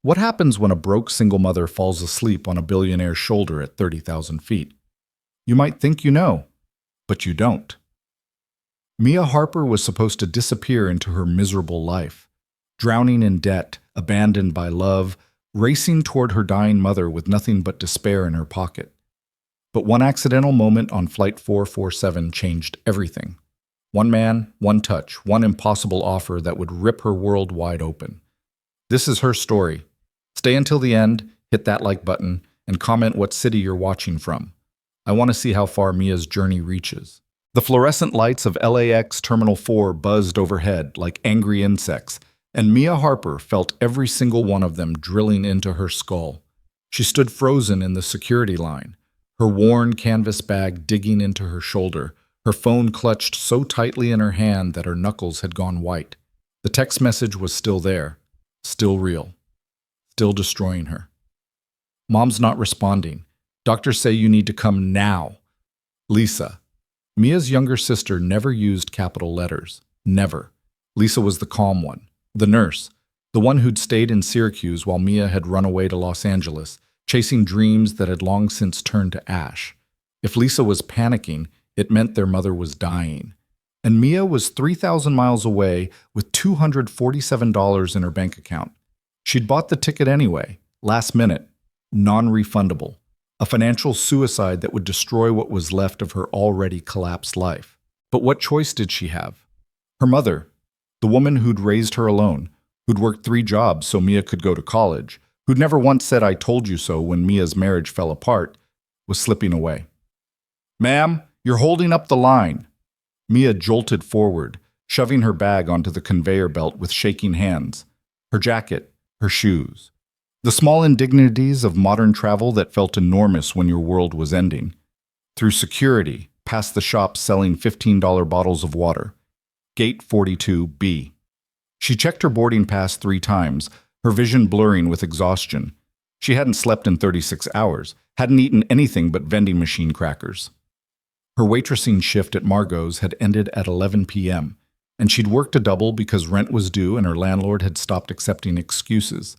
What happens when a broke single mother falls asleep on a billionaire's shoulder at 30,000 feet? You might think you know, but you don't. Mia Harper was supposed to disappear into her miserable life, drowning in debt, abandoned by love, racing toward her dying mother with nothing but despair in her pocket. But one accidental moment on Flight 447 changed everything. One man, one touch, one impossible offer that would rip her world wide open. This is her story. Stay until the end, hit that like button, and comment what city you're watching from. I want to see how far Mia's journey reaches. The fluorescent lights of LAX Terminal 4 buzzed overhead like angry insects, and Mia Harper felt every single one of them drilling into her skull. She stood frozen in the security line, her worn canvas bag digging into her shoulder, her phone clutched so tightly in her hand that her knuckles had gone white. The text message was still there, still real, still destroying her. Mom's not responding. Doctors say you need to come now. Lisa. Mia's younger sister never used capital letters. Never. Lisa was the calm one, the nurse, the one who'd stayed in Syracuse while Mia had run away to Los Angeles, chasing dreams that had long since turned to ash. If Lisa was panicking, it meant their mother was dying. And Mia was 3,000 miles away with $247 in her bank account. She'd bought the ticket anyway, last minute, non-refundable. A financial suicide that would destroy what was left of her already collapsed life. But what choice did she have? Her mother, the woman who'd raised her alone, who'd worked 3 jobs so Mia could go to college, who'd never once said "I told you so" when Mia's marriage fell apart, was slipping away. "Ma'am, you're holding up the line." Mia jolted forward, shoving her bag onto the conveyor belt with shaking hands. Her jacket, her shoes. The small indignities of modern travel that felt enormous when your world was ending. Through security, past the shops selling $15 bottles of water. Gate 42B. She checked her boarding pass 3 times, her vision blurring with exhaustion. She hadn't slept in 36 hours, hadn't eaten anything but vending machine crackers. Her waitressing shift at Margot's had ended at 11 p.m., and she'd worked a double because rent was due and her landlord had stopped accepting excuses.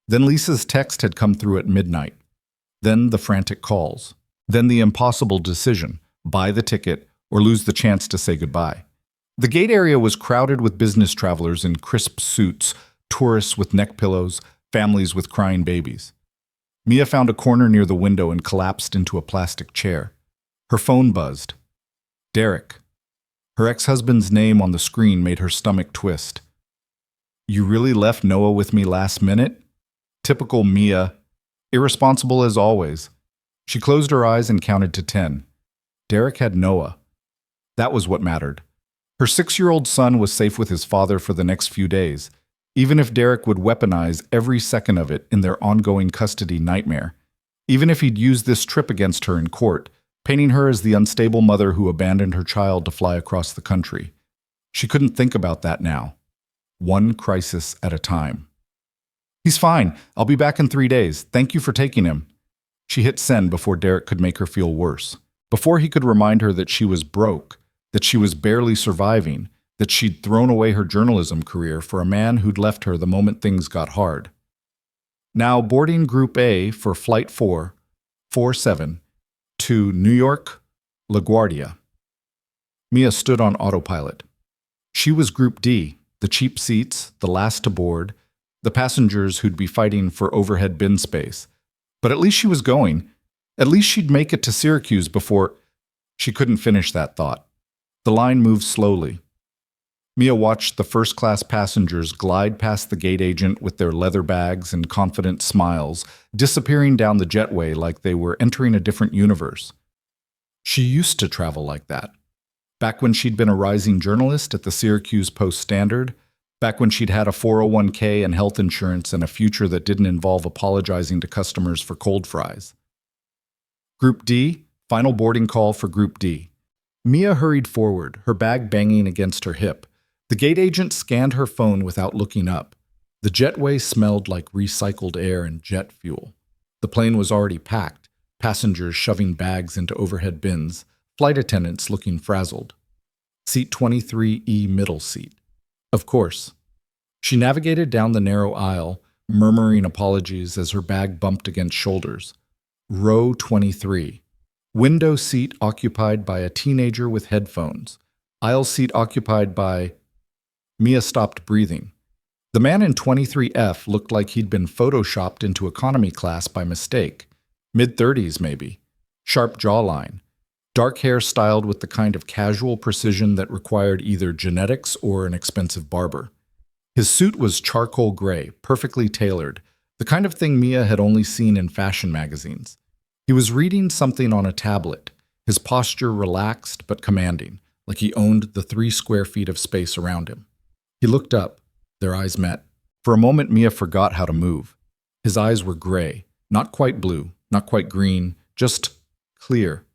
Then Lisa's text had come through at midnight. Then the frantic calls. Then the impossible decision, buy the ticket or lose the chance to say goodbye. The gate area was crowded with business travelers in crisp suits, tourists with neck pillows, families with crying babies. Mia found a corner near the window and collapsed into a plastic chair. Her phone buzzed. Derek. Her ex-husband's name on the screen made her stomach twist. "You really left Noah with me last minute?" Typical Mia, irresponsible as always. She closed her eyes and counted to 10. Derek had Noah. That was what mattered. Her 6-year-old son was safe with his father for the next few days, even if Derek would weaponize every second of it in their ongoing custody nightmare, even if he'd use this trip against her in court, painting her as the unstable mother who abandoned her child to fly across the country. She couldn't think about that now. One crisis at a time. "He's fine. I'll be back in 3 days. Thank you for taking him." She hit send before Derek could make her feel worse. Before he could remind her that she was broke, that she was barely surviving, that she'd thrown away her journalism career for a man who'd left her the moment things got hard. Now boarding Group A for Flight 447 to New York, LaGuardia. Mia stood on autopilot. She was Group D, the cheap seats, the last to board, the passengers who'd be fighting for overhead bin space. But at least she was going. At least she'd make it to Syracuse before... She couldn't finish that thought. The line moved slowly. Mia watched the first-class passengers glide past the gate agent with their leather bags and confident smiles, disappearing down the jetway like they were entering a different universe. She used to travel like that. Back when she'd been a rising journalist at the Syracuse Post-Standard, back when she'd had a 401k and health insurance and a future that didn't involve apologizing to customers for cold fries. Group D, final boarding call for Group D. Mia hurried forward, her bag banging against her hip. The gate agent scanned her phone without looking up. The jetway smelled like recycled air and jet fuel. The plane was already packed, passengers shoving bags into overhead bins, flight attendants looking frazzled. Seat 23E middle seat. Of course. She navigated down the narrow aisle, murmuring apologies as her bag bumped against shoulders. Row 23. Window seat occupied by a teenager with headphones. Aisle seat occupied by... Mia stopped breathing. The man in 23F looked like he'd been photoshopped into economy class by mistake. Mid-30s, maybe. Sharp jawline. Dark hair styled with the kind of casual precision that required either genetics or an expensive barber. His suit was charcoal gray, perfectly tailored, the kind of thing Mia had only seen in fashion magazines. He was reading something on a tablet, his posture relaxed but commanding, like he owned the 3 square feet of space around him. He looked up. Their eyes met. For a moment, Mia forgot how to move. His eyes were gray, not quite blue, not quite green, just clear,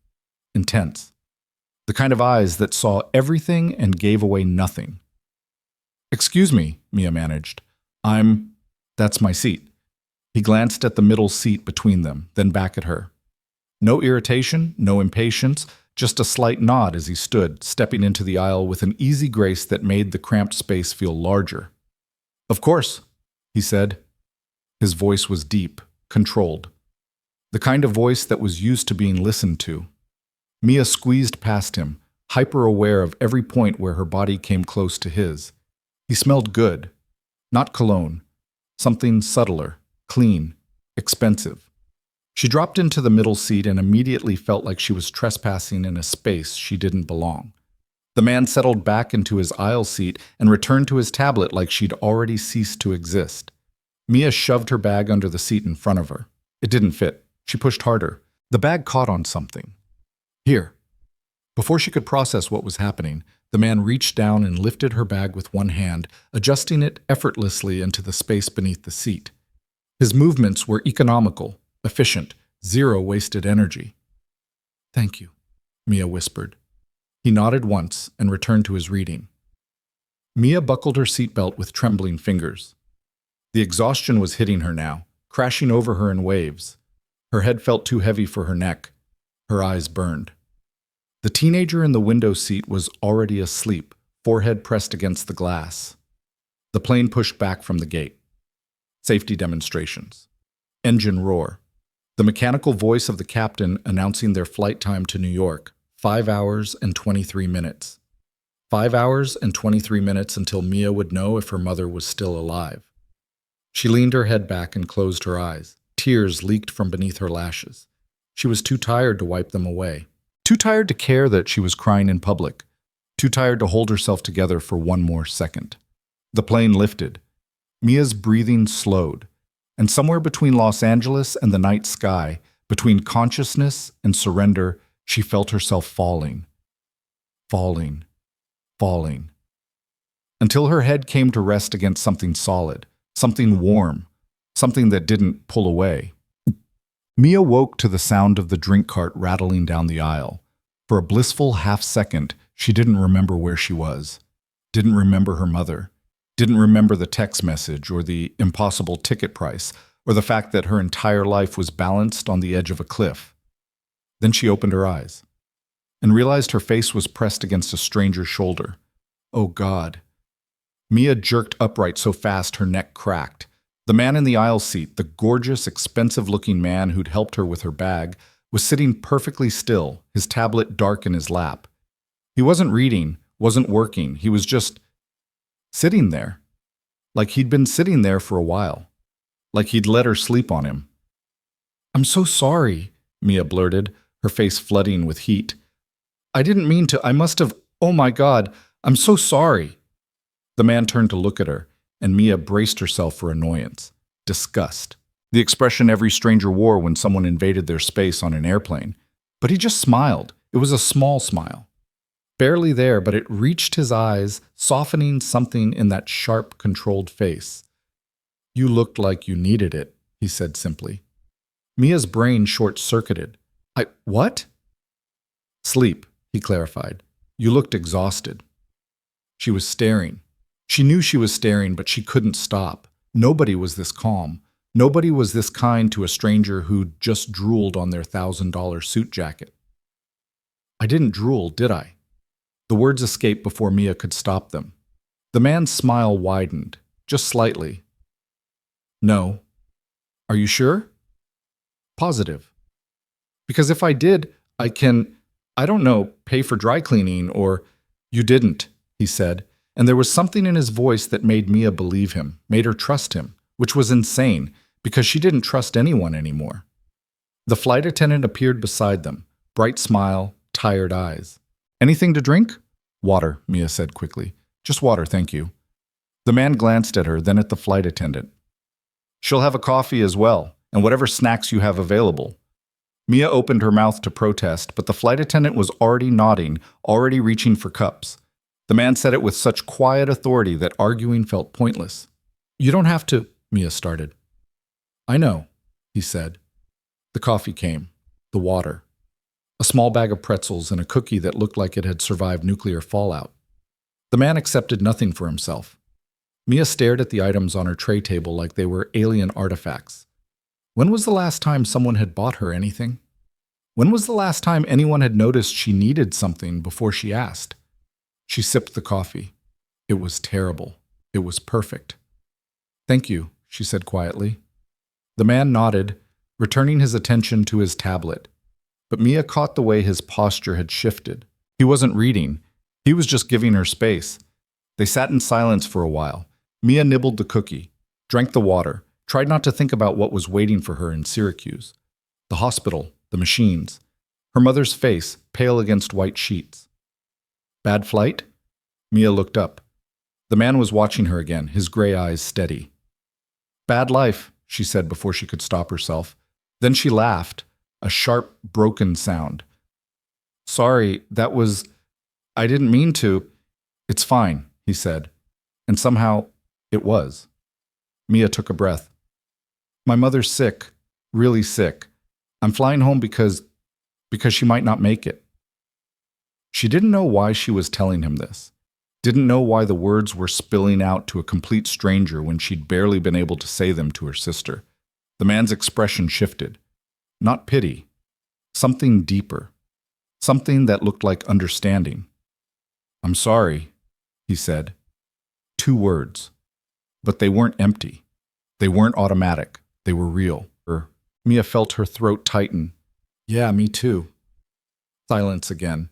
intense. The kind of eyes that saw everything and gave away nothing. "Excuse me," Mia managed. That's my seat." He glanced at the middle seat between them, then back at her. No irritation, no impatience, just a slight nod as he stood, stepping into the aisle with an easy grace that made the cramped space feel larger. "Of course," he said. His voice was deep, controlled. The kind of voice that was used to being listened to. Mia squeezed past him, hyper-aware of every point where her body came close to his. He smelled good. Not cologne. Something subtler, clean, expensive. She dropped into the middle seat and immediately felt like she was trespassing in a space she didn't belong. The man settled back into his aisle seat and returned to his tablet like she'd already ceased to exist. Mia shoved her bag under the seat in front of her. It didn't fit. She pushed harder. The bag caught on something. "Here." Before she could process what was happening, the man reached down and lifted her bag with one hand, adjusting it effortlessly into the space beneath the seat. His movements were economical, efficient, zero wasted energy. "Thank you," Mia whispered. He nodded once and returned to his reading. Mia buckled her seatbelt with trembling fingers. The exhaustion was hitting her now, crashing over her in waves. Her head felt too heavy for her neck. Her eyes burned. The teenager in the window seat was already asleep, forehead pressed against the glass. The plane pushed back from the gate. Safety demonstrations. Engine roar. The mechanical voice of the captain announcing their flight time to New York. 5 hours and 23 minutes. 5 hours and 23 minutes until Mia would know if her mother was still alive. She leaned her head back and closed her eyes. Tears leaked from beneath her lashes. She was too tired to wipe them away. Too tired to care that she was crying in public. Too tired to hold herself together for one more second. The plane lifted. Mia's breathing slowed. And somewhere between Los Angeles and the night sky, between consciousness and surrender, she felt herself falling. Falling. Falling. Until her head came to rest against something solid, something warm, something that didn't pull away. Mia woke to the sound of the drink cart rattling down the aisle. For a blissful half-second, she didn't remember where she was. Didn't remember her mother. Didn't remember the text message or the impossible ticket price or the fact that her entire life was balanced on the edge of a cliff. Then she opened her eyes and realized her face was pressed against a stranger's shoulder. Oh, God. Mia jerked upright so fast her neck cracked. The man in the aisle seat, the gorgeous, expensive-looking man who'd helped her with her bag, was sitting perfectly still, his tablet dark in his lap. He wasn't reading, wasn't working. He was just sitting there, like he'd been sitting there for a while, like he'd let her sleep on him. "I'm so sorry," Mia blurted, her face flooding with heat. "I didn't mean to. I must have. Oh my God, I'm so sorry." The man turned to look at her, and Mia braced herself for annoyance, disgust, the expression every stranger wore when someone invaded their space on an airplane. But he just smiled. It was a small smile. Barely there, but it reached his eyes, softening something in that sharp, controlled face. "You looked like you needed it," he said simply. Mia's brain short-circuited. What?" "Sleep," he clarified. "You looked exhausted." She was staring. She knew she was staring, but she couldn't stop. Nobody was this calm. Nobody was this kind to a stranger who'd just drooled on their $1,000 suit jacket. "I didn't drool, did I?" The words escaped before Mia could stop them. The man's smile widened, just slightly. No. Are you sure? Positive. Because if I did, I can, I don't know, pay for dry cleaning or... You didn't, he said, and there was something in his voice that made Mia believe him, made her trust him, which was insane, because she didn't trust anyone anymore. The flight attendant appeared beside them, bright smile, tired eyes. Anything to drink? Water, Mia said quickly. Just water, thank you. The man glanced at her, then at the flight attendant. She'll have a coffee as well, and whatever snacks you have available. Mia opened her mouth to protest, but the flight attendant was already nodding, already reaching for cups. The man said it with such quiet authority that arguing felt pointless. You don't have to, Mia started. I know, he said. The coffee came, the water, a small bag of pretzels and a cookie that looked like it had survived nuclear fallout. The man accepted nothing for himself. Mia stared at the items on her tray table like they were alien artifacts. When was the last time someone had bought her anything? When was the last time anyone had noticed she needed something before she asked? She sipped the coffee. It was terrible. It was perfect. Thank you, she said quietly. The man nodded, returning his attention to his tablet. But Mia caught the way his posture had shifted. He wasn't reading. He was just giving her space. They sat in silence for a while. Mia nibbled the cookie, drank the water, tried not to think about what was waiting for her in Syracuse. The hospital, the machines, her mother's face pale against white sheets. Bad flight? Mia looked up. The man was watching her again, his gray eyes steady. Bad life, she said before she could stop herself. Then she laughed, a sharp, broken sound. Sorry, I didn't mean to. It's fine, he said. And somehow, it was. Mia took a breath. My mother's sick, really sick. I'm flying home because she might not make it. She didn't know why she was telling him this. Didn't know why the words were spilling out to a complete stranger when she'd barely been able to say them to her sister. The man's expression shifted. Not pity. Something deeper. Something that looked like understanding. I'm sorry, he said. 2 words. But they weren't empty. They weren't automatic. They were real. Mia felt her throat tighten. Yeah, me too. Silence again.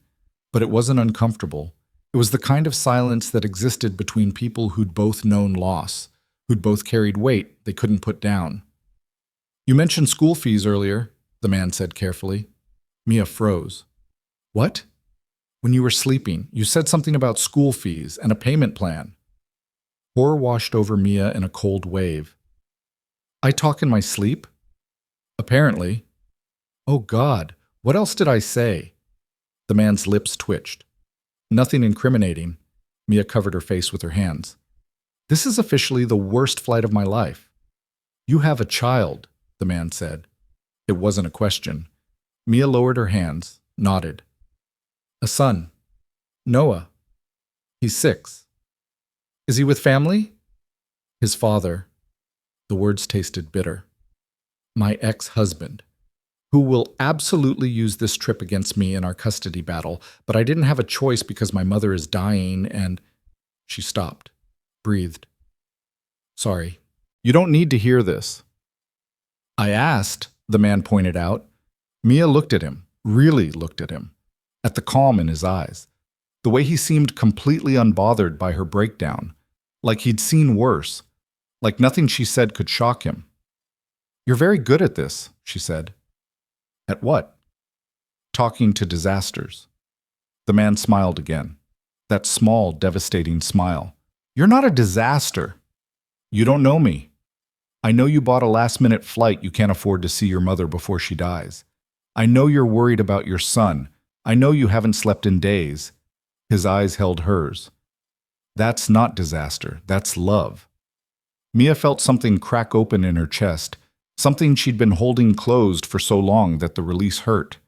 But it wasn't uncomfortable. It was the kind of silence that existed between people who'd both known loss, who'd both carried weight they couldn't put down. You mentioned school fees earlier, the man said carefully. Mia froze. What? When you were sleeping, you said something about school fees and a payment plan. Horror washed over Mia in a cold wave. I talk in my sleep? Apparently. Oh God, what else did I say? The man's lips twitched. Nothing incriminating. Mia covered her face with her hands. This is officially the worst flight of my life. You have a child, the man said. It wasn't a question. Mia lowered her hands, nodded. A son. Noah. He's 6. Is he with family? His father. The words tasted bitter. My ex-husband, who will absolutely use this trip against me in our custody battle, but I didn't have a choice because my mother is dying and... She stopped, breathed. Sorry, you don't need to hear this. I asked, the man pointed out. Mia looked at him, really looked at him, at the calm in his eyes, the way he seemed completely unbothered by her breakdown, like he'd seen worse, like nothing she said could shock him. You're very good at this, she said. At what? Talking to disasters. The man smiled again. That small, devastating smile. You're not a disaster. You don't know me. I know you bought a last-minute flight you can't afford to see your mother before she dies. I know you're worried about your son. I know you haven't slept in days. His eyes held hers. That's not disaster. That's love. Mia felt something crack open in her chest, something she'd been holding closed for so long that the release hurt.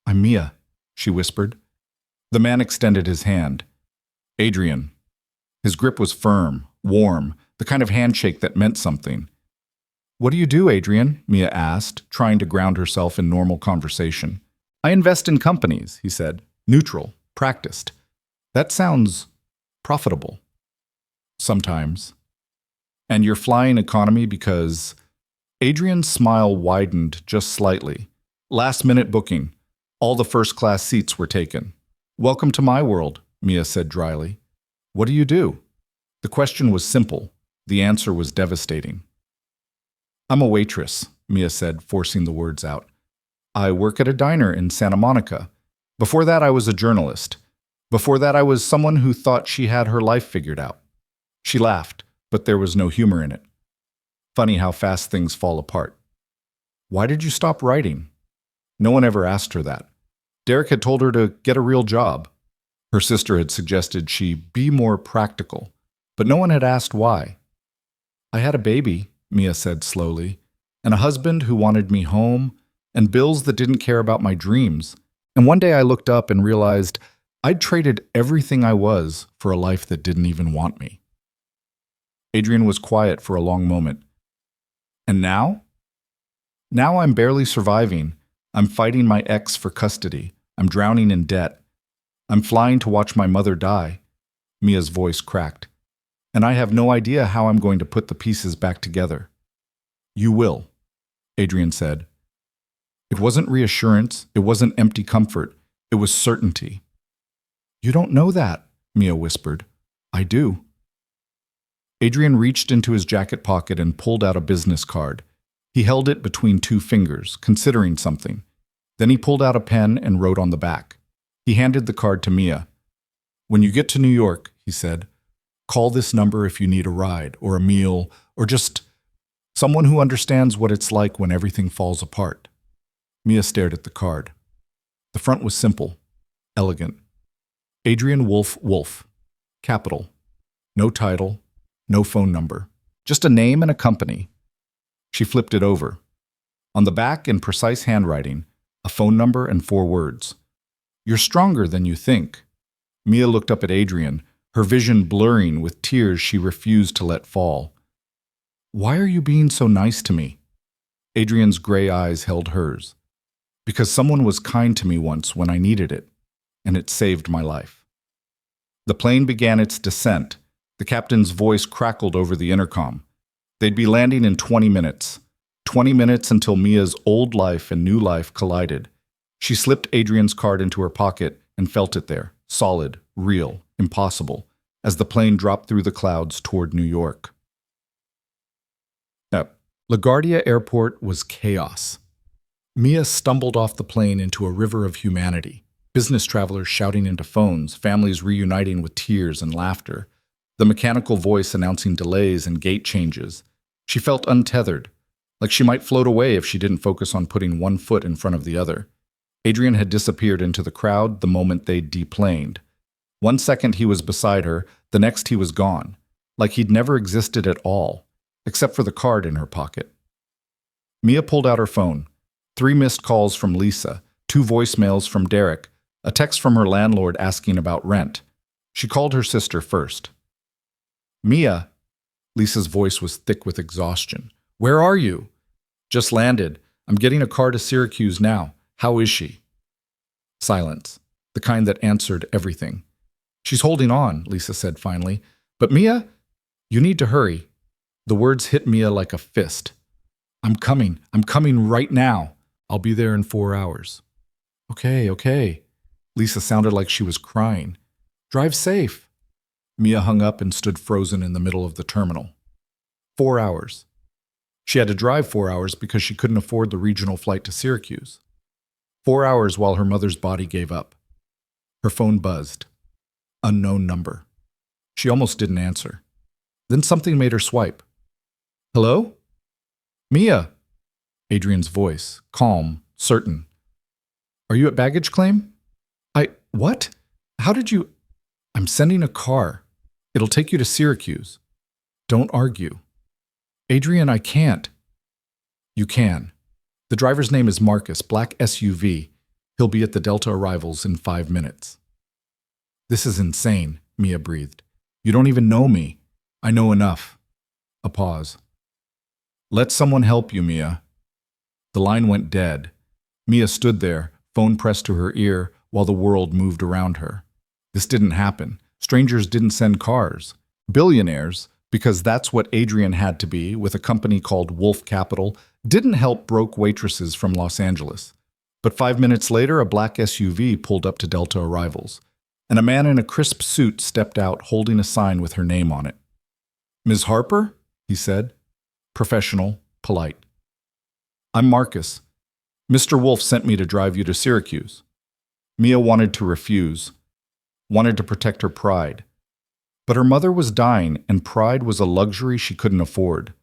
I'm Mia, she whispered. The man extended his hand. Adrian. His grip was firm, warm, the kind of handshake that meant something. What do you do, Adrian? Mia asked, trying to ground herself in normal conversation. I invest in companies, he said. Neutral, practiced. That sounds profitable. Sometimes. And you're flying economy because... Adrian's smile widened just slightly. Last-minute booking. All the first-class seats were taken. Welcome to my world, Mia said dryly. What do you do? The question was simple. The answer was devastating. I'm a waitress, Mia said, forcing the words out. I work at a diner in Santa Monica. Before that, I was a journalist. Before that, I was someone who thought she had her life figured out. She laughed, but there was no humor in it. Funny how fast things fall apart. Why did you stop writing? No one ever asked her that. Derek had told her to get a real job. Her sister had suggested she be more practical, but no one had asked why. I had a baby, Mia said slowly, and a husband who wanted me home, and bills that didn't care about my dreams. And one day I looked up and realized I'd traded everything I was for a life that didn't even want me. Adrian was quiet for a long moment. And now? Now I'm barely surviving. I'm fighting my ex for custody. I'm drowning in debt. I'm flying to watch my mother die. Mia's voice cracked. And I have no idea how I'm going to put the pieces back together. You will, Adrian said. It wasn't reassurance. It wasn't empty comfort. It was certainty. You don't know that, Mia whispered. I do. Adrian reached into his jacket pocket and pulled out a business card. He held it between two fingers, considering something. Then he pulled out a pen and wrote on the back. He handed the card to Mia. When you get to New York, he said, call this number if you need a ride or a meal or just someone who understands what it's like when everything falls apart. Mia stared at the card. The front was simple, elegant. Adrian Wolfe, capital. No title, no phone number, just a name and a company. She flipped it over. On the back, in precise handwriting, a phone number and 4 words. You're stronger than you think. Mia looked up at Adrian, her vision blurring with tears she refused to let fall. Why are you being so nice to me? Adrian's gray eyes held hers. Because someone was kind to me once when I needed it, and it saved my life. The plane began its descent. The captain's voice crackled over the intercom. They'd be landing in 20 minutes. 20 minutes until Mia's old life and new life collided. She slipped Adrian's card into her pocket and felt it there, solid, real, impossible, as the plane dropped through the clouds toward New York. LaGuardia Airport was chaos. Mia stumbled off the plane into a river of humanity. Business travelers shouting into phones, families reuniting with tears and laughter. The mechanical voice announcing delays and gate changes. She felt untethered, like she might float away if she didn't focus on putting one foot in front of the other. Adrian had disappeared into the crowd the moment they'd deplaned. 1 second he was beside her, the next he was gone, like he'd never existed at all, except for the card in her pocket. Mia pulled out her phone. 3 missed calls from Lisa, 2 voicemails from Derek, a text from her landlord asking about rent. She called her sister first. Mia, Lisa's voice was thick with exhaustion. Where are you? Just landed. I'm getting a car to Syracuse now. How is she? Silence, the kind that answered everything. She's holding on, Lisa said finally. But Mia, you need to hurry. The words hit Mia like a fist. I'm coming right now. I'll be there in 4 hours. Okay. Lisa sounded like she was crying. Drive safe. Mia hung up and stood frozen in the middle of the terminal. 4 hours. She had to drive 4 hours because she couldn't afford the regional flight to Syracuse. 4 hours while her mother's body gave up. Her phone buzzed. Unknown number. She almost didn't answer. Then something made her swipe. Hello? Mia. Adrian's voice, calm, certain. Are you at baggage claim? What? How did you... I'm sending a car. It'll take you to Syracuse. Don't argue. Adrian, I can't. You can. The driver's name is Marcus, black SUV. He'll be at the Delta arrivals in 5 minutes. This is insane, Mia breathed. You don't even know me. I know enough. A pause. Let someone help you, Mia. The line went dead. Mia stood there, phone pressed to her ear, while the world moved around her. This didn't happen. Strangers didn't send cars. Billionaires, because that's what Adrian had to be with a company called Wolfe Capital, didn't help broke waitresses from Los Angeles. But 5 minutes later, a black SUV pulled up to Delta arrivals, and a man in a crisp suit stepped out holding a sign with her name on it. "Ms. Harper?" he said. Professional, polite. "I'm Marcus. Mr. Wolfe sent me to drive you to Syracuse." Mia wanted to refuse, wanted to protect her pride. But her mother was dying, and pride was a luxury she couldn't afford.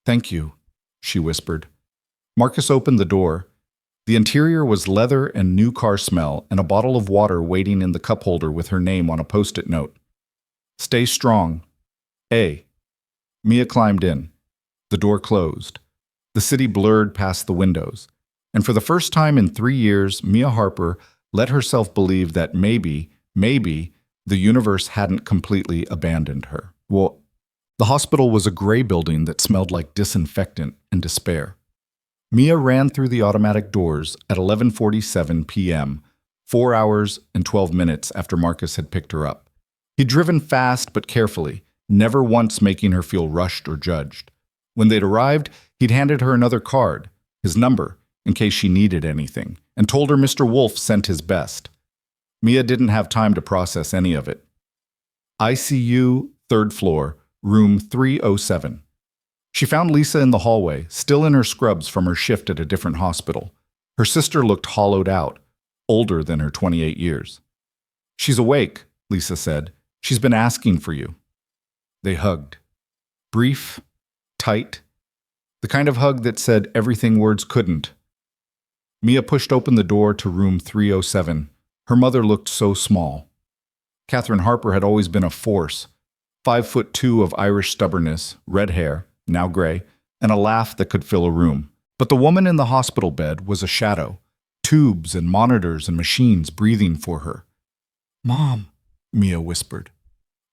"Thank you," she whispered. Marcus opened the door. The interior was leather and new car smell, and a bottle of water waiting in the cup holder with her name on a post-it note. "Stay strong. A." Mia climbed in. The door closed. The city blurred past the windows. And for the first time in 3 years, Mia Harper let herself believe that maybe, the universe hadn't completely abandoned her. Well, the hospital was a gray building that smelled like disinfectant and despair. Mia ran through the automatic doors at 11:47 p.m., 4 hours and 12 minutes after Marcus had picked her up. He'd driven fast but carefully, never once making her feel rushed or judged. When they'd arrived, he'd handed her another card, his number, in case she needed anything, and told her Mr. Wolfe sent his best. Mia didn't have time to process any of it. ICU, 3rd floor, room 307. She found Lisa in the hallway, still in her scrubs from her shift at a different hospital. Her sister looked hollowed out, older than her 28 years. "She's awake," Lisa said. "She's been asking for you." They hugged. Brief, tight, the kind of hug that said everything words couldn't. Mia pushed open the door to room 307. Her mother looked so small. Catherine Harper had always been a force, 5'2" of Irish stubbornness, red hair, now gray, and a laugh that could fill a room. But the woman in the hospital bed was a shadow, tubes and monitors and machines breathing for her. "Mom," Mia whispered.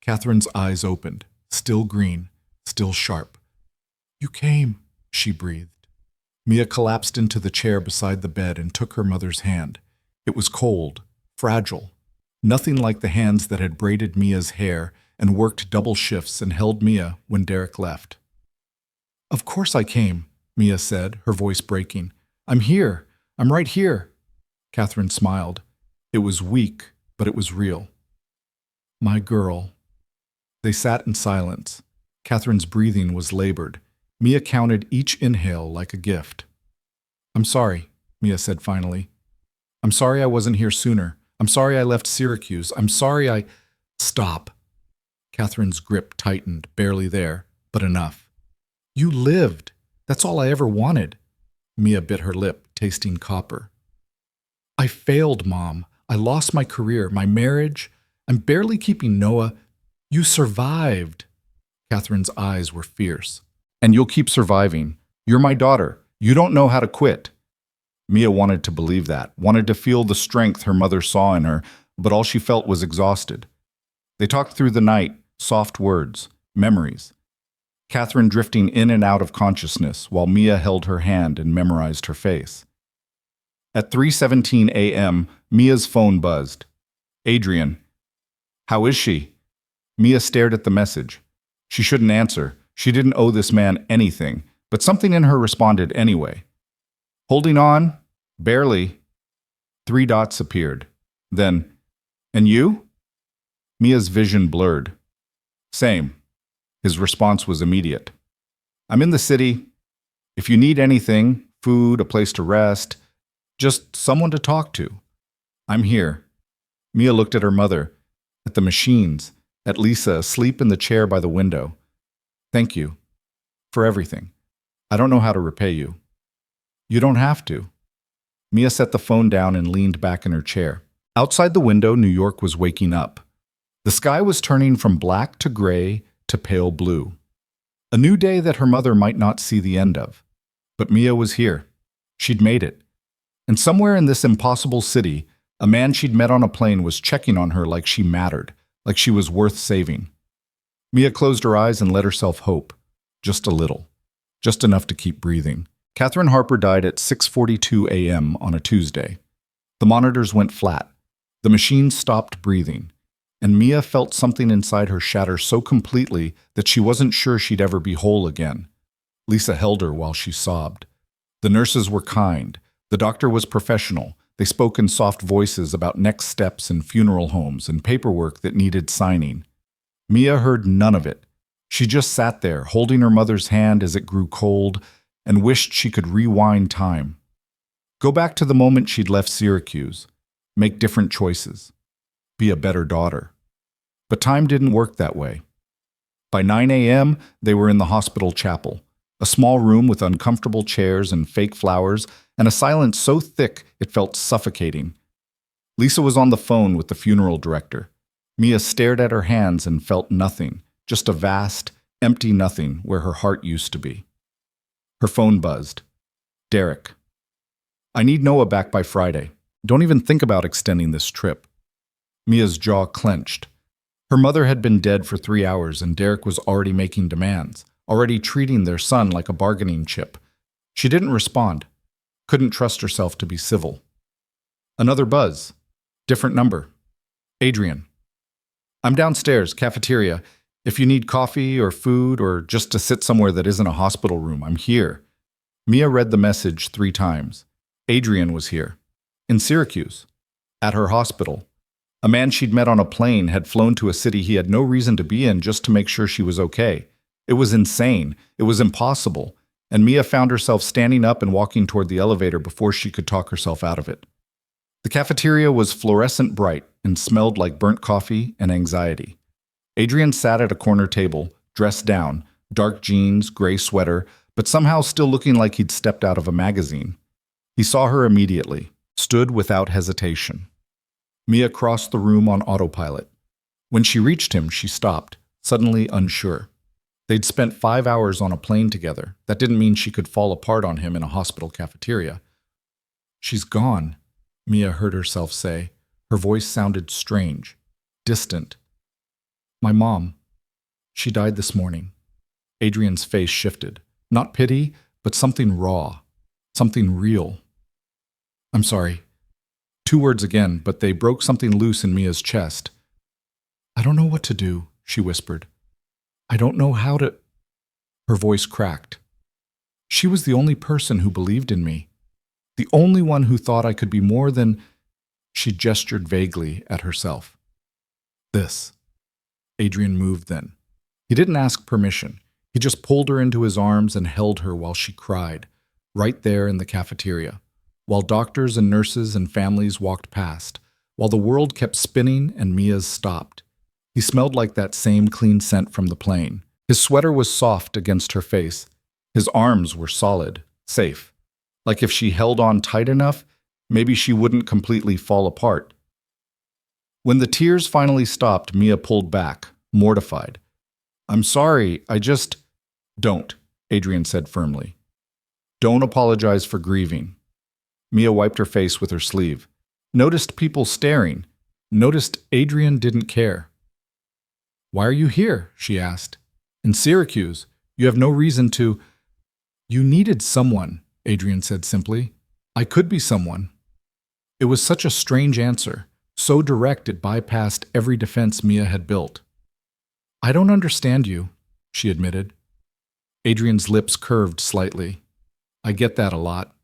Catherine's eyes opened, still green, still sharp. "You came," she breathed. Mia collapsed into the chair beside the bed and took her mother's hand. It was cold, fragile, nothing like the hands that had braided Mia's hair and worked double shifts and held Mia when Derek left. "Of course I came," Mia said, her voice breaking. "I'm here. I'm right here." Catherine smiled. It was weak, but it was real. "My girl." They sat in silence. Catherine's breathing was labored. Mia counted each inhale like a gift. "I'm sorry," Mia said finally. "I'm sorry I wasn't here sooner. I'm sorry I left Syracuse. I'm sorry I—" "Stop." Catherine's grip tightened, barely there, but enough. "You lived. That's all I ever wanted." Mia bit her lip, tasting copper. "I failed, Mom. I lost my career, my marriage. I'm barely keeping Noah. You survived." Catherine's eyes were fierce. "And you'll keep surviving. You're my daughter. You don't know how to quit." Mia wanted to believe that, wanted to feel the strength her mother saw in her, but all she felt was exhausted. They talked through the night, soft words, memories. Catherine drifting in and out of consciousness while Mia held her hand and memorized her face. At 3:17 a.m., Mia's phone buzzed. "Adrian." "How is she?" Mia stared at the message. She shouldn't answer. She didn't owe this man anything, but something in her responded anyway. "Holding on? Barely." 3 dots appeared. Then, "And you?" Mia's vision blurred. "Same." His response was immediate. "I'm in the city. If you need anything, food, a place to rest, just someone to talk to, I'm here." Mia looked at her mother, at the machines, at Lisa asleep in the chair by the window. "Thank you. For everything. I don't know how to repay you." "You don't have to." Mia set the phone down and leaned back in her chair. Outside the window, New York was waking up. The sky was turning from black to gray to pale blue. A new day that her mother might not see the end of. But Mia was here. She'd made it. And somewhere in this impossible city, a man she'd met on a plane was checking on her like she mattered, like she was worth saving. Mia closed her eyes and let herself hope. Just a little. Just enough to keep breathing. Catherine Harper died at 6:42 a.m. on a Tuesday. The monitors went flat. The machines stopped breathing. and Mia felt something inside her shatter so completely that she wasn't sure she'd ever be whole again. Lisa held her while she sobbed. The nurses were kind. The doctor was professional. They spoke in soft voices about next steps in funeral homes and paperwork that needed signing. Mia heard none of it. She just sat there, holding her mother's hand as it grew cold, and wished she could rewind time. Go back to the moment she'd left Syracuse. Make different choices. Be a better daughter. But time didn't work that way. By 9 a.m., they were in the hospital chapel, a small room with uncomfortable chairs and fake flowers, and a silence so thick it felt suffocating. Lisa was on the phone with the funeral director. Mia stared at her hands and felt nothing, just a vast, empty nothing where her heart used to be. Her phone buzzed. Derek. I need Noah back by Friday. Don't even think about extending this trip. Mia's jaw clenched. Her mother had been dead for 3 hours and Derek was already making demands, already treating their son like a bargaining chip. She didn't respond. Couldn't trust herself to be civil. Another buzz. Different number. Adrian. I'm downstairs, cafeteria. If you need coffee or food or just to sit somewhere that isn't a hospital room, I'm here. Mia read the message 3 times. Adrian was here. In Syracuse. At her hospital. A man she'd met on a plane had flown to a city he had no reason to be in just to make sure she was okay. It was insane. It was impossible. And Mia found herself standing up and walking toward the elevator before she could talk herself out of it. The cafeteria was fluorescent bright and smelled like burnt coffee and anxiety. Adrian sat at a corner table, dressed down, dark jeans, gray sweater, but somehow still looking like he'd stepped out of a magazine. He saw her immediately, stood without hesitation. Mia crossed the room on autopilot. When she reached him, she stopped, suddenly unsure. They'd spent 5 hours on a plane together. That didn't mean she could fall apart on him in a hospital cafeteria. She's gone, Mia heard herself say. Her voice sounded strange, distant. My mom. She died this morning. Adrian's face shifted. Not pity, but something raw. Something real. I'm sorry. 2 words again, but they broke something loose in Mia's chest. I don't know what to do, she whispered. I don't know how to... Her voice cracked. She was the only person who believed in me. The only one who thought I could be more than... She gestured vaguely at herself. This. Adrian moved then. He didn't ask permission. He just pulled her into his arms and held her while she cried, right there in the cafeteria, while doctors and nurses and families walked past, while the world kept spinning and Mia's stopped. He smelled like that same clean scent from the plane. His sweater was soft against her face. His arms were solid, safe. Like if she held on tight enough, maybe she wouldn't completely fall apart. When the tears finally stopped, Mia pulled back, mortified. I'm sorry, I just... Don't, Adrian said firmly. Don't apologize for grieving. Mia wiped her face with her sleeve. Noticed people staring. Noticed Adrian didn't care. Why are you here? She asked. In Syracuse. You have no reason to... You needed someone, Adrian said simply. I could be someone. It was such a strange answer, so direct it bypassed every defense Mia had built. I don't understand you, she admitted. Adrian's lips curved slightly. I get that a lot.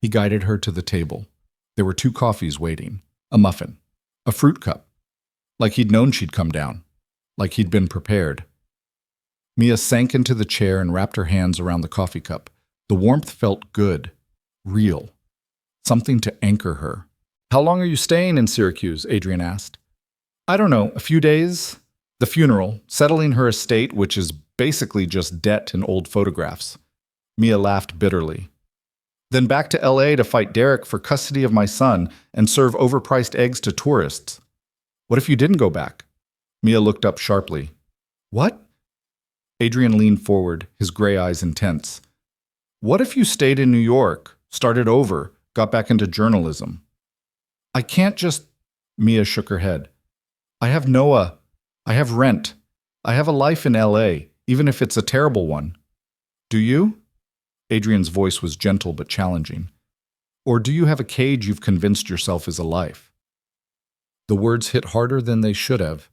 He guided her to the table. There were 2 coffees waiting, a muffin, a fruit cup. Like he'd known she'd come down. Like he'd been prepared. Mia sank into the chair and wrapped her hands around the coffee cup. The warmth felt good, real, something to anchor her. How long are you staying in Syracuse? Adrian asked. I don't know, a few days. The funeral, settling her estate, which is basically just debt and old photographs. Mia laughed bitterly. Then back to LA to fight Derek for custody of my son and serve overpriced eggs to tourists. What if you didn't go back? Mia looked up sharply. What? Adrian leaned forward, his gray eyes intense. What if you stayed in New York, started over, got back into journalism? I can't just... Mia shook her head. I have Noah. I have rent. I have a life in LA, even if it's a terrible one. Do you? Adrian's voice was gentle but challenging. Or do you have a cage you've convinced yourself is a life? The words hit harder than they should have,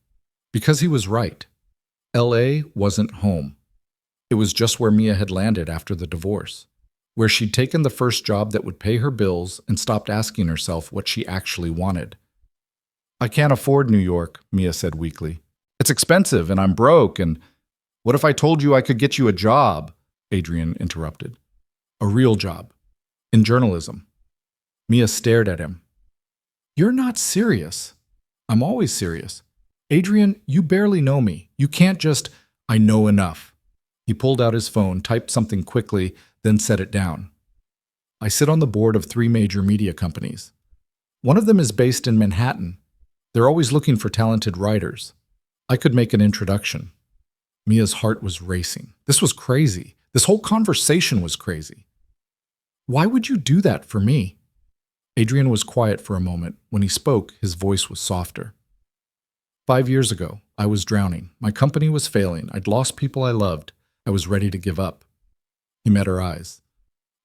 because he was right. LA wasn't home. It was just where Mia had landed after the divorce, where she'd taken the first job that would pay her bills and stopped asking herself what she actually wanted. I can't afford New York, Mia said weakly. It's expensive and I'm broke, and what if I told you I could get you a job? Adrian interrupted. A real job. In journalism. Mia stared at him. You're not serious. I'm always serious. Adrian, you barely know me. You can't just, I know enough. He pulled out his phone, typed something quickly, then set it down. I sit on the board of 3 major media companies. One of them is based in Manhattan. They're always looking for talented writers. I could make an introduction. Mia's heart was racing. This was crazy. This whole conversation was crazy. Why would you do that for me? Adrian was quiet for a moment. When he spoke, his voice was softer. 5 years ago, I was drowning. My company was failing. I'd lost people I loved. I was ready to give up. He met her eyes.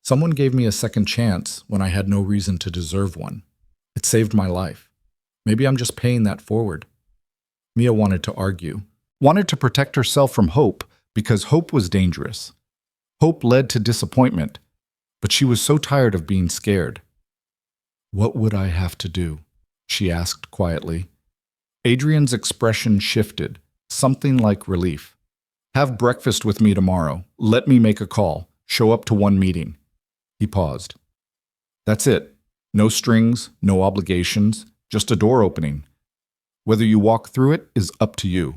Someone gave me a second chance when I had no reason to deserve one. It saved my life. Maybe I'm just paying that forward. Mia wanted to argue, wanted to protect herself from hope because hope was dangerous. Hope led to disappointment, but she was so tired of being scared. What would I have to do? She asked quietly. Adrian's expression shifted, something like relief. Have breakfast with me tomorrow. Let me make a call. Show up to one meeting. He paused. That's it. No strings, no obligations, just a door opening. Whether you walk through it is up to you.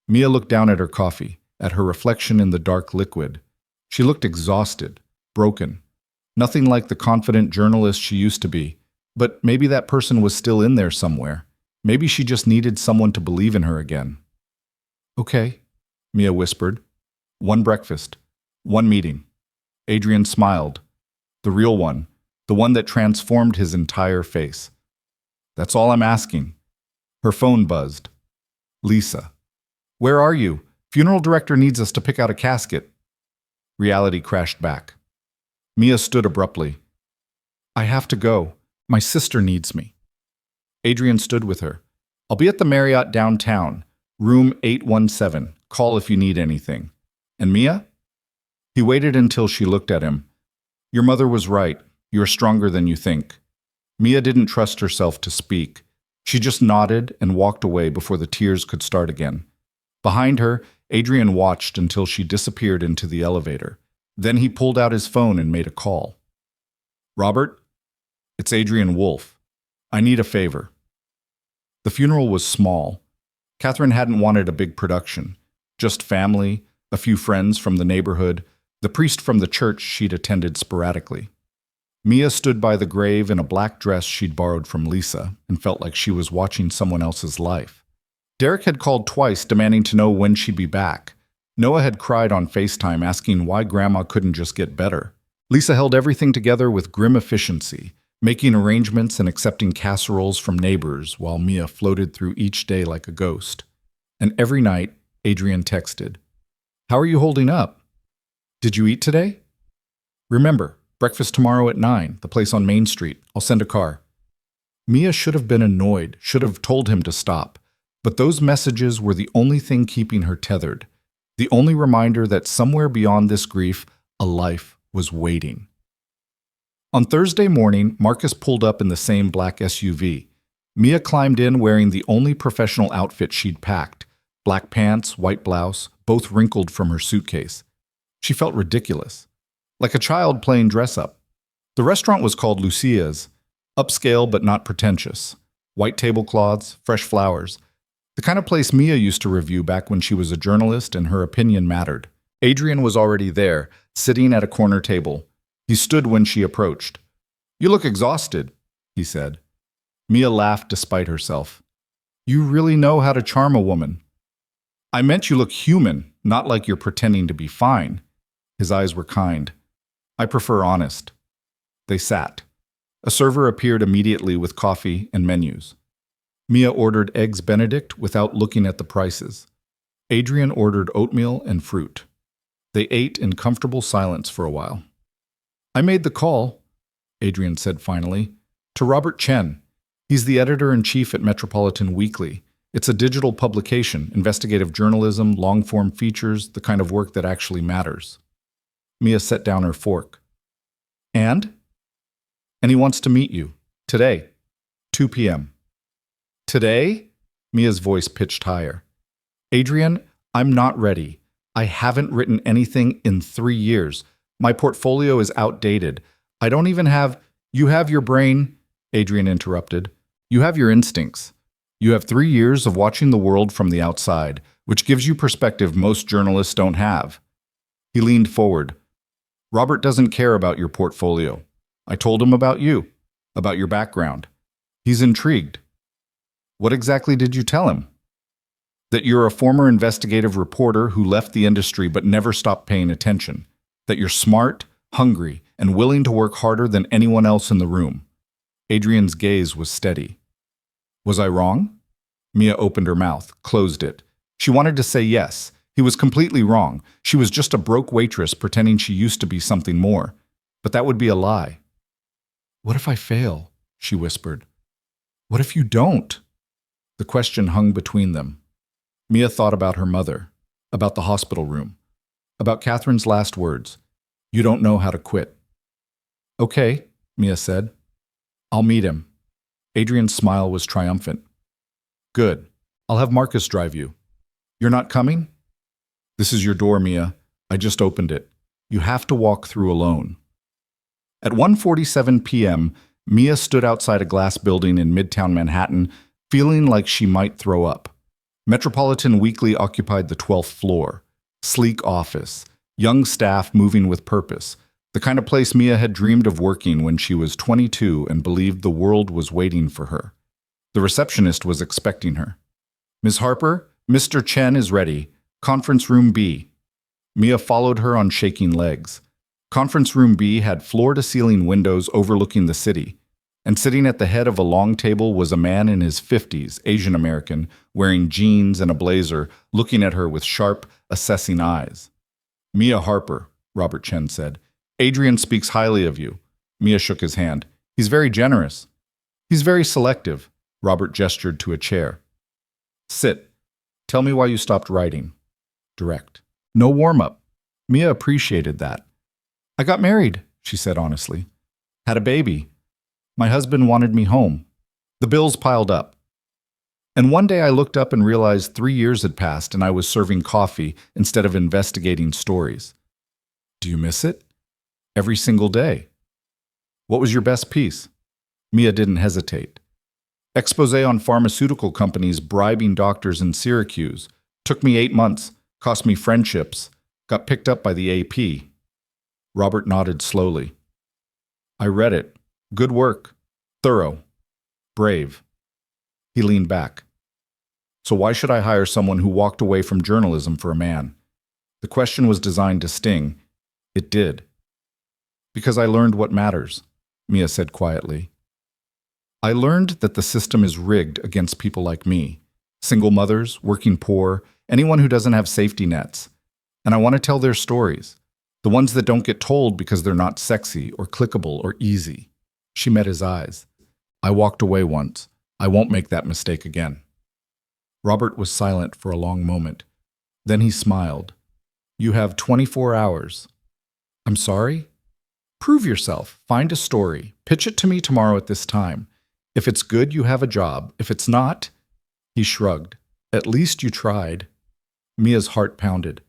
Mia looked down at her coffee, at her reflection in the dark liquid. She looked exhausted, broken. Nothing like the confident journalist she used to be, but maybe that person was still in there somewhere. Maybe she just needed someone to believe in her again. Okay, Mia whispered. One breakfast, one meeting. Adrian smiled. The real one, the one that transformed his entire face. That's all I'm asking. Her phone buzzed. Lisa. Where are you? Funeral director needs us to pick out a casket. Reality crashed back. Mia stood abruptly. I have to go. My sister needs me. Adrian stood with her. I'll be at the Marriott downtown, room 817. Call if you need anything. And Mia? He waited until she looked at him. Your mother was right. You're stronger than you think. Mia didn't trust herself to speak. She just nodded and walked away before the tears could start again. Behind her, Adrian watched until she disappeared into the elevator. Then he pulled out his phone and made a call. Robert? It's Adrian Wolfe. I need a favor. The funeral was small. Catherine hadn't wanted a big production. Just family, a few friends from the neighborhood, the priest from the church she'd attended sporadically. Mia stood by the grave in a black dress she'd borrowed from Lisa and felt like she was watching someone else's life. Derek had called twice demanding to know when she'd be back. Noah had cried on FaceTime asking why Grandma couldn't just get better. Lisa held everything together with grim efficiency, making arrangements and accepting casseroles from neighbors while Mia floated through each day like a ghost. And every night, Adrian texted, How are you holding up? Did you eat today? Remember, breakfast tomorrow at 9, the place on Main Street. I'll send a car. Mia should have been annoyed, should have told him to stop. But those messages were the only thing keeping her tethered, the only reminder that somewhere beyond this grief, a life was waiting. On Thursday morning, Marcus pulled up in the same black SUV. Mia climbed in wearing the only professional outfit she'd packed, black pants, white blouse, both wrinkled from her suitcase. She felt ridiculous, like a child playing dress-up. The restaurant was called Lucia's, upscale but not pretentious. White tablecloths, fresh flowers. The kind of place Mia used to review back when she was a journalist and her opinion mattered. Adrian was already there, sitting at a corner table. He stood when she approached. You look exhausted, he said. Mia laughed despite herself. You really know how to charm a woman. I meant you look human, not like you're pretending to be fine. His eyes were kind. I prefer honest. They sat. A server appeared immediately with coffee and menus. Mia ordered Eggs Benedict without looking at the prices. Adrian ordered oatmeal and fruit. They ate in comfortable silence for a while. I made the call, Adrian said finally, to Robert Chen. He's the editor-in-chief at Metropolitan Weekly. It's a digital publication, investigative journalism, long-form features, the kind of work that actually matters. Mia set down her fork. And? And he wants to meet you. Today. 2 p.m. Today? Mia's voice pitched higher. Adrian, I'm not ready. I haven't written anything in 3 years. My portfolio is outdated. I don't even have— You have your brain, Adrian interrupted. You have your instincts. You have 3 years of watching the world from the outside, which gives you perspective most journalists don't have. He leaned forward. Robert doesn't care about your portfolio. I told him about you, about your background. He's intrigued. What exactly did you tell him? That you're a former investigative reporter who left the industry but never stopped paying attention. That you're smart, hungry, and willing to work harder than anyone else in the room. Adrian's gaze was steady. Was I wrong? Mia opened her mouth, closed it. She wanted to say yes. He was completely wrong. She was just a broke waitress pretending she used to be something more. But that would be a lie. What if I fail? She whispered. What if you don't? The question hung between them. Mia thought about her mother, about the hospital room, about Catherine's last words. You don't know how to quit. Okay, Mia said. I'll meet him. Adrian's smile was triumphant. Good. I'll have Marcus drive you. You're not coming? This is your door, Mia. I just opened it. You have to walk through alone. At 1:47 p.m., Mia stood outside a glass building in Midtown Manhattan, feeling like she might throw up. Metropolitan Weekly occupied the 12th floor. Sleek office, young staff moving with purpose, the kind of place Mia had dreamed of working when she was 22 and believed the world was waiting for her. The receptionist was expecting her. Ms. Harper, Mr. Chen is ready. Conference room B. Mia followed her on shaking legs. Conference room B had floor-to-ceiling windows overlooking the city, and sitting at the head of a long table was a man in his 50s, Asian American, wearing jeans and a blazer, looking at her with sharp, assessing eyes. Mia Harper, Robert Chen said. Adrian speaks highly of you. Mia shook his hand. He's very generous. He's very selective. Robert gestured to a chair. Sit. Tell me why you stopped writing. Direct. No warm-up. Mia appreciated that. I got married, she said honestly. Had a baby. My husband wanted me home. The bills piled up. And one day I looked up and realized 3 years had passed and I was serving coffee instead of investigating stories. Do you miss it? Every single day. What was your best piece? Mia didn't hesitate. Exposé on pharmaceutical companies bribing doctors in Syracuse. Took me 8 months, cost me friendships, got picked up by the AP. Robert nodded slowly. I read it. Good work. Thorough. Brave. He leaned back. So why should I hire someone who walked away from journalism for a man? The question was designed to sting. It did. Because I learned what matters, Mia said quietly. I learned that the system is rigged against people like me. Single mothers, working poor, anyone who doesn't have safety nets. And I want to tell their stories. The ones that don't get told because they're not sexy or clickable or easy. She met his eyes. I walked away once. I won't make that mistake again. Robert was silent for a long moment. Then he smiled. You have 24 hours. I'm sorry? Prove yourself. Find a story. Pitch it to me tomorrow at this time. If it's good, you have a job. If it's not, he shrugged. At least you tried. Mia's heart pounded.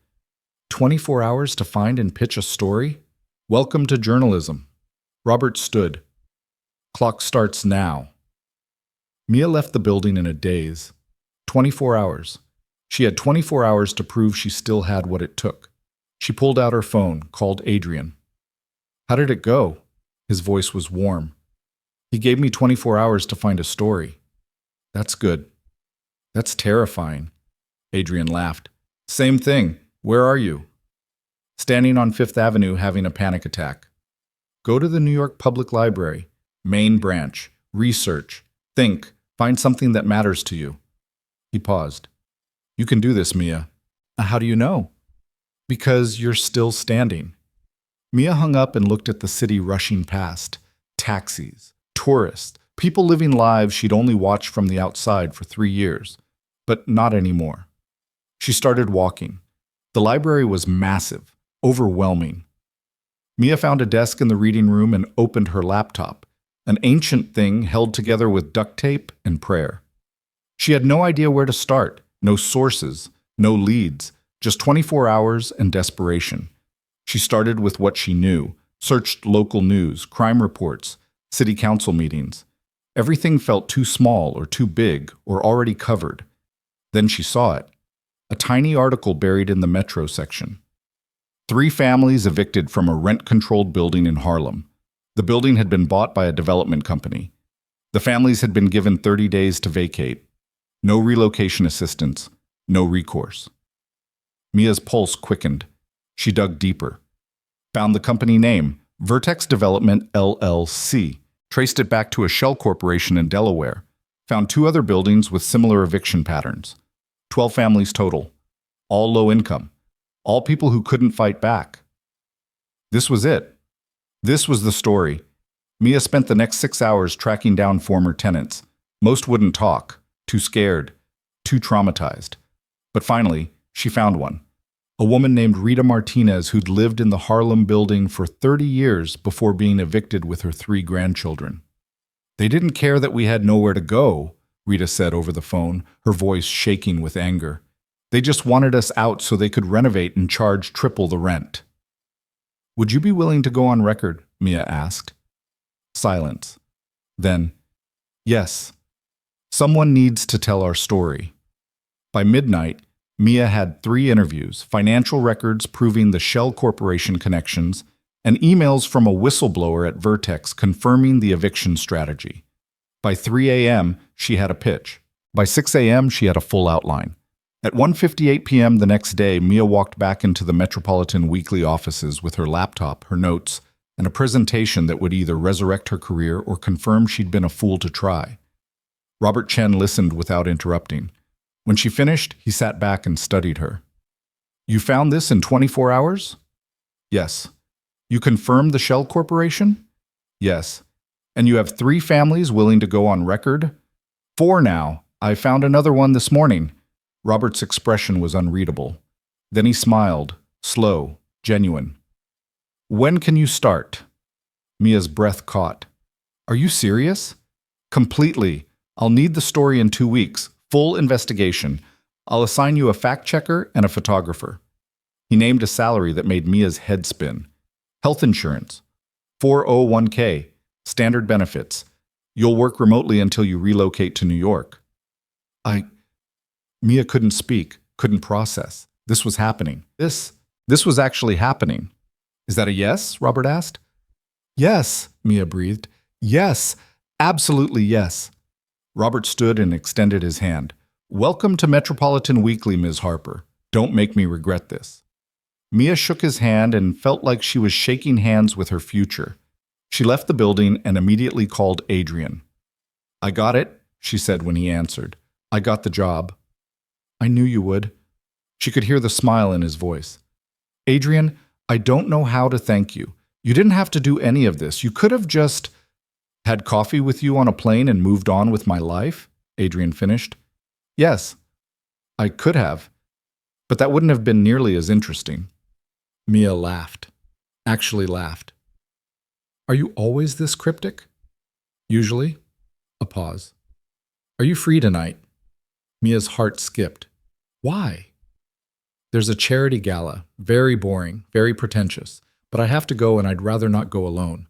24 hours to find and pitch a story? Welcome to journalism. Robert stood. Clock starts now. Mia left the building in a daze. 24 hours. She had 24 hours to prove she still had what it took. She pulled out her phone, called Adrian. How did it go? His voice was warm. He gave me 24 hours to find a story. That's good. That's terrifying. Adrian laughed. Same thing. Where are you? Standing on Fifth Avenue having a panic attack. Go to the New York Public Library. Main branch. Research. Think. Find something that matters to you. He paused. You can do this, Mia. How do you know? Because you're still standing. Mia hung up and looked at the city rushing past. Taxis, tourists, People living lives she'd only watched from the outside for 3 years. But not anymore. She started walking. The library was massive, overwhelming. Mia found a desk in the reading room and opened her laptop, an ancient thing held together with duct tape and prayer. She had no idea where to start, no sources, no leads, just 24 hours and desperation. She started with what she knew, searched local news, crime reports, city council meetings. Everything felt too small or too big or already covered. Then she saw it, a tiny article buried in the metro section. 3 families evicted from a rent-controlled building in Harlem. The building had been bought by a development company. The families had been given 30 days to vacate. No relocation assistance, no recourse. Mia's pulse quickened. She dug deeper. Found the company name, Vertex Development LLC. Traced it back to a shell corporation in Delaware. Found 2 other buildings with similar eviction patterns. 12 families total. All low income. All people who couldn't fight back. This was it. This was the story. Mia spent the next 6 hours tracking down former tenants. Most wouldn't talk. Too scared. Too traumatized. But finally, she found one. A woman named Rita Martinez who'd lived in the Harlem building for 30 years before being evicted with her 3 grandchildren. They didn't care that we had nowhere to go, Rita said over the phone, her voice shaking with anger. They just wanted us out so they could renovate and charge triple the rent. Would you be willing to go on record? Mia asked. Silence. Then, yes. Someone needs to tell our story. By midnight, Mia had 3 interviews, financial records proving the Shell Corporation connections, and emails from a whistleblower at Vertex confirming the eviction strategy. By 3 a.m., she had a pitch. By 6 a.m., she had a full outline. At 1:58 p.m. the next day, Mia walked back into the Metropolitan Weekly offices with her laptop, her notes, and a presentation that would either resurrect her career or confirm she'd been a fool to try. Robert Chen listened without interrupting. When she finished, he sat back and studied her. You found this in 24 hours? Yes. You confirmed the Shell Corporation? Yes. And you have 3 families willing to go on record? 4 now. I found another one this morning. Robert's expression was unreadable. Then he smiled, slow, genuine. When can you start? Mia's breath caught. Are you serious? Completely. I'll need the story in 2 weeks. Full investigation. I'll assign you a fact-checker and a photographer. He named a salary that made Mia's head spin. Health insurance. 401k. Standard benefits. You'll work remotely until you relocate to New York. Mia couldn't speak, couldn't process. This was happening. This was actually happening. Is that a yes? Robert asked. Yes, Mia breathed. Yes, absolutely yes. Robert stood and extended his hand. Welcome to Metropolitan Weekly, Ms. Harper. Don't make me regret this. Mia shook his hand and felt like she was shaking hands with her future. She left the building and immediately called Adrian. I got it, she said when he answered. I got the job. I knew you would. She could hear the smile in his voice. Adrian, I don't know how to thank you. You didn't have to do any of this. You could have just had coffee with you on a plane and moved on with my life, Adrian finished. Yes, I could have, but that wouldn't have been nearly as interesting. Mia laughed. Actually laughed. Are you always this cryptic? Usually. A pause. Are you free tonight? Mia's heart skipped. Why? There's a charity gala. Very boring, very pretentious. But I have to go and I'd rather not go alone.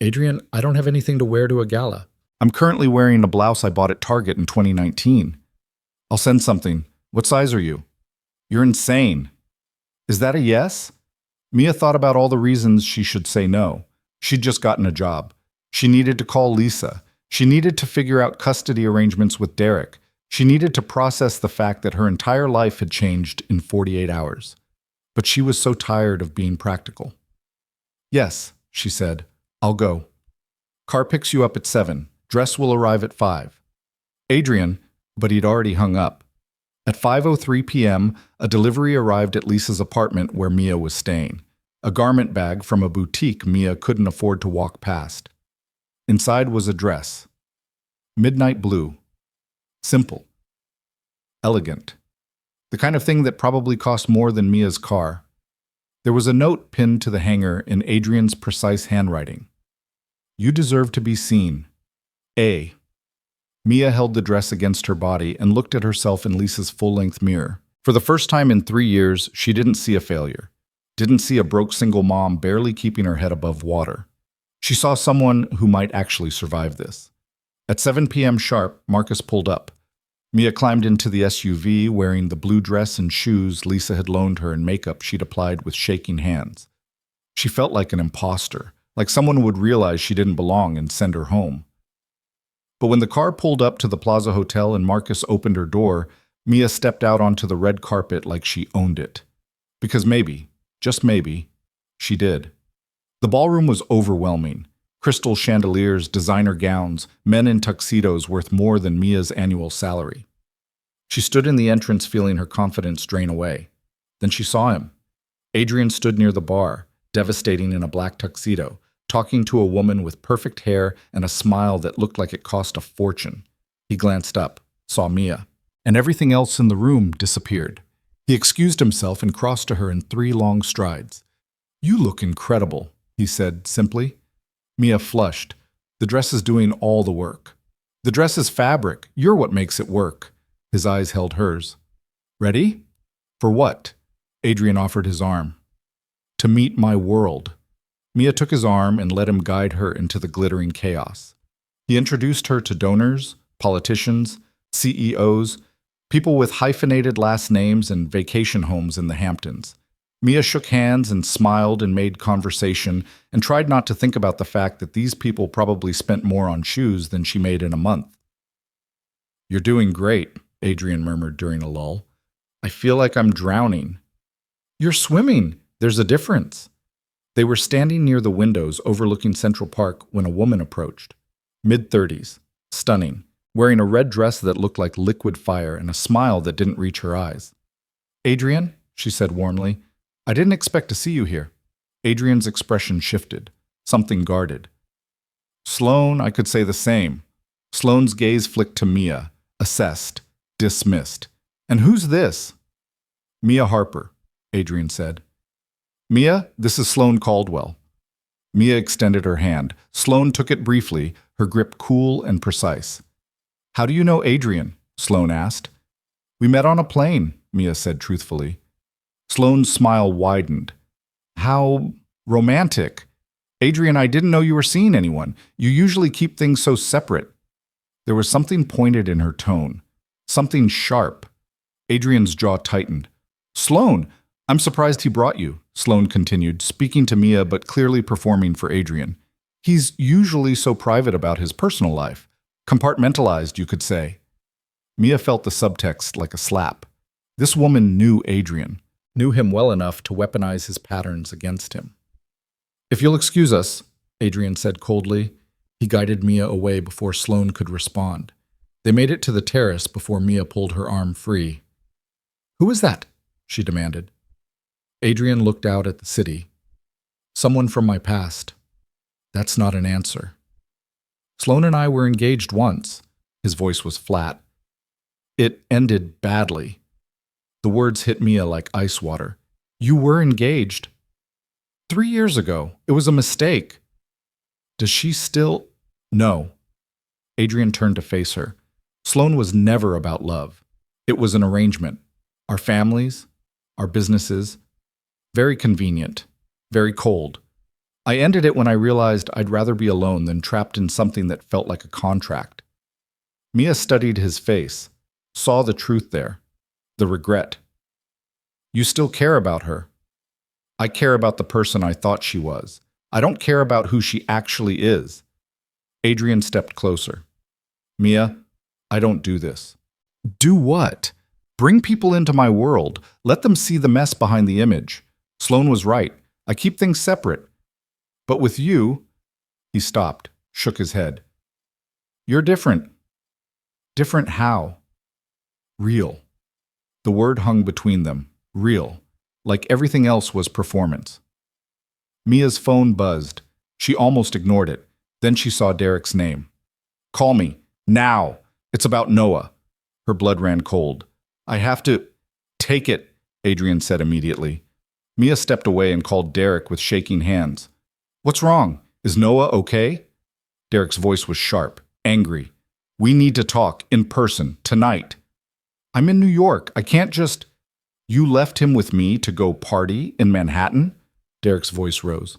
Adrian, I don't have anything to wear to a gala. I'm currently wearing a blouse I bought at Target in 2019. I'll send something. What size are you? You're insane. Is that a yes? Mia thought about all the reasons she should say no. She'd just gotten a job. She needed to call Lisa. She needed to figure out custody arrangements with Derek. She needed to process the fact that her entire life had changed in 48 hours. But she was so tired of being practical. Yes, she said. I'll go. Car picks you up at 7. Dress will arrive at 5. Adrian, but he'd already hung up. At 5:03 p.m., a delivery arrived at Lisa's apartment where Mia was staying. A garment bag from a boutique Mia couldn't afford to walk past. Inside was a dress, Midnight blue. Simple. Elegant. The kind of thing that probably cost more than Mia's car. There was a note pinned to the hanger in Adrian's precise handwriting. You deserve to be seen. A. Mia held the dress against her body and looked at herself in Lisa's full-length mirror. For the first time in 3 years, she didn't see a failure. Didn't see a broke single mom barely keeping her head above water. She saw someone who might actually survive this. At 7 p.m. sharp, Marcus pulled up. Mia climbed into the SUV wearing the blue dress and shoes Lisa had loaned her and makeup she'd applied with shaking hands. She felt like an imposter, like someone would realize she didn't belong and send her home. But when the car pulled up to the Plaza Hotel and Marcus opened her door, Mia stepped out onto the red carpet like she owned it. Because maybe, just maybe, she did. The ballroom was overwhelming. Crystal chandeliers, designer gowns, men in tuxedos worth more than Mia's annual salary. She stood in the entrance feeling her confidence drain away. Then she saw him. Adrian stood near the bar, devastating in a black tuxedo, talking to a woman with perfect hair and a smile that looked like it cost a fortune. He glanced up, saw Mia, and everything else in the room disappeared. He excused himself and crossed to her in 3 long strides. You look incredible, he said simply. Mia flushed. The dress is doing all the work. The dress is fabric. You're what makes it work. His eyes held hers. Ready? For what? Adrian offered his arm. To meet my world. Mia took his arm and let him guide her into the glittering chaos. He introduced her to donors, politicians, CEOs, people with hyphenated last names and vacation homes in the Hamptons. Mia shook hands and smiled and made conversation and tried not to think about the fact that these people probably spent more on shoes than she made in a month. You're doing great, Adrian murmured during a lull. I feel like I'm drowning. You're swimming. There's a difference. They were standing near the windows overlooking Central Park when a woman approached. Mid-30s, stunning, wearing a red dress that looked like liquid fire and a smile that didn't reach her eyes. Adrian, she said warmly, I didn't expect to see you here. Adrian's expression shifted, something guarded. Sloane, I could say the same. Sloane's gaze flicked to Mia, assessed, dismissed. And who's this? Mia Harper, Adrian said. Mia, this is Sloane Caldwell. Mia extended her hand. Sloane took it briefly, her grip cool and precise. How do you know Adrian? Sloane asked. We met on a plane, Mia said truthfully. Sloane's smile widened. How romantic. Adrian, I didn't know you were seeing anyone. You usually keep things so separate. There was something pointed in her tone, something sharp. Adrian's jaw tightened. Sloane, I'm surprised he brought you, Sloane continued, speaking to Mia but clearly performing for Adrian. He's usually so private about his personal life. Compartmentalized, you could say. Mia felt the subtext like a slap. This woman knew Adrian, knew him well enough to weaponize his patterns against him. If you'll excuse us, Adrian said coldly. He guided Mia away before Sloane could respond. They made it to the terrace before Mia pulled her arm free. Who is that? She demanded. Adrian looked out at the city. Someone from my past. That's not an answer. Sloane and I were engaged once. His voice was flat. It ended badly. The words hit Mia like ice water. You were engaged. 3 years ago. It was a mistake. Does she still? No. Adrian turned to face her. Sloane was never about love. It was an arrangement. Our families, our businesses. Very convenient. Very cold. I ended it when I realized I'd rather be alone than trapped in something that felt like a contract. Mia studied his face, saw the truth there, the regret. You still care about her. I care about the person I thought she was. I don't care about who she actually is. Adrian stepped closer. Mia, I don't do this. Do what? Bring people into my world. Let them see the mess behind the image. Sloane was right. I keep things separate. But with you, he stopped, shook his head. You're different. Different how? Real. The word hung between them. Real. Like everything else was performance. Mia's phone buzzed. She almost ignored it. Then she saw Derek's name. Call me. Now. It's about Noah. Her blood ran cold. I have to take it, Adrian said immediately. Mia stepped away and called Derek with shaking hands. What's wrong? Is Noah okay? Derek's voice was sharp, angry. We need to talk in person, tonight. I'm in New York. I can't just... You left him with me to go party in Manhattan? Derek's voice rose.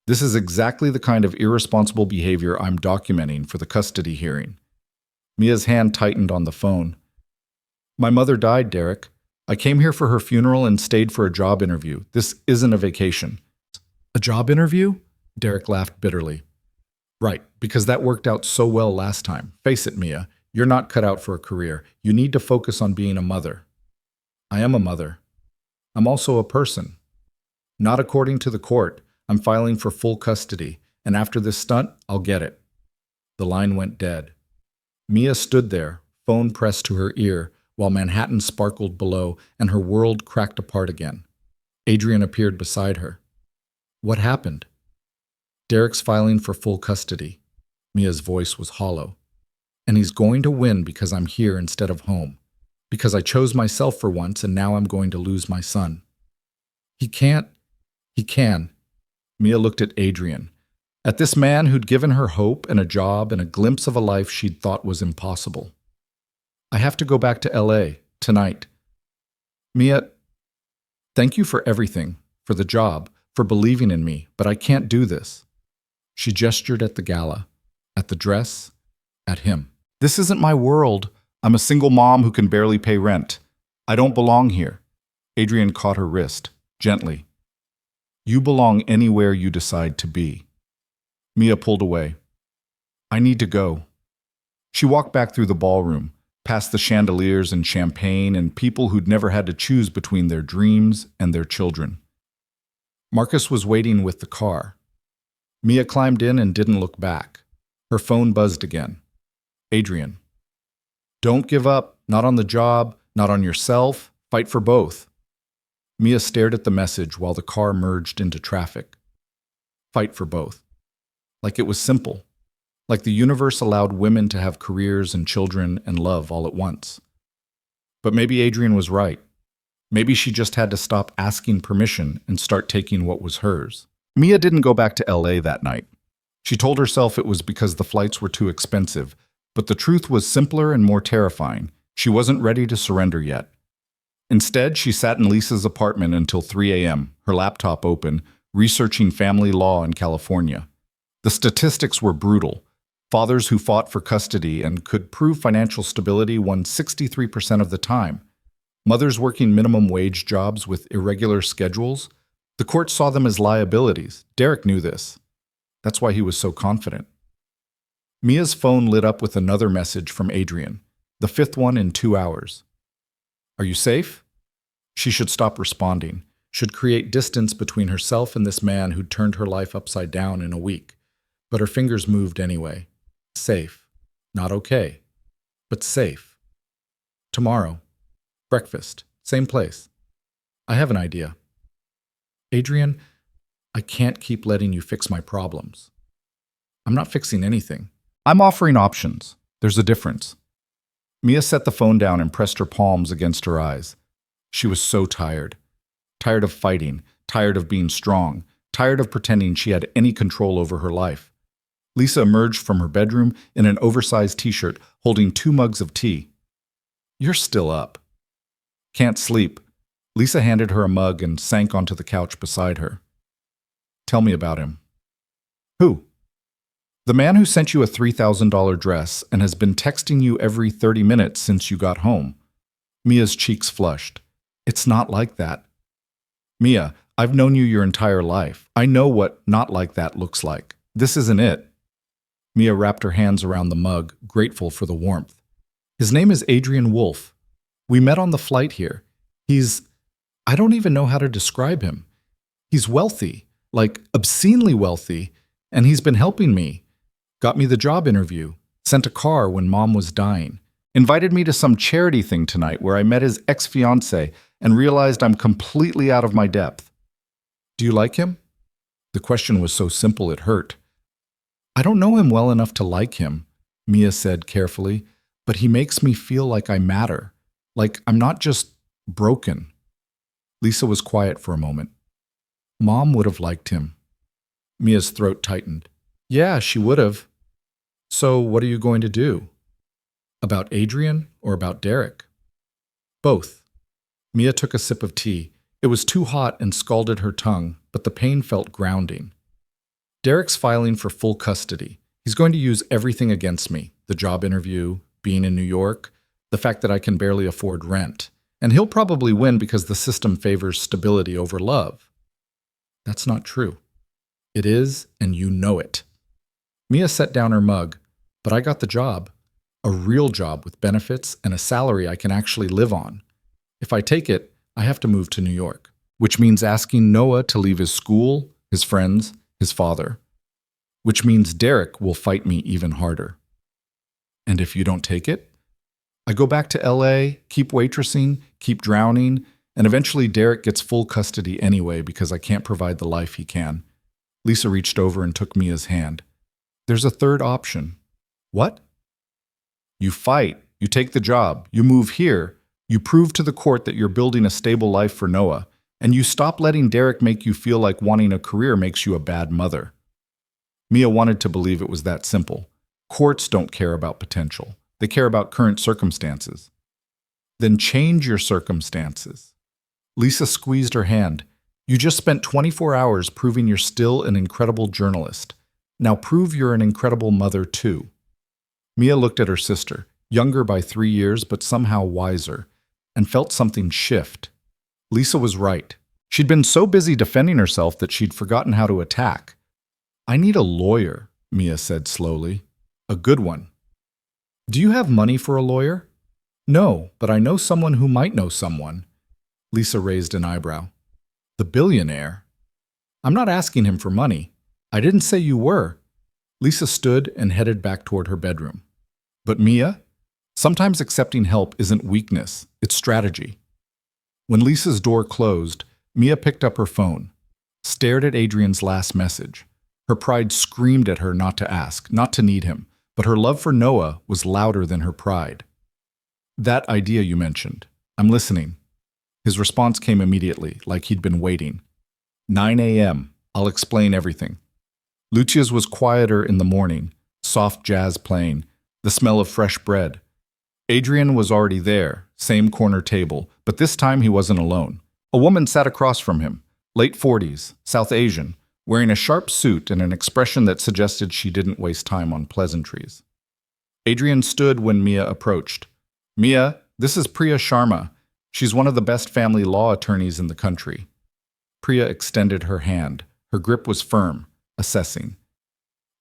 This is exactly the kind of irresponsible behavior I'm documenting for the custody hearing. Mia's hand tightened on the phone. My mother died, Derek. I came here for her funeral and stayed for a job interview. This isn't a vacation. A job interview? Derek laughed bitterly. Right, because that worked out so well last time. Face it, Mia, you're not cut out for a career. You need to focus on being a mother. I am a mother. I'm also a person. Not according to the court. I'm filing for full custody, and after this stunt, I'll get it. The line went dead. Mia stood there, phone pressed to her ear, while Manhattan sparkled below and her world cracked apart again. Adrian appeared beside her. What happened? Derek's filing for full custody. Mia's voice was hollow. And he's going to win because I'm here instead of home. Because I chose myself for once and now I'm going to lose my son. He can't. He can. Mia looked at Adrian. At this man who'd given her hope and a job and a glimpse of a life she'd thought was impossible. I have to go back to LA tonight. Mia, thank you for everything, for the job, for believing in me, but I can't do this. She gestured at the gala, at the dress, at him. This isn't my world. I'm a single mom who can barely pay rent. I don't belong here. Adrian caught her wrist, gently. You belong anywhere you decide to be. Mia pulled away. I need to go. She walked back through the ballroom, past the chandeliers and champagne and people who'd never had to choose between their dreams and their children. Marcus was waiting with the car. Mia climbed in and didn't look back. Her phone buzzed again. Adrian. Don't give up, not on the job, not on yourself. Fight for both. Mia stared at the message while the car merged into traffic. Fight for both. Like it was simple. Like the universe allowed women to have careers and children and love all at once. But maybe Adrian was right. Maybe she just had to stop asking permission and start taking what was hers. Mia didn't go back to LA that night. She told herself it was because the flights were too expensive, but the truth was simpler and more terrifying. She wasn't ready to surrender yet. Instead, she sat in Lisa's apartment until 3 a.m., her laptop open, researching family law in California. The statistics were brutal. Fathers who fought for custody and could prove financial stability won 63% of the time. Mothers working minimum wage jobs with irregular schedules, the court saw them as liabilities. Derek knew this. That's why he was so confident. Mia's phone lit up with another message from Adrian, the fifth one in 2 hours. Are you safe? She should stop responding, should create distance between herself and this man who'd turned her life upside down in a week. But her fingers moved anyway. Safe. Not okay. But safe. Tomorrow. Breakfast. Same place. I have an idea. Adrian, I can't keep letting you fix my problems. I'm not fixing anything. I'm offering options. There's a difference. Mia set the phone down and pressed her palms against her eyes. She was so tired. Tired of fighting. Tired of being strong. Tired of pretending she had any control over her life. Lisa emerged from her bedroom in an oversized t-shirt, holding 2 mugs of tea. You're still up. Can't sleep. Lisa handed her a mug and sank onto the couch beside her. Tell me about him. Who? The man who sent you a $3,000 dress and has been texting you every 30 minutes since you got home. Mia's cheeks flushed. It's not like that. Mia, I've known you your entire life. I know what not like that looks like. This isn't it. Mia wrapped her hands around the mug, grateful for the warmth. His name is Adrian Wolfe. We met on the flight here. I don't even know how to describe him. He's wealthy, like obscenely wealthy, and he's been helping me. Got me the job interview, sent a car when Mom was dying, invited me to some charity thing tonight where I met his ex-fiancée and realized I'm completely out of my depth. Do you like him? The question was so simple it hurt. I don't know him well enough to like him. Mia said carefully, but he makes me feel like I matter, like I'm not just broken. Lisa was quiet for a moment. Mom would have liked him. Mia's throat tightened. Yeah, she would have. So what are you going to do? About Adrian or about Derek? Both. Mia took a sip of tea. It was too hot and scalded her tongue, but the pain felt grounding. Derek's filing for full custody. He's going to use everything against me. The job interview, being in New York, the fact that I can barely afford rent. And he'll probably win because the system favors stability over love. That's not true. It is, and you know it. Mia set down her mug, but I got the job. A real job with benefits and a salary I can actually live on. If I take it, I have to move to New York, which means asking Noah to leave his school, his friends, his father. Which means Derek will fight me even harder. And if you don't take it? I go back to LA, keep waitressing, keep drowning, and eventually Derek gets full custody anyway because I can't provide the life he can. Lisa reached over and took Mia's hand. There's a third option. What? You fight, you take the job, you move here, you prove to the court that you're building a stable life for Noah, and you stop letting Derek make you feel like wanting a career makes you a bad mother. Mia wanted to believe it was that simple. Courts don't care about potential. They care about current circumstances. Then change your circumstances. Lisa squeezed her hand. You just spent 24 hours proving you're still an incredible journalist. Now prove you're an incredible mother too. Mia looked at her sister, younger by 3 years but somehow wiser, and felt something shift. Lisa was right. She'd been so busy defending herself that she'd forgotten how to attack. I need a lawyer, Mia said slowly. A good one. Do you have money for a lawyer? No, but I know someone who might know someone. Lisa raised an eyebrow. The billionaire? I'm not asking him for money. I didn't say you were. Lisa stood and headed back toward her bedroom. But Mia? Sometimes accepting help isn't weakness, it's strategy. When Lisa's door closed, Mia picked up her phone, stared at Adrian's last message. Her pride screamed at her not to ask, not to need him, but her love for Noah was louder than her pride. That idea you mentioned. I'm listening. His response came immediately, like he'd been waiting. 9 a.m. I'll explain everything. Lucia's was quieter in the morning, soft jazz playing, the smell of fresh bread. Adrian was already there, same corner table, but this time he wasn't alone. A woman sat across from him, late 40s, South Asian, wearing a sharp suit and an expression that suggested she didn't waste time on pleasantries. Adrian stood when Mia approached. Mia, this is Priya Sharma. She's one of the best family law attorneys in the country. Priya extended her hand. Her grip was firm, assessing.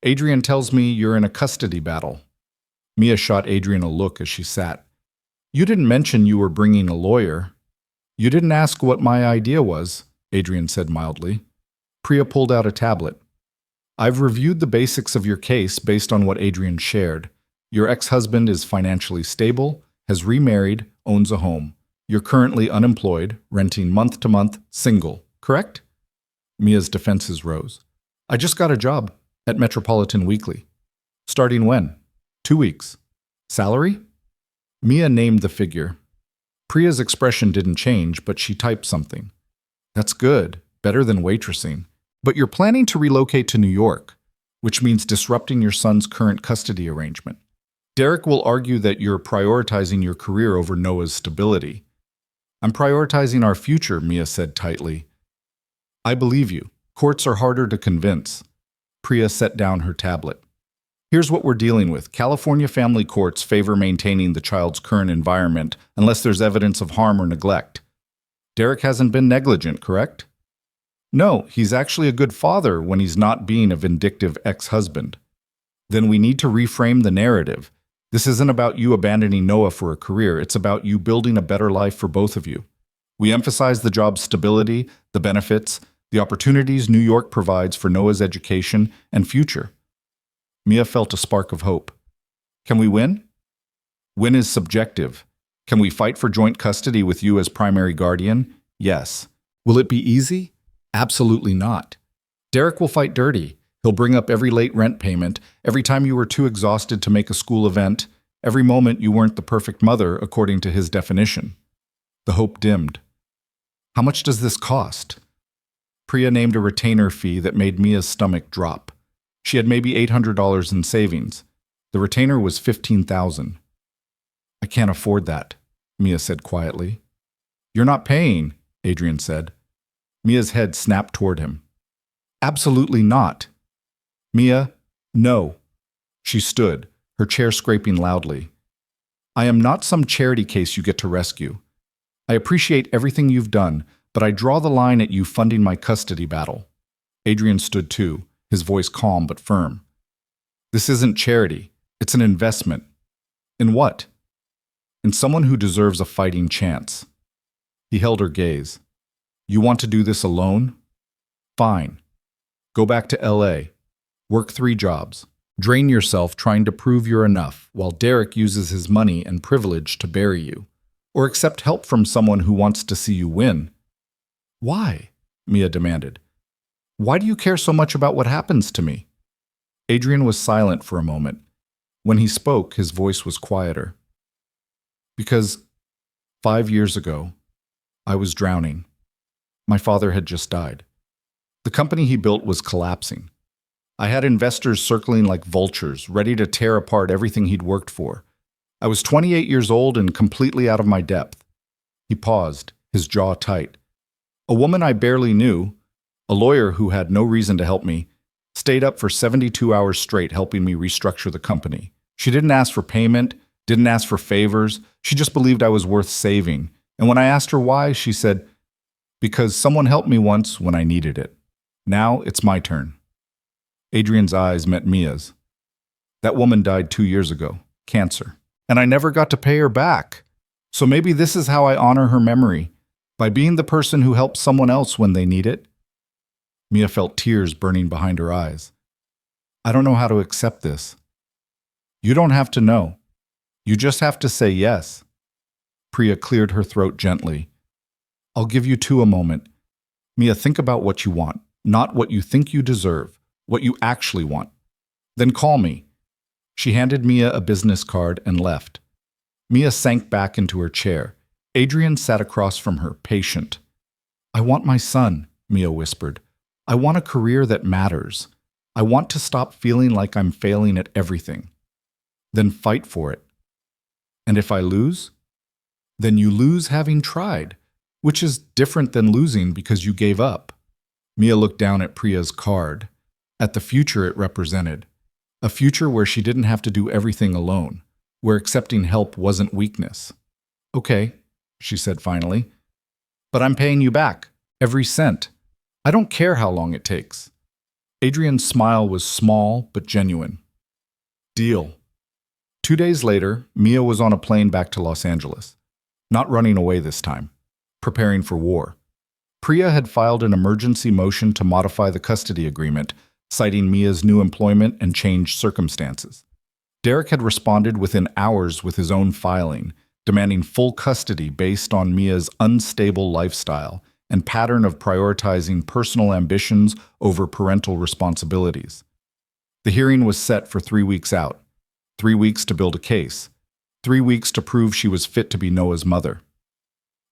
Adrian tells me you're in a custody battle. Mia shot Adrian a look as she sat. You didn't mention you were bringing a lawyer. You didn't ask what my idea was, Adrian said mildly. Priya pulled out a tablet. I've reviewed the basics of your case based on what Adrian shared. Your ex-husband is financially stable, has remarried, owns a home. You're currently unemployed, renting month to month, single, correct? Mia's defenses rose. I just got a job at Metropolitan Weekly. Starting when? 2 weeks. Salary? Mia named the figure. Priya's expression didn't change, but she typed something. That's good, better than waitressing. But you're planning to relocate to New York, which means disrupting your son's current custody arrangement. Derek will argue that you're prioritizing your career over Noah's stability. I'm prioritizing our future, Mia said tightly. I believe you. Courts are harder to convince. Priya set down her tablet. Here's what we're dealing with. California family courts favor maintaining the child's current environment unless there's evidence of harm or neglect. Derek hasn't been negligent, correct? No, he's actually a good father when he's not being a vindictive ex-husband. Then we need to reframe the narrative. This isn't about you abandoning Noah for a career. It's about you building a better life for both of you. We emphasize the job's stability, the benefits, the opportunities New York provides for Noah's education and future. Mia felt a spark of hope. Can we win? Win is subjective. Can we fight for joint custody with you as primary guardian? Yes. Will it be easy? Absolutely not. Derek will fight dirty. He'll bring up every late rent payment, every time you were too exhausted to make a school event, every moment you weren't the perfect mother according to his definition. The hope dimmed. How much does this cost? Priya named a retainer fee that made Mia's stomach drop. She had maybe $800 in savings. The retainer was $15,000. I can't afford that, Mia said quietly. You're not paying, Adrian said. Mia's head snapped toward him. Absolutely not. Mia, no. She stood, her chair scraping loudly. I am not some charity case you get to rescue. I appreciate everything you've done, but I draw the line at you funding my custody battle. Adrian stood too, his voice calm but firm. This isn't charity. It's an investment. In what? In someone who deserves a fighting chance. He held her gaze. You want to do this alone? Fine. Go back to LA. Work 3 jobs. Drain yourself trying to prove you're enough while Derek uses his money and privilege to bury you. Or accept help from someone who wants to see you win. Why? Mia demanded. Why do you care so much about what happens to me? Adrian was silent for a moment. When he spoke, his voice was quieter. Because 5 years ago, I was drowning. My father had just died. The company he built was collapsing. I had investors circling like vultures, ready to tear apart everything he'd worked for. I was 28 years old and completely out of my depth. He paused, his jaw tight. A woman I barely knew, a lawyer who had no reason to help me, stayed up for 72 hours straight helping me restructure the company. She didn't ask for payment, didn't ask for favors. She just believed I was worth saving. And when I asked her why, she said, because someone helped me once when I needed it. Now it's my turn. Adrian's eyes met Mia's. That woman died 2 years ago, cancer. And I never got to pay her back. So maybe this is how I honor her memory, by being the person who helps someone else when they need it. Mia felt tears burning behind her eyes. I don't know how to accept this. You don't have to know. You just have to say yes. Priya cleared her throat gently. I'll give you 2 a moment. Mia, think about what you want, not what you think you deserve, what you actually want. Then call me. She handed Mia a business card and left. Mia sank back into her chair. Adrian sat across from her, patient. I want my son, Mia whispered. I want a career that matters. I want to stop feeling like I'm failing at everything. Then fight for it. And if I lose? Then you lose having tried, which is different than losing because you gave up. Mia looked down at Priya's card, at the future it represented. A future where she didn't have to do everything alone, where accepting help wasn't weakness. Okay, she said finally, but I'm paying you back, every cent. I don't care how long it takes. Adrian's smile was small but genuine. Deal. 2 days later, Mia was on a plane back to Los Angeles. Not running away this time. Preparing for war. Priya had filed an emergency motion to modify the custody agreement, citing Mia's new employment and changed circumstances. Derek had responded within hours with his own filing, demanding full custody based on Mia's unstable lifestyle and pattern of prioritizing personal ambitions over parental responsibilities. The hearing was set for 3 weeks out. 3 weeks to build a case. 3 weeks to prove she was fit to be Noah's mother.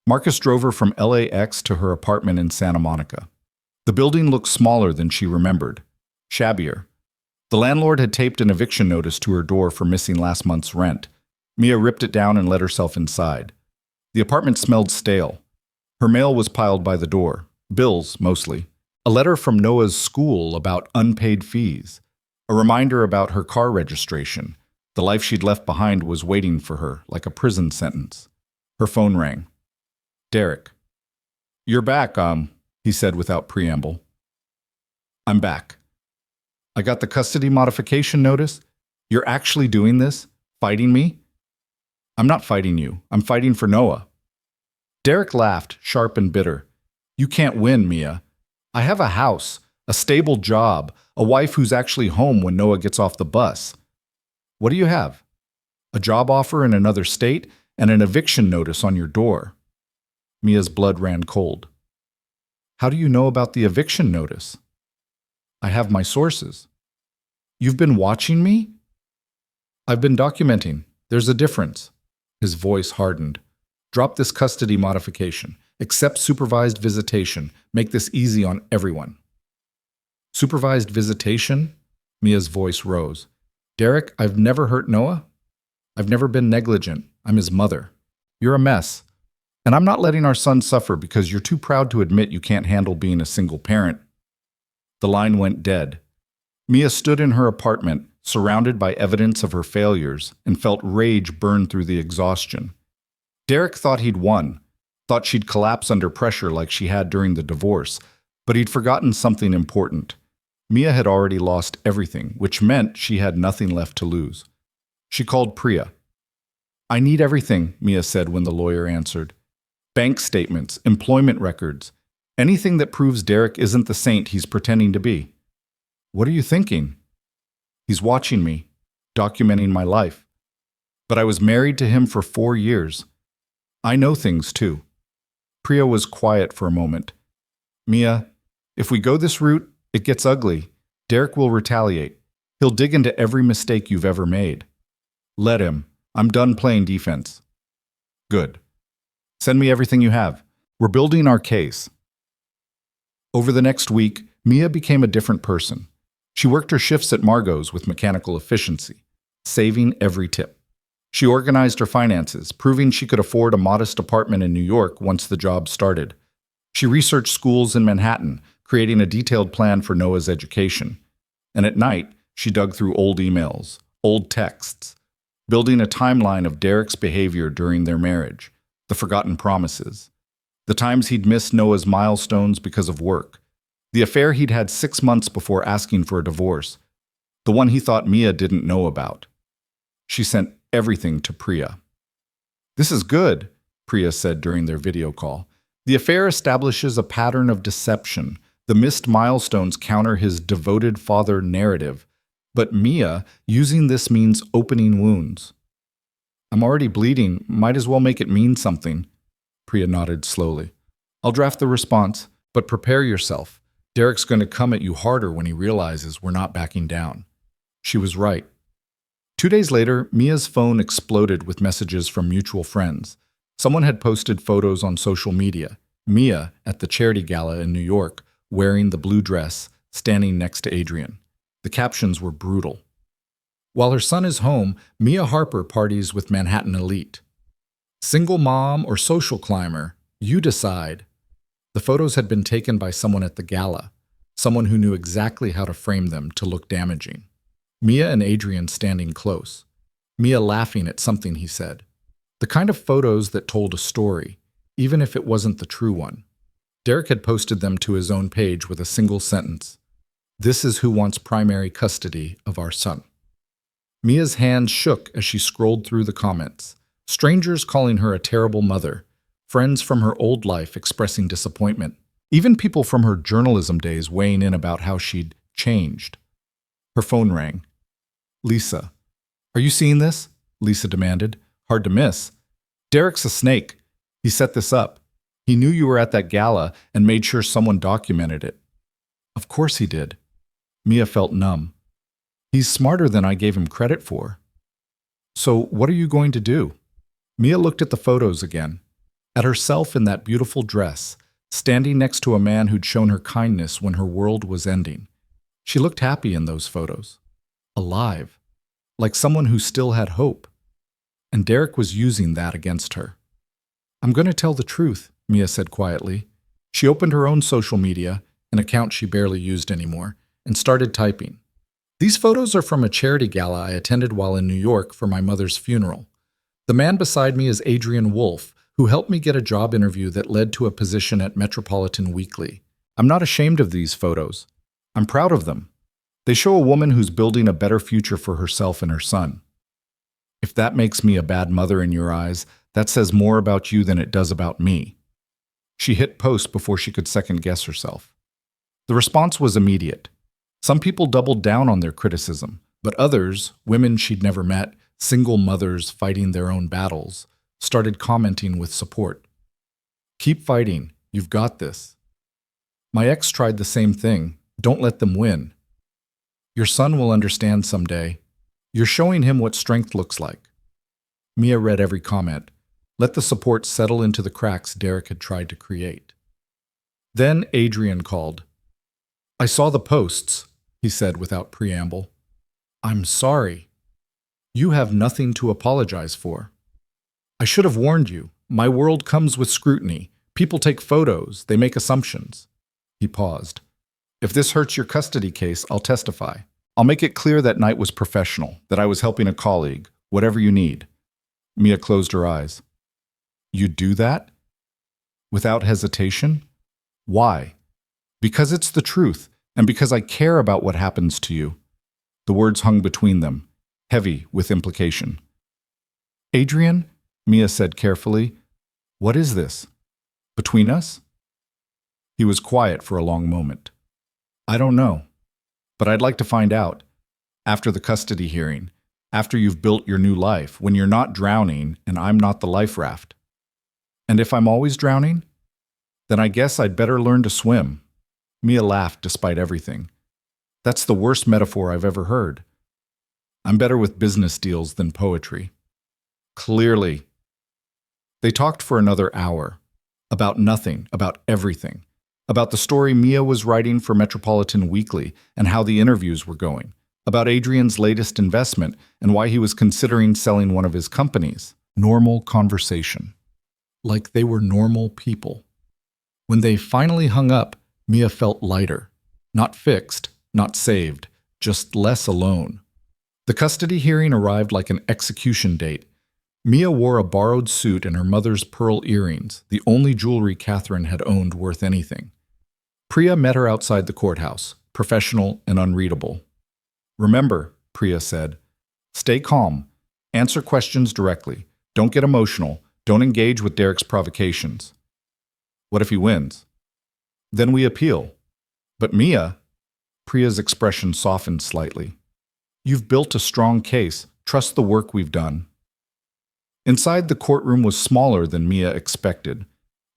Marcus drove her from LAX to her apartment in Santa Monica. The building looked smaller than she remembered, shabbier. The landlord had taped an eviction notice to her door for missing last month's rent. Mia ripped it down and let herself inside. The apartment smelled stale. Her mail was piled by the door, bills mostly. A letter from Noah's school about unpaid fees. A reminder about her car registration. The life she'd left behind was waiting for her, like a prison sentence. Her phone rang. Derek. You're back, he said without preamble. I'm back. I got the custody modification notice. You're actually doing this? Fighting me? I'm not fighting you. I'm fighting for Noah. Derek laughed, sharp and bitter. You can't win, Mia. I have a house, a stable job, a wife who's actually home when Noah gets off the bus. What do you have? A job offer in another state and an eviction notice on your door. Mia's blood ran cold. How do you know about the eviction notice? I have my sources. You've been watching me? I've been documenting. There's a difference. His voice hardened. Drop this custody modification. Accept supervised visitation. Make this easy on everyone. Supervised visitation? Mia's voice rose. Derek, I've never hurt Noah. I've never been negligent. I'm his mother. You're a mess. And I'm not letting our son suffer because you're too proud to admit you can't handle being a single parent. The line went dead. Mia stood in her apartment, surrounded by evidence of her failures, and felt rage burn through the exhaustion. Derek thought he'd won, thought she'd collapse under pressure like she had during the divorce, but he'd forgotten something important. Mia had already lost everything, which meant she had nothing left to lose. She called Priya. I need everything, Mia said when the lawyer answered. Bank statements, employment records, anything that proves Derek isn't the saint he's pretending to be. What are you thinking? He's watching me, documenting my life. But I was married to him for 4 years. I know things too. Priya was quiet for a moment. Mia, if we go this route, it gets ugly. Derek will retaliate. He'll dig into every mistake you've ever made. Let him. I'm done playing defense. Good. Send me everything you have. We're building our case. Over the next week, Mia became a different person. She worked her shifts at Margot's with mechanical efficiency, saving every tip. She organized her finances, proving she could afford a modest apartment in New York once the job started. She researched schools in Manhattan, creating a detailed plan for Noah's education. And at night, she dug through old emails, old texts, building a timeline of Derek's behavior during their marriage, the forgotten promises, the times he'd missed Noah's milestones because of work, the affair he'd had 6 months before asking for a divorce, the one he thought Mia didn't know about. She sent everything to Priya. This is good, Priya said during their video call. The affair establishes a pattern of deception. The missed milestones counter his devoted father narrative. But Mia, using this means opening wounds. I'm already bleeding. Might as well make it mean something. Priya nodded slowly. I'll draft the response, but prepare yourself. Derek's going to come at you harder when he realizes we're not backing down. She was right. 2 days later, Mia's phone exploded with messages from mutual friends. Someone had posted photos on social media. Mia, at the charity gala in New York, wearing the blue dress, standing next to Adrian. The captions were brutal. While her son is home, Mia Harper parties with Manhattan elite. Single mom or social climber, you decide. The photos had been taken by someone at the gala, someone who knew exactly how to frame them to look damaging. Mia and Adrian standing close. Mia laughing at something he said. The kind of photos that told a story, even if it wasn't the true one. Derek had posted them to his own page with a single sentence. This is who wants primary custody of our son. Mia's hands shook as she scrolled through the comments. Strangers calling her a terrible mother. Friends from her old life expressing disappointment. Even people from her journalism days weighing in about how she'd changed. Her phone rang. Lisa. Are you seeing this? Lisa demanded. Hard to miss. Derek's a snake. He set this up. He knew you were at that gala and made sure someone documented it. Of course he did. Mia felt numb. He's smarter than I gave him credit for. So what are you going to do? Mia looked at the photos again, at herself in that beautiful dress, standing next to a man who'd shown her kindness when her world was ending. She looked happy in those photos, alive, like someone who still had hope. And Derek was using that against her. I'm going to tell the truth, Mia said quietly. She opened her own social media, an account she barely used anymore, and started typing. These photos are from a charity gala I attended while in New York for my mother's funeral. The man beside me is Adrian Wolfe, who helped me get a job interview that led to a position at Metropolitan Weekly. I'm not ashamed of these photos. I'm proud of them. They show a woman who's building a better future for herself and her son. If that makes me a bad mother in your eyes, that says more about you than it does about me. She hit post before she could second-guess herself. The response was immediate. Some people doubled down on their criticism, but others, women she'd never met, single mothers fighting their own battles, started commenting with support. Keep fighting. You've got this. My ex tried the same thing. Don't let them win. Your son will understand someday. You're showing him what strength looks like. Mia read every comment. Let the support settle into the cracks Derek had tried to create. Then Adrian called. I saw the posts, he said without preamble. I'm sorry. You have nothing to apologize for. I should have warned you. My world comes with scrutiny. People take photos. They make assumptions. He paused. If this hurts your custody case, I'll testify. I'll make it clear that night was professional, that I was helping a colleague, whatever you need. Mia closed her eyes. You'd do that? Without hesitation? Why? Because it's the truth, and because I care about what happens to you. The words hung between them, heavy with implication. Adrian, Mia said carefully, what is this? Between us? He was quiet for a long moment. I don't know, but I'd like to find out. After the custody hearing, after you've built your new life, when you're not drowning and I'm not the life raft. And if I'm always drowning, then I guess I'd better learn to swim. Mia laughed despite everything. That's the worst metaphor I've ever heard. I'm better with business deals than poetry. Clearly. They talked for another hour. About nothing, about everything. About the story Mia was writing for Metropolitan Weekly and how the interviews were going. About Adrian's latest investment and why he was considering selling one of his companies. Normal conversation. Like they were normal people. When they finally hung up, Mia felt lighter. Not fixed, not saved, just less alone. The custody hearing arrived like an execution date. Mia wore a borrowed suit and her mother's pearl earrings, the only jewelry Catherine had owned worth anything. Priya met her outside the courthouse, professional and unreadable. Remember, Priya said, stay calm. Answer questions directly. Don't get emotional. Don't engage with Derek's provocations. What if he wins? Then we appeal. But Mia, Priya's expression softened slightly. You've built a strong case. Trust the work we've done. Inside, the courtroom was smaller than Mia expected.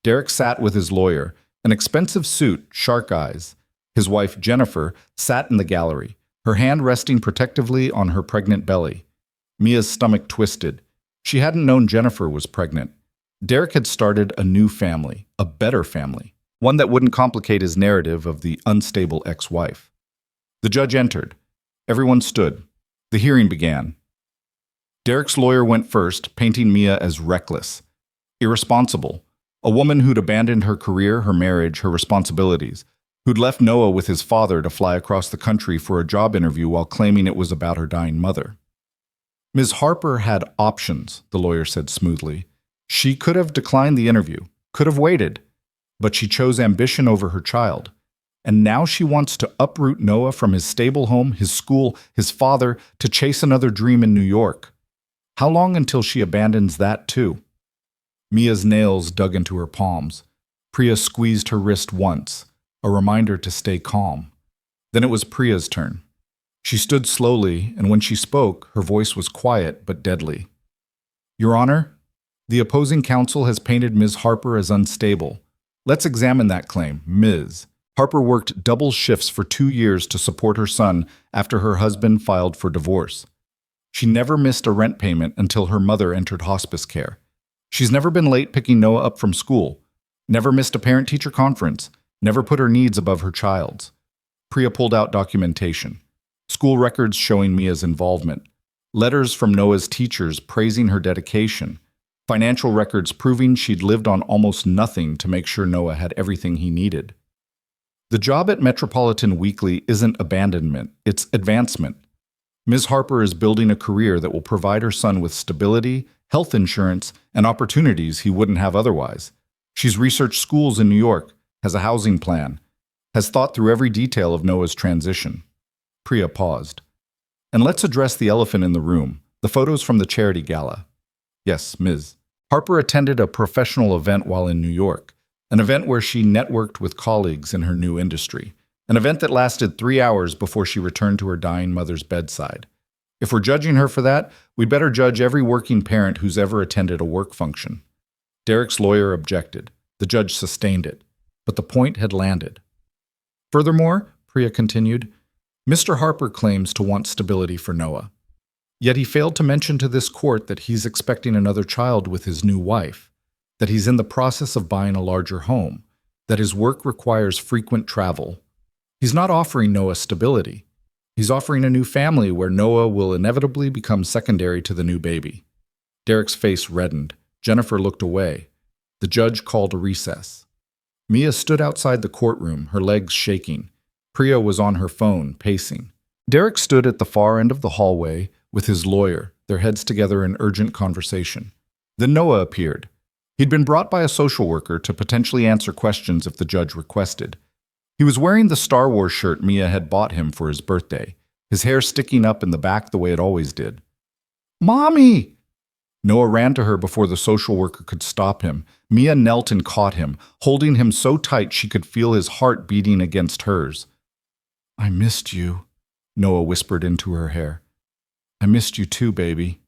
Derek sat with his lawyer, an expensive suit, shark eyes. His wife, Jennifer, sat in the gallery, her hand resting protectively on her pregnant belly. Mia's stomach twisted. She hadn't known Jennifer was pregnant. Derek had started a new family, a better family, one that wouldn't complicate his narrative of the unstable ex-wife. The judge entered. Everyone stood. The hearing began. Derek's lawyer went first, painting Mia as reckless, irresponsible, a woman who'd abandoned her career, her marriage, her responsibilities, who'd left Noah with his father to fly across the country for a job interview while claiming it was about her dying mother. Ms. Harper had options, the lawyer said smoothly. She could have declined the interview, could have waited, but she chose ambition over her child. And now she wants to uproot Noah from his stable home, his school, his father, to chase another dream in New York. How long until she abandons that too? Mia's nails dug into her palms. Priya squeezed her wrist once, a reminder to stay calm. Then it was Priya's turn. She stood slowly, and when she spoke, her voice was quiet but deadly. Your Honor, the opposing counsel has painted Ms. Harper as unstable. Let's examine that claim, Ms. Harper worked double shifts for 2 years to support her son after her husband filed for divorce. She never missed a rent payment until her mother entered hospice care. She's never been late picking Noah up from school, never missed a parent-teacher conference, never put her needs above her child's. Priya pulled out documentation. School records showing Mia's involvement. Letters from Noah's teachers praising her dedication. Financial records proving she'd lived on almost nothing to make sure Noah had everything he needed. The job at Metropolitan Weekly isn't abandonment, it's advancement. Ms. Harper is building a career that will provide her son with stability, health insurance, and opportunities he wouldn't have otherwise. She's researched schools in New York, has a housing plan, has thought through every detail of Noah's transition. Priya paused. And let's address the elephant in the room, the photos from the charity gala. Yes, Ms. Harper attended a professional event while in New York, an event where she networked with colleagues in her new industry, an event that lasted 3 hours before she returned to her dying mother's bedside. If we're judging her for that, we'd better judge every working parent who's ever attended a work function. Derek's lawyer objected. The judge sustained it, but the point had landed. Furthermore, Priya continued. Mr. Harper claims to want stability for Noah. Yet he failed to mention to this court that he's expecting another child with his new wife, that he's in the process of buying a larger home, that his work requires frequent travel. He's not offering Noah stability. He's offering a new family where Noah will inevitably become secondary to the new baby. Derek's face reddened. Jennifer looked away. The judge called a recess. Mia stood outside the courtroom, her legs shaking. Priya was on her phone, pacing. Derek stood at the far end of the hallway with his lawyer, their heads together in urgent conversation. Then Noah appeared. He'd been brought by a social worker to potentially answer questions if the judge requested. He was wearing the Star Wars shirt Mia had bought him for his birthday, his hair sticking up in the back the way it always did. "Mommy!" Noah ran to her before the social worker could stop him. Mia knelt and caught him, holding him so tight she could feel his heart beating against hers. "I missed you," Noah whispered into her hair. "I missed you too, baby.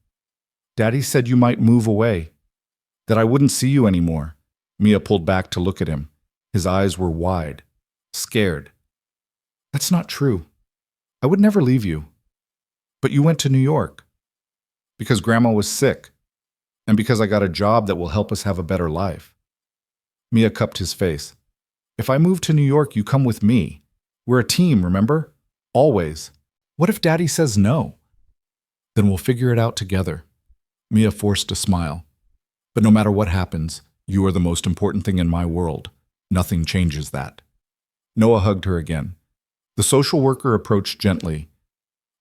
Daddy said you might move away, that I wouldn't see you anymore." Mia pulled back to look at him. His eyes were wide, scared. "That's not true. I would never leave you. But you went to New York. Because Grandma was sick, and because I got a job that will help us have a better life." Mia cupped his face. "If I move to New York, you come with me. We're a team, remember? Always. What if Daddy says no? Then we'll figure it out together." Mia forced a smile. "But no matter what happens, you are the most important thing in my world. Nothing changes that." Noah hugged her again. The social worker approached gently.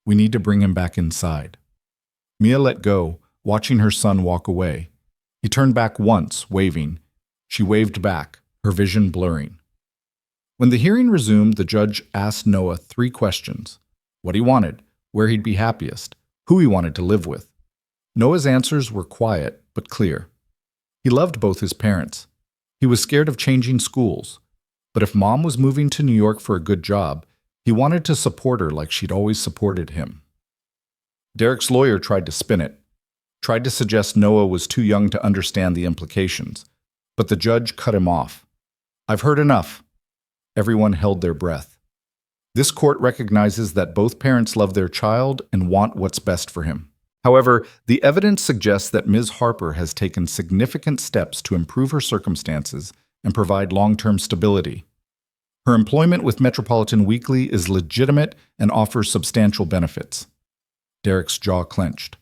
"We need to bring him back inside." Mia let go, watching her son walk away. He turned back once, waving. She waved back, her vision blurring. When the hearing resumed, the judge asked Noah 3 questions: what he wanted, where he'd be happiest, who he wanted to live with. Noah's answers were quiet but clear. He loved both his parents. He was scared of changing schools. But if Mom was moving to New York for a good job, he wanted to support her like she'd always supported him. Derek's lawyer tried to spin it, tried to suggest Noah was too young to understand the implications, but the judge cut him off. "I've heard enough." Everyone held their breath. This court recognizes that both parents love their child and want what's best for him. However, the evidence suggests that Ms. Harper has taken significant steps to improve her circumstances and provide long-term stability. Her employment with Metropolitan Weekly is legitimate and offers substantial benefits. Derek's jaw clenched.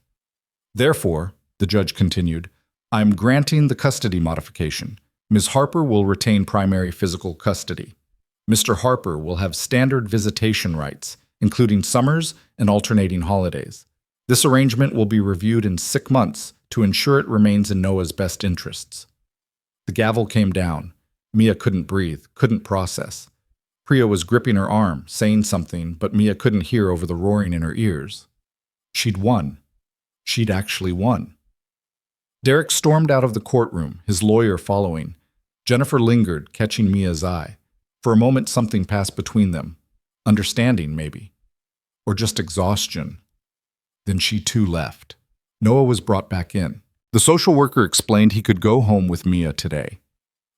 "Therefore," the judge continued, "I'm granting the custody modification. Ms. Harper will retain primary physical custody. Mr. Harper will have standard visitation rights, including summers and alternating holidays. This arrangement will be reviewed in 6 months to ensure it remains in Noah's best interests." The gavel came down. Mia couldn't breathe, couldn't process. Priya was gripping her arm, saying something, but Mia couldn't hear over the roaring in her ears. She'd won. She'd actually won. Derek stormed out of the courtroom, his lawyer following. Jennifer lingered, catching Mia's eye. For a moment, something passed between them. Understanding, maybe. Or just exhaustion. Then she too left. Noah was brought back in. The social worker explained he could go home with Mia today,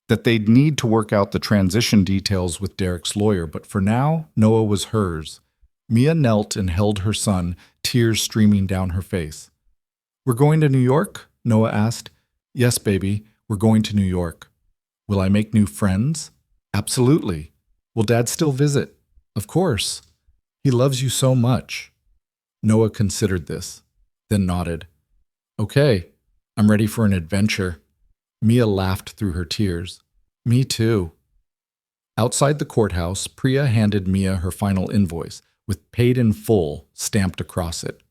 that they'd need to work out the transition details with Derek's lawyer, but for now, Noah was hers. Mia knelt and held her son, tears streaming down her face. "We're going to New York?" Noah asked. "Yes, baby, we're going to New York." "Will I make new friends?" "Absolutely." "Will Dad still visit?" "Of course. He loves you so much." Noah considered this, then nodded. "Okay, I'm ready for an adventure." Mia laughed through her tears. "Me too." Outside the courthouse, Priya handed Mia her final invoice, with "paid in full" stamped across it.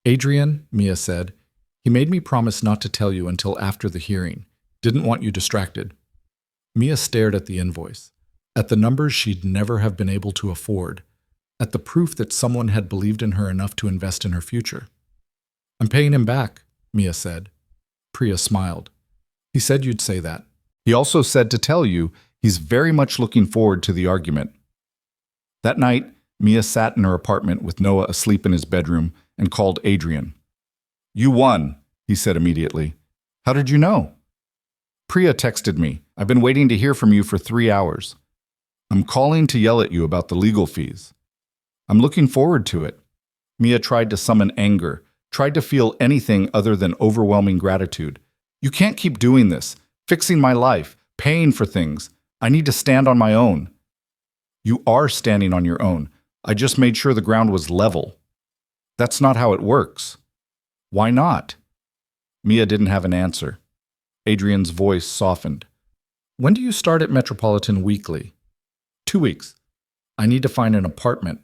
"Adrian," Mia said, "he made me promise not to tell you until after the hearing. Didn't want you distracted." Mia stared at the invoice, at the numbers she'd never have been able to afford, at the proof that someone had believed in her enough to invest in her future. "I'm paying him back," Mia said. Priya smiled. "He said you'd say that. He also said to tell you he's very much looking forward to the argument." That night, Mia sat in her apartment with Noah asleep in his bedroom and called Adrian. "You won," he said immediately. "How did you know?" "Priya texted me. I've been waiting to hear from you for 3 hours." I'm calling to yell at you about the legal fees. I'm looking forward to it. Mia tried to summon anger, tried to feel anything other than overwhelming gratitude. You can't keep doing this, fixing my life, paying for things. I need to stand on my own. You are standing on your own. I just made sure the ground was level. That's not how it works. Why not? Mia didn't have an answer. Adrian's voice softened. When do you start at Metropolitan Weekly? 2 weeks. I need to find an apartment.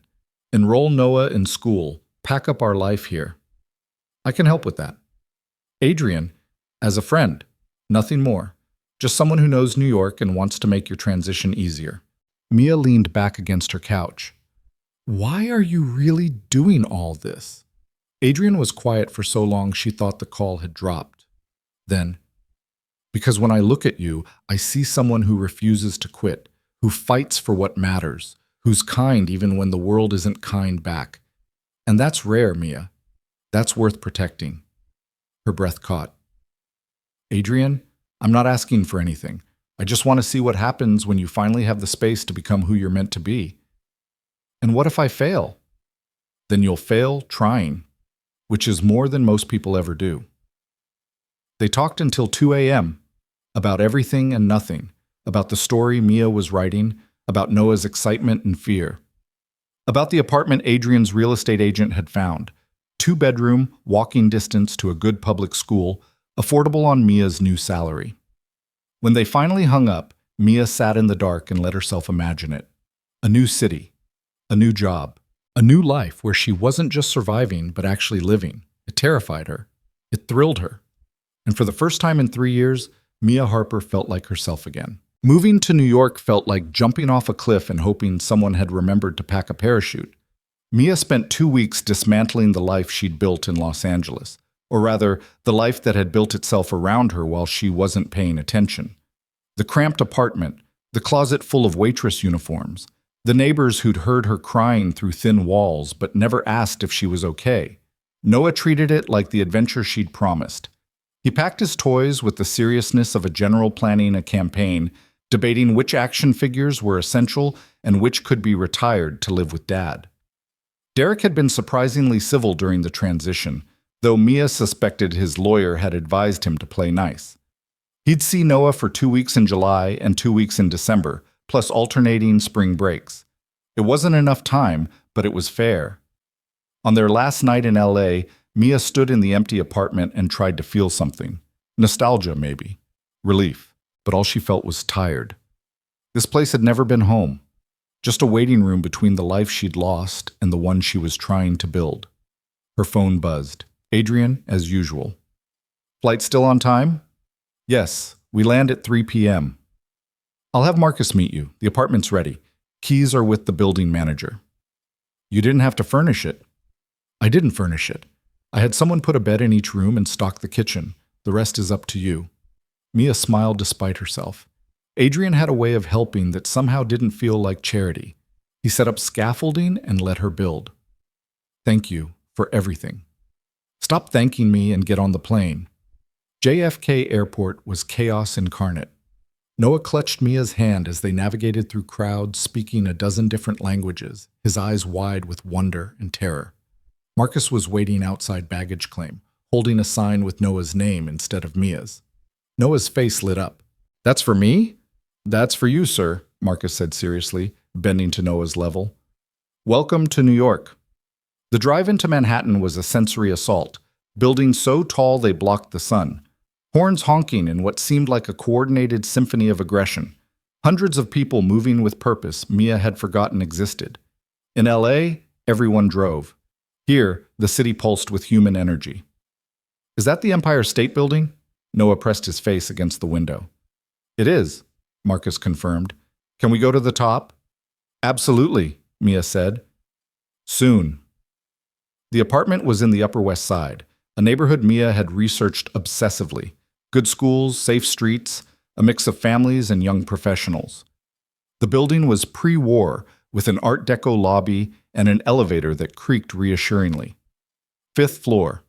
Enroll Noah in school. Pack up our life here. I can help with that. Adrian, as a friend, nothing more. Just someone who knows New York and wants to make your transition easier. Mia leaned back against her couch. Why are you really doing all this? Adrian was quiet for so long she thought the call had dropped. Then, because when I look at you, I see someone who refuses to quit, who fights for what matters, who's kind even when the world isn't kind back. And that's rare, Mia. That's worth protecting. Her breath caught. Adrian, I'm not asking for anything. I just want to see what happens when you finally have the space to become who you're meant to be. And what if I fail? Then you'll fail trying, which is more than most people ever do. They talked until 2 a.m. about everything and nothing, about the story Mia was writing, about Noah's excitement and fear, about the apartment Adrian's real estate agent had found, 2-bedroom, walking distance to a good public school, affordable on Mia's new salary. When they finally hung up, Mia sat in the dark and let herself imagine it. A new city, a new job, a new life where she wasn't just surviving but actually living. It terrified her. It thrilled her. And for the first time in 3 years, Mia Harper felt like herself again. Moving to New York felt like jumping off a cliff and hoping someone had remembered to pack a parachute. Mia spent 2 weeks dismantling the life she'd built in Los Angeles, or rather, the life that had built itself around her while she wasn't paying attention. The cramped apartment, the closet full of waitress uniforms, the neighbors who'd heard her crying through thin walls but never asked if she was okay. Noah treated it like the adventure she'd promised. He packed his toys with the seriousness of a general planning a campaign, debating which action figures were essential and which could be retired to live with Dad. Derek had been surprisingly civil during the transition, though Mia suspected his lawyer had advised him to play nice. He'd see Noah for 2 weeks in July and 2 weeks in December, plus alternating spring breaks. It wasn't enough time, but it was fair. On their last night in LA, Mia stood in the empty apartment and tried to feel something. Nostalgia, maybe. Relief. But all she felt was tired. This place had never been home. Just a waiting room between the life she'd lost and the one she was trying to build. Her phone buzzed. Adrian, as usual. Flight still on time? Yes, we land at 3 p.m. I'll have Marcus meet you. The apartment's ready. Keys are with the building manager. You didn't have to furnish it. I didn't furnish it. I had someone put a bed in each room and stock the kitchen. The rest is up to you. Mia smiled despite herself. Adrian had a way of helping that somehow didn't feel like charity. He set up scaffolding and let her build. Thank you for everything. Stop thanking me and get on the plane. JFK Airport was chaos incarnate. Noah clutched Mia's hand as they navigated through crowds speaking a dozen different languages, his eyes wide with wonder and terror. Marcus was waiting outside baggage claim, holding a sign with Noah's name instead of Mia's. Noah's face lit up. That's for me? That's for you, sir, Marcus said seriously, bending to Noah's level. Welcome to New York. The drive into Manhattan was a sensory assault, buildings so tall they blocked the sun. Horns honking in what seemed like a coordinated symphony of aggression. Hundreds of people moving with purpose Mia had forgotten existed. In LA, everyone drove. Here, the city pulsed with human energy. Is that the Empire State Building? Noah pressed his face against the window. It is, Marcus confirmed. Can we go to the top? Absolutely, Mia said. Soon. The apartment was in the Upper West Side, a neighborhood Mia had researched obsessively. Good schools, safe streets, a mix of families and young professionals. The building was pre-war, with an Art Deco lobby and an elevator that creaked reassuringly. 5th floor,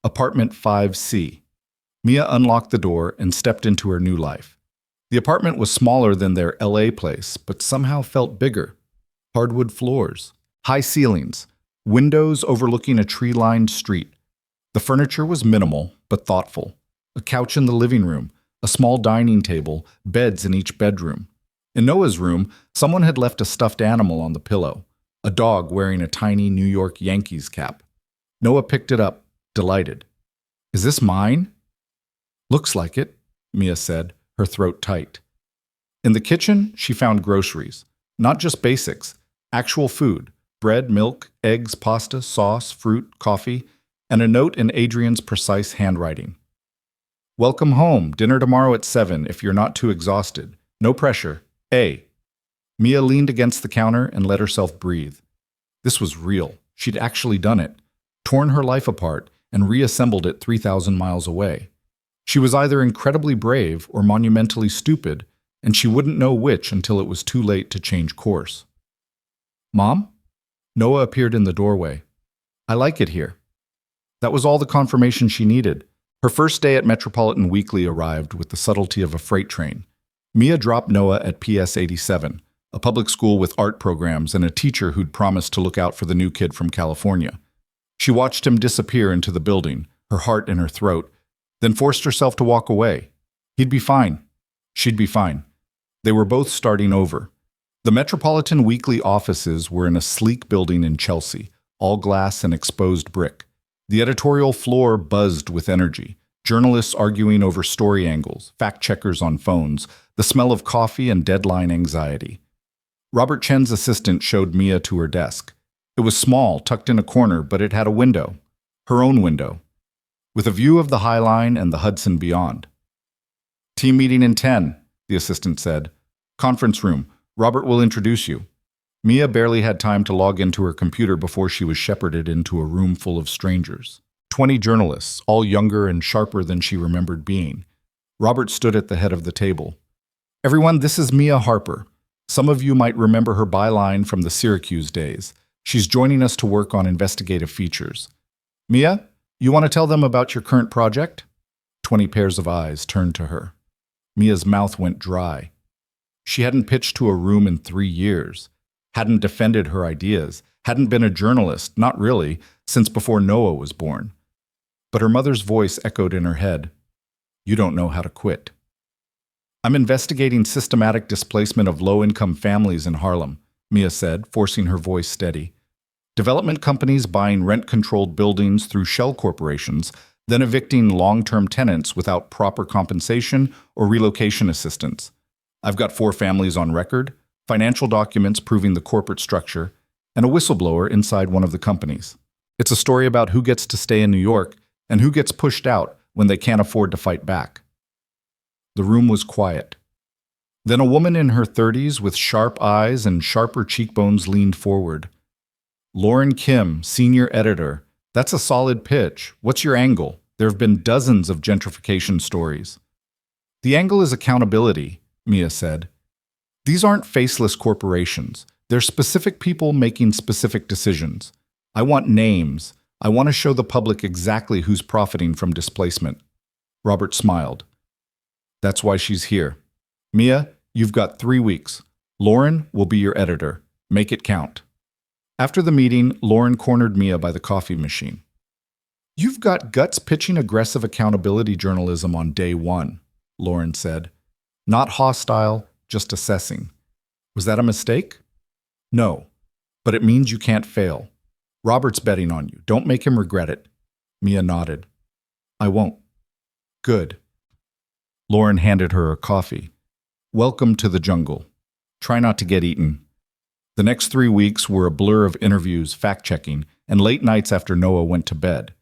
apartment 5C. Mia unlocked the door and stepped into her new life. The apartment was smaller than their LA place, but somehow felt bigger. Hardwood floors, high ceilings, windows overlooking a tree-lined street. The furniture was minimal, but thoughtful. A couch in the living room, a small dining table, beds in each bedroom. In Noah's room, someone had left a stuffed animal on the pillow, a dog wearing a tiny New York Yankees cap. Noah picked it up, delighted. "Is this mine?" "Looks like it," Mia said, her throat tight. In the kitchen, she found groceries. Not just basics, actual food. Bread, milk, eggs, pasta, sauce, fruit, coffee, and a note in Adrian's precise handwriting. "Welcome home. Dinner tomorrow at 7 if you're not too exhausted. No pressure. A." Mia leaned against the counter and let herself breathe. This was real. She'd actually done it. Torn her life apart and reassembled it 3,000 miles away. She was either incredibly brave or monumentally stupid, and she wouldn't know which until it was too late to change course. "Mom?" Noah appeared in the doorway. "I like it here." That was all the confirmation she needed. Her first day at Metropolitan Weekly arrived with the subtlety of a freight train. Mia dropped Noah at PS 87, a public school with art programs and a teacher who'd promised to look out for the new kid from California. She watched him disappear into the building, her heart in her throat, then forced herself to walk away. He'd be fine. She'd be fine. They were both starting over. The Metropolitan Weekly offices were in a sleek building in Chelsea, all glass and exposed brick. The editorial floor buzzed with energy, journalists arguing over story angles, fact-checkers on phones, the smell of coffee and deadline anxiety. Robert Chen's assistant showed Mia to her desk. It was small, tucked in a corner, but it had a window. Her own window, with a view of the High Line and the Hudson beyond. "Team meeting in 10, the assistant said. "Conference room. Robert will introduce you." Mia barely had time to log into her computer before she was shepherded into a room full of strangers. 20 journalists, all younger and sharper than she remembered being. Robert stood at the head of the table. "Everyone, this is Mia Harper. Some of you might remember her byline from the Syracuse days. She's joining us to work on investigative features. Mia, you want to tell them about your current project?" 20 pairs of eyes turned to her. Mia's mouth went dry. She hadn't pitched to a room in 3 years, hadn't defended her ideas, hadn't been a journalist, not really, since before Noah was born. But her mother's voice echoed in her head. "You don't know how to quit." "I'm investigating systematic displacement of low-income families in Harlem," Mia said, forcing her voice steady. "Development companies buying rent-controlled buildings through shell corporations, then evicting long-term tenants without proper compensation or relocation assistance. I've got 4 families on record, financial documents proving the corporate structure, and a whistleblower inside one of the companies. It's a story about who gets to stay in New York and who gets pushed out when they can't afford to fight back." The room was quiet. Then a woman in her 30s with sharp eyes and sharper cheekbones leaned forward. "Lauren Kim, senior editor. That's a solid pitch. What's your angle? There have been dozens of gentrification stories." "The angle is accountability," Mia said. "These aren't faceless corporations. They're specific people making specific decisions. I want names. I want to show the public exactly who's profiting from displacement." Robert smiled. "That's why she's here. Mia, you've got 3 weeks. Lauren will be your editor. Make it count." After the meeting, Lauren cornered Mia by the coffee machine. "You've got guts pitching aggressive accountability journalism on day 1, Lauren said. "Not hostile, just assessing. Was that a mistake?" "No, but it means you can't fail. Robert's betting on you. Don't make him regret it." Mia nodded. "I won't." "Good." Lauren handed her a coffee. "Welcome to the jungle. Try not to get eaten." The next 3 weeks were a blur of interviews, fact-checking, and late nights after Noah went to bed.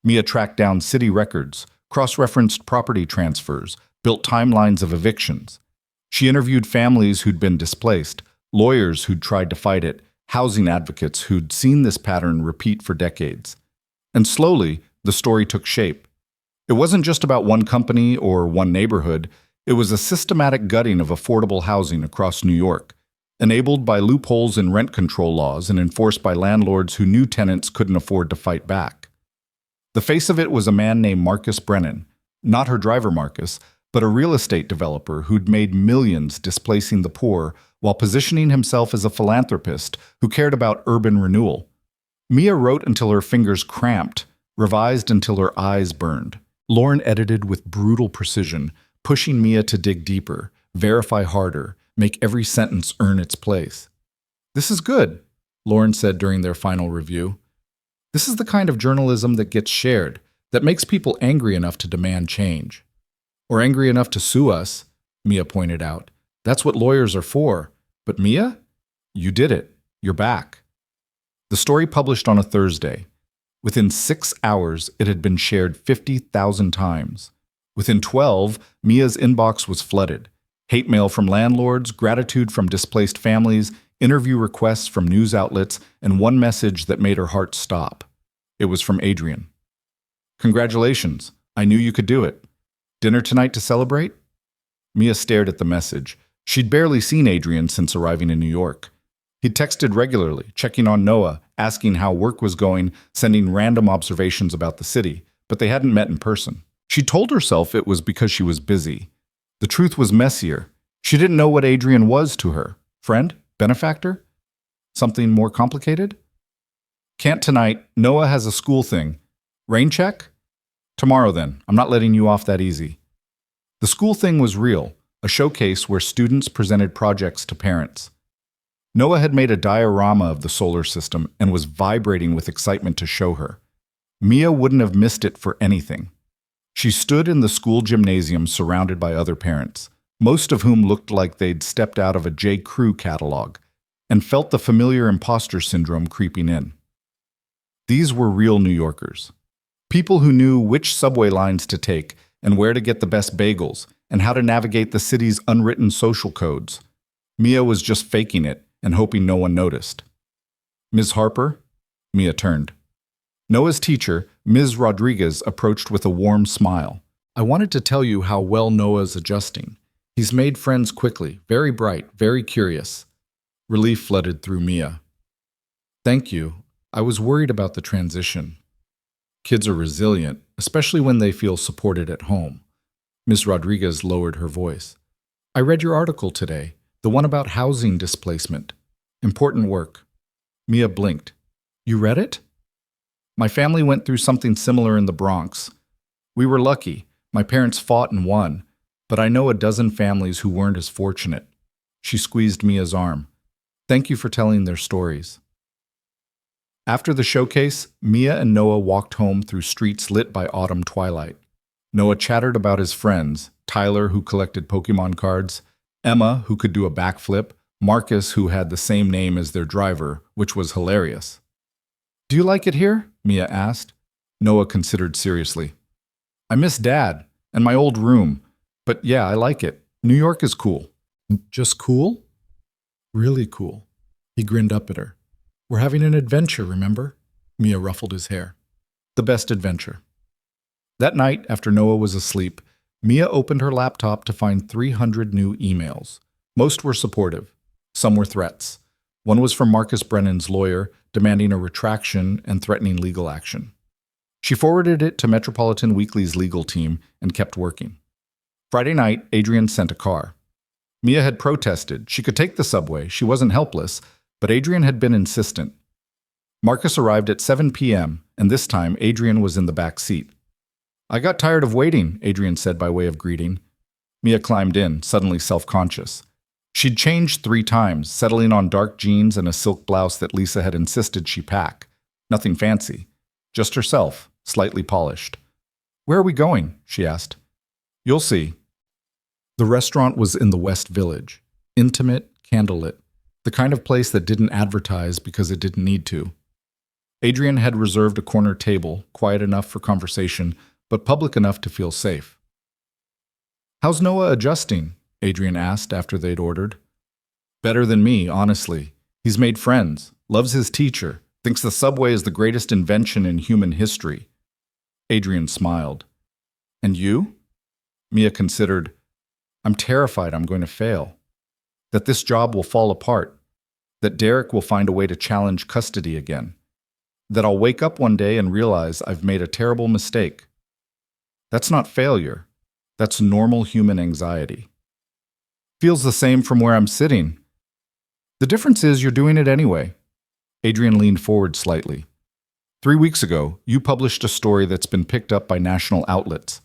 Mia tracked down city records, cross-referenced property transfers, built timelines of evictions. She interviewed families who'd been displaced, lawyers who'd tried to fight it, housing advocates who'd seen this pattern repeat for decades. And slowly, the story took shape. It wasn't just about one company or one neighborhood. It was a systematic gutting of affordable housing across New York, enabled by loopholes in rent control laws and enforced by landlords who knew tenants couldn't afford to fight back. The face of it was a man named Marcus Brennan, not her driver Marcus, but a real estate developer who'd made millions displacing the poor while positioning himself as a philanthropist who cared about urban renewal. Mia wrote until her fingers cramped, revised until her eyes burned. Lauren edited with brutal precision, pushing Mia to dig deeper, verify harder, make every sentence earn its place. "This is good," Lauren said during their final review. "This is the kind of journalism that gets shared, that makes people angry enough to demand change. Or angry enough to sue us," Mia pointed out. "That's what lawyers are for. But Mia, you did it. You're back." The story published on a Thursday. Within 6 hours, it had been shared 50,000 times. Within 12, Mia's inbox was flooded. Hate mail from landlords, gratitude from displaced families, interview requests from news outlets, and one message that made her heart stop. It was from Adrian. "Congratulations. I knew you could do it. Dinner tonight to celebrate?" Mia stared at the message. She'd barely seen Adrian since arriving in New York. He'd texted regularly, checking on Noah, asking how work was going, sending random observations about the city, but they hadn't met in person. She told herself it was because she was busy. The truth was messier. She didn't know what Adrian was to her. Friend? Benefactor? Something more complicated? "Can't tonight. Noah has a school thing. Rain check? Tomorrow then. I'm not letting you off that easy." The school thing was real, a showcase where students presented projects to parents. Noah had made a diorama of the solar system and was vibrating with excitement to show her. Mia wouldn't have missed it for anything. She stood in the school gymnasium surrounded by other parents, most of whom looked like they'd stepped out of a J. Crew catalog, and felt the familiar imposter syndrome creeping in. These were real New Yorkers. People who knew which subway lines to take and where to get the best bagels and how to navigate the city's unwritten social codes. Mia was just faking it and hoping no one noticed. "Ms. Harper?" Mia turned. Noah's teacher, Ms. Rodriguez, approached with a warm smile. "I wanted to tell you how well Noah's adjusting. He's made friends quickly, very bright, very curious." Relief flooded through Mia. "Thank you. I was worried about the transition." "Kids are resilient, especially when they feel supported at home." Ms. Rodriguez lowered her voice. "I read your article today, the one about housing displacement. Important work." Mia blinked. "You read it?" "My family went through something similar in the Bronx. We were lucky. My parents fought and won, but I know a dozen families who weren't as fortunate." She squeezed Mia's arm. "Thank you for telling their stories." After the showcase, Mia and Noah walked home through streets lit by autumn twilight. Noah chattered about his friends, Tyler, who collected Pokemon cards, Emma, who could do a backflip, Marcus, who had the same name as their driver, which was hilarious. "Do you like it here?" Mia asked. Noah considered seriously. "I miss Dad and my old room, but yeah, I like it. New York is cool." "Just cool?" "Really cool." He grinned up at her. "We're having an adventure, remember?" Mia ruffled his hair. "The best adventure." That night, after Noah was asleep, Mia opened her laptop to find 300 new emails. Most were supportive. Some were threats. One was from Marcus Brennan's lawyer, demanding a retraction and threatening legal action. She forwarded it to Metropolitan Weekly's legal team and kept working. Friday night, Adrian sent a car. Mia had protested. She could take the subway. She wasn't helpless, but Adrian had been insistent. Marcus arrived at 7 p.m., and this time Adrian was in the back seat. "I got tired of waiting," Adrian said by way of greeting. Mia climbed in, suddenly self-conscious. She'd changed 3 times, settling on dark jeans and a silk blouse that Lisa had insisted she pack. Nothing fancy. Just herself, slightly polished. "Where are we going?" she asked. "You'll see." The restaurant was in the West Village. Intimate, candlelit. The kind of place that didn't advertise because it didn't need to. Adrian had reserved a corner table, quiet enough for conversation, but public enough to feel safe. "How's Noah adjusting?" Adrian asked after they'd ordered. "Better than me, honestly. He's made friends, loves his teacher, thinks the subway is the greatest invention in human history." Adrian smiled. "And you?" Mia considered. "I'm terrified I'm going to fail. That this job will fall apart. That Derek will find a way to challenge custody again. That I'll wake up one day and realize I've made a terrible mistake. That's not failure. That's normal human anxiety. Feels the same from where I'm sitting. The difference is you're doing it anyway. Adrian leaned forward slightly. 3 weeks ago, you published a story that's been picked up by national outlets.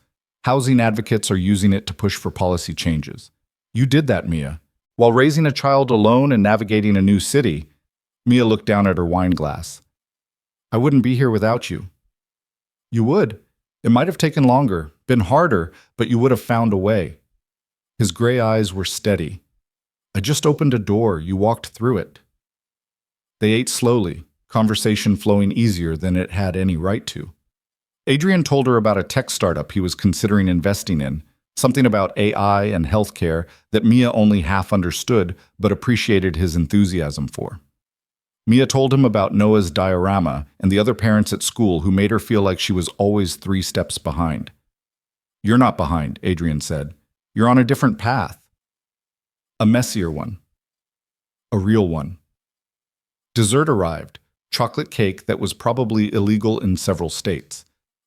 Housing advocates are using it to push for policy changes. You did that, Mia. While raising a child alone and navigating a new city, Mia looked down at her wine glass. I wouldn't be here without you. You would. It might have taken longer, been harder, but you would have found a way. His gray eyes were steady. I just opened a door, you walked through it. They ate slowly, conversation flowing easier than it had any right to. Adrian told her about a tech startup he was considering investing in, something about AI and healthcare that Mia only half understood but appreciated his enthusiasm for. Mia told him about Noah's diorama and the other parents at school who made her feel like she was always 3 steps behind. You're not behind, Adrian said. You're on a different path. A messier one. A real one. Dessert arrived, chocolate cake that was probably illegal in several states.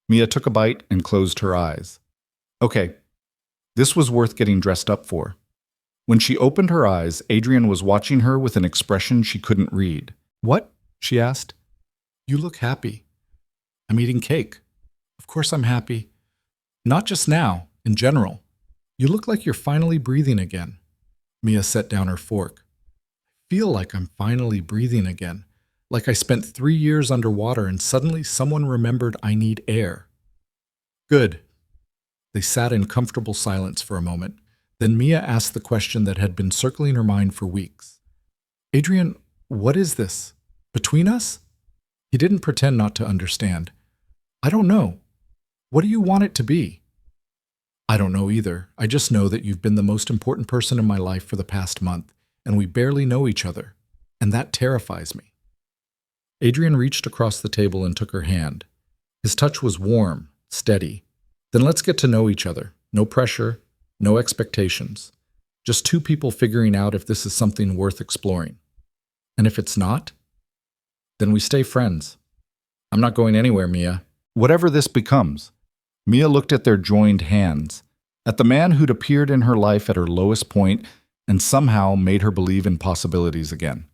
Mia took a bite and closed her eyes. Okay, this was worth getting dressed up for. When she opened her eyes, Adrian was watching her with an expression she couldn't read. What? She asked. You look happy. I'm eating cake. Of course I'm happy. Not just now, in general. You look like you're finally breathing again. Mia set down her fork. I feel like I'm finally breathing again. Like I spent 3 years underwater and suddenly someone remembered I need air. Good. They sat in comfortable silence for a moment. Then Mia asked the question that had been circling her mind for weeks. Adrian, what is this? Between us? He didn't pretend not to understand. I don't know. What do you want it to be? I don't know either. I just know that you've been the most important person in my life for the past month, and we barely know each other, and that terrifies me. Adrian reached across the table and took her hand. His touch was warm, steady. Then let's get to know each other. No pressure, no expectations. Just 2 people figuring out if this is something worth exploring. And if it's not, then we stay friends. I'm not going anywhere, Mia. Whatever this becomes. Mia looked at their joined hands, at the man who'd appeared in her life at her lowest point and somehow made her believe in possibilities again.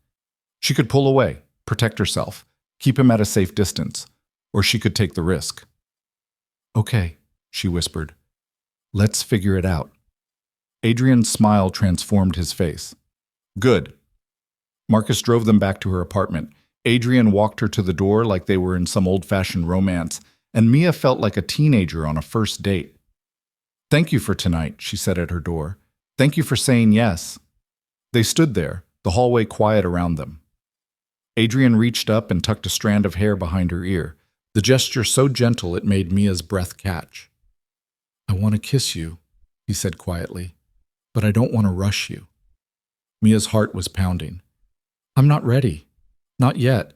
She could pull away, protect herself, keep him at a safe distance, or she could take the risk. Okay, she whispered. Let's figure it out. Adrian's smile transformed his face. Good. Marcus drove them back to her apartment. Adrian walked her to the door like they were in some old-fashioned romance, and Mia felt like a teenager on a first date. Thank you for tonight, she said at her door. Thank you for saying yes. They stood there, the hallway quiet around them. Adrian reached up and tucked a strand of hair behind her ear, the gesture so gentle it made Mia's breath catch. I want to kiss you, he said quietly, but I don't want to rush you. Mia's heart was pounding. I'm not ready. Not yet.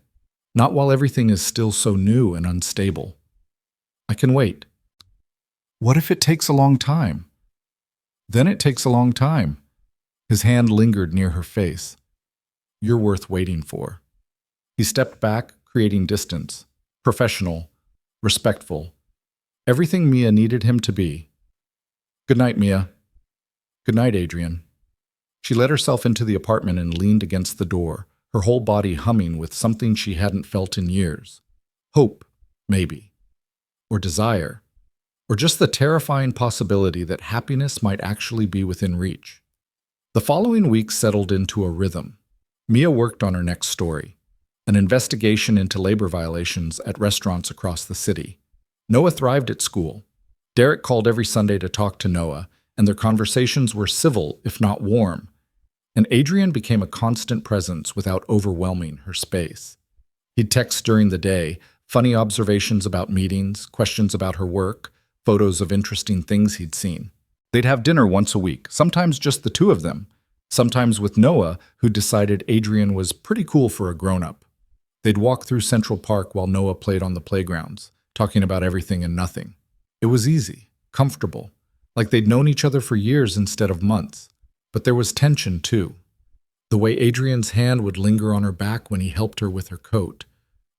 Not while everything is still so new and unstable. I can wait. What if it takes a long time? Then it takes a long time. His hand lingered near her face. You're worth waiting for. He stepped back, creating distance. Professional, respectful. Everything Mia needed him to be. Good night, Mia. Good night, Adrian. She let herself into the apartment and leaned against the door, her whole body humming with something she hadn't felt in years. Hope, maybe. Or desire. Or just the terrifying possibility that happiness might actually be within reach. The following week settled into a rhythm. Mia worked on her next story, an investigation into labor violations at restaurants across the city. Noah thrived at school. Derek called every Sunday to talk to Noah, and their conversations were civil, if not warm. And Adrian became a constant presence without overwhelming her space. He'd text during the day, funny observations about meetings, questions about her work, photos of interesting things he'd seen. They'd have dinner once a week, sometimes just the 2 of them, sometimes with Noah, who decided Adrian was pretty cool for a grown-up. They'd walk through Central Park while Noah played on the playgrounds, talking about everything and nothing. It was easy, comfortable, like they'd known each other for years instead of months. But there was tension, too. The way Adrian's hand would linger on her back when he helped her with her coat.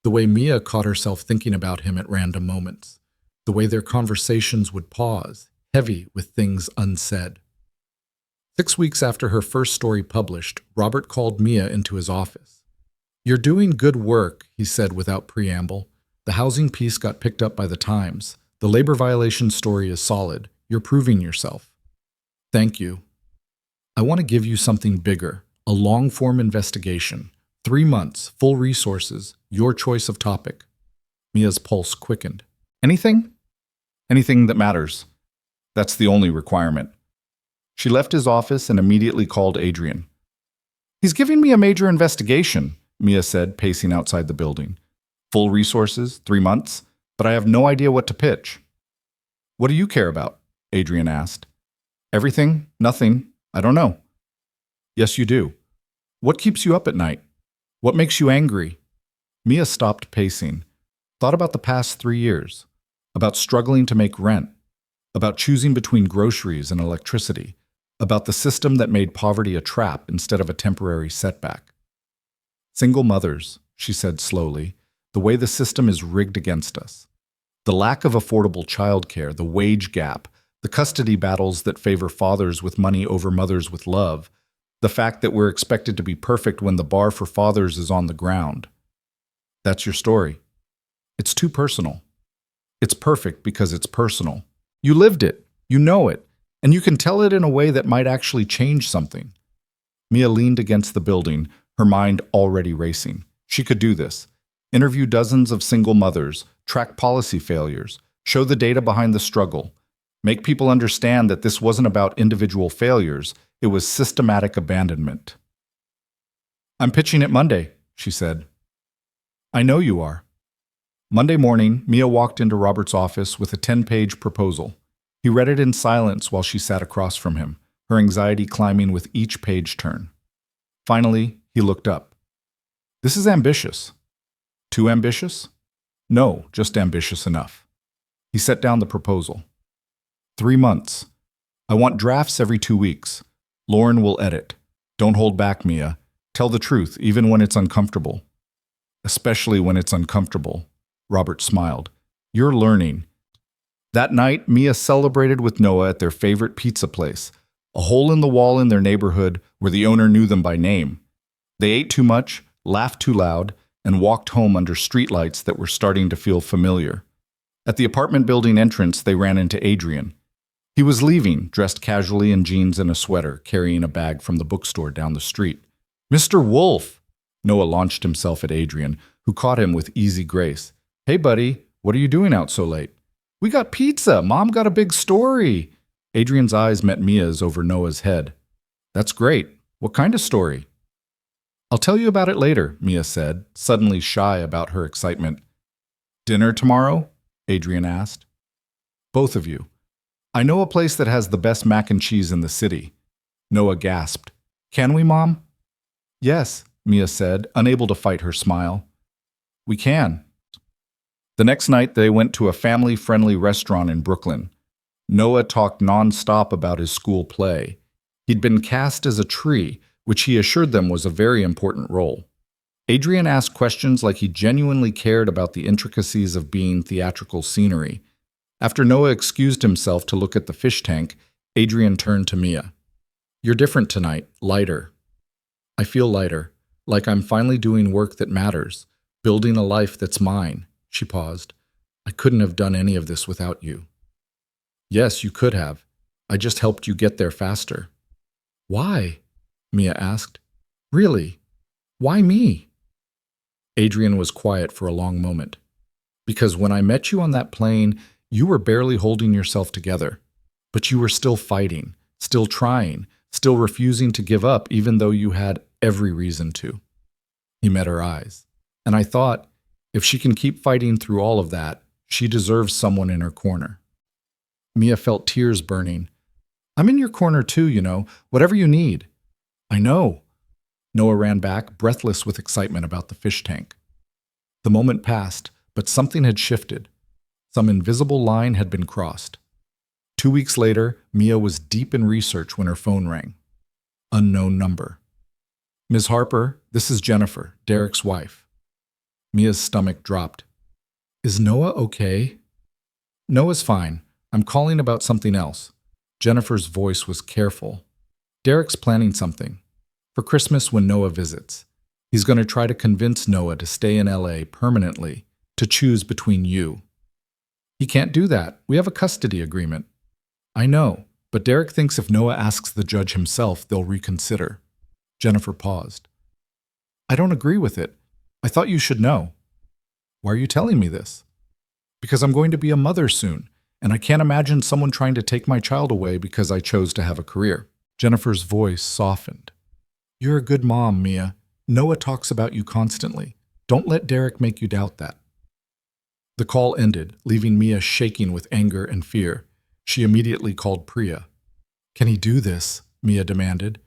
The way Mia caught herself thinking about him at random moments. The way their conversations would pause, heavy with things unsaid. 6 weeks after her first story published, Robert called Mia into his office. "You're doing good work," he said without preamble. "The housing piece got picked up by the Times. The labor violation story is solid. You're proving yourself." "Thank you. I want to give you something bigger, a long-form investigation. 3 months, full resources, your choice of topic." Mia's pulse quickened. "Anything?" "Anything that matters. That's the only requirement." She left his office and immediately called Adrian. "He's giving me a major investigation," Mia said, pacing outside the building. "Full resources, 3 months, but I have no idea what to pitch." "What do you care about?" Adrian asked. "Everything, nothing, I don't know." "Yes, you do. What keeps you up at night? What makes you angry?" Mia stopped pacing, thought about the past 3 years, about struggling to make rent, about choosing between groceries and electricity, about the system that made poverty a trap instead of a temporary setback. "Single mothers," she said slowly, "the way the system is rigged against us. The lack of affordable childcare, the wage gap, the custody battles that favor fathers with money over mothers with love, the fact that we're expected to be perfect when the bar for fathers is on the ground. That's your story. It's too personal. It's perfect because it's personal. You lived it, you know it, and you can tell it in a way that might actually change something." Mia leaned against the building, her mind already racing. She could do this. Interview dozens of single mothers, track policy failures, show the data behind the struggle, make people understand that this wasn't about individual failures, it was systematic abandonment. "I'm pitching it Monday," she said. "I know you are." Monday morning, Mia walked into Robert's office with a 10-page proposal. He read it in silence while she sat across from him, her anxiety climbing with each page turn. Finally, he looked up. "This is ambitious." "Too ambitious?" "No, just ambitious enough." He set down the proposal. 3 months. I want drafts every 2 weeks. Lauren will edit. Don't hold back, Mia. Tell the truth, even when it's uncomfortable." "Especially when it's uncomfortable," Robert smiled. "You're learning." That night, Mia celebrated with Noah at their favorite pizza place, a hole in the wall in their neighborhood where the owner knew them by name. They ate too much, laughed too loud, and walked home under streetlights that were starting to feel familiar. At the apartment building entrance, they ran into Adrian. He was leaving, dressed casually in jeans and a sweater, carrying a bag from the bookstore down the street. "Mr. Wolfe!" Noah launched himself at Adrian, who caught him with easy grace. "Hey, buddy, what are you doing out so late?" "We got pizza! Mom got a big story!" Adrian's eyes met Mia's over Noah's head. "That's great. What kind of story?" "I'll tell you about it later," Mia said, suddenly shy about her excitement. "Dinner tomorrow?" Adrian asked. "Both of you. I know a place that has the best mac and cheese in the city." Noah gasped. "Can we, Mom?" "Yes," Mia said, unable to fight her smile. "We can." The next night, they went to a family-friendly restaurant in Brooklyn. Noah talked non-stop about his school play. He'd been cast as a tree, which he assured them was a very important role. Adrian asked questions like he genuinely cared about the intricacies of being theatrical scenery. After Noah excused himself to look at the fish tank, Adrian turned to Mia. "You're different tonight, lighter." "I feel lighter, like I'm finally doing work that matters, building a life that's mine." She paused. "I couldn't have done any of this without you." "Yes, you could have. I just helped you get there faster." "Why?" Mia asked. "Really? Why me?" Adrian was quiet for a long moment. "Because when I met you on that plane, you were barely holding yourself together. But you were still fighting, still trying, still refusing to give up even though you had every reason to." He met her eyes. "And I thought, if she can keep fighting through all of that, she deserves someone in her corner." Mia felt tears burning. "I'm in your corner too, you know, whatever you need." "I know." Noah ran back, breathless with excitement about the fish tank. The moment passed, but something had shifted. Some invisible line had been crossed. 2 weeks later, Mia was deep in research when her phone rang. Unknown number. "Ms. Harper, this is Jennifer, Derek's wife." Mia's stomach dropped. "Is Noah okay?" "Noah's fine. I'm calling about something else. Jennifer's voice was careful. Derek's planning something. For Christmas when Noah visits. He's going to try to convince Noah to stay in LA permanently, to choose between you. He can't do that. We have a custody agreement. I know, but Derek thinks if Noah asks the judge himself, they'll reconsider. Jennifer paused. I don't agree with it. I thought you should know. Why are you telling me this? Because I'm going to be a mother soon, and I can't imagine someone trying to take my child away because I chose to have a career. Jennifer's voice softened. You're a good mom, Mia. Noah talks about you constantly. Don't let Derek make you doubt that. The call ended, leaving Mia shaking with anger and fear. She immediately called Priya. Can he do this? Mia demanded.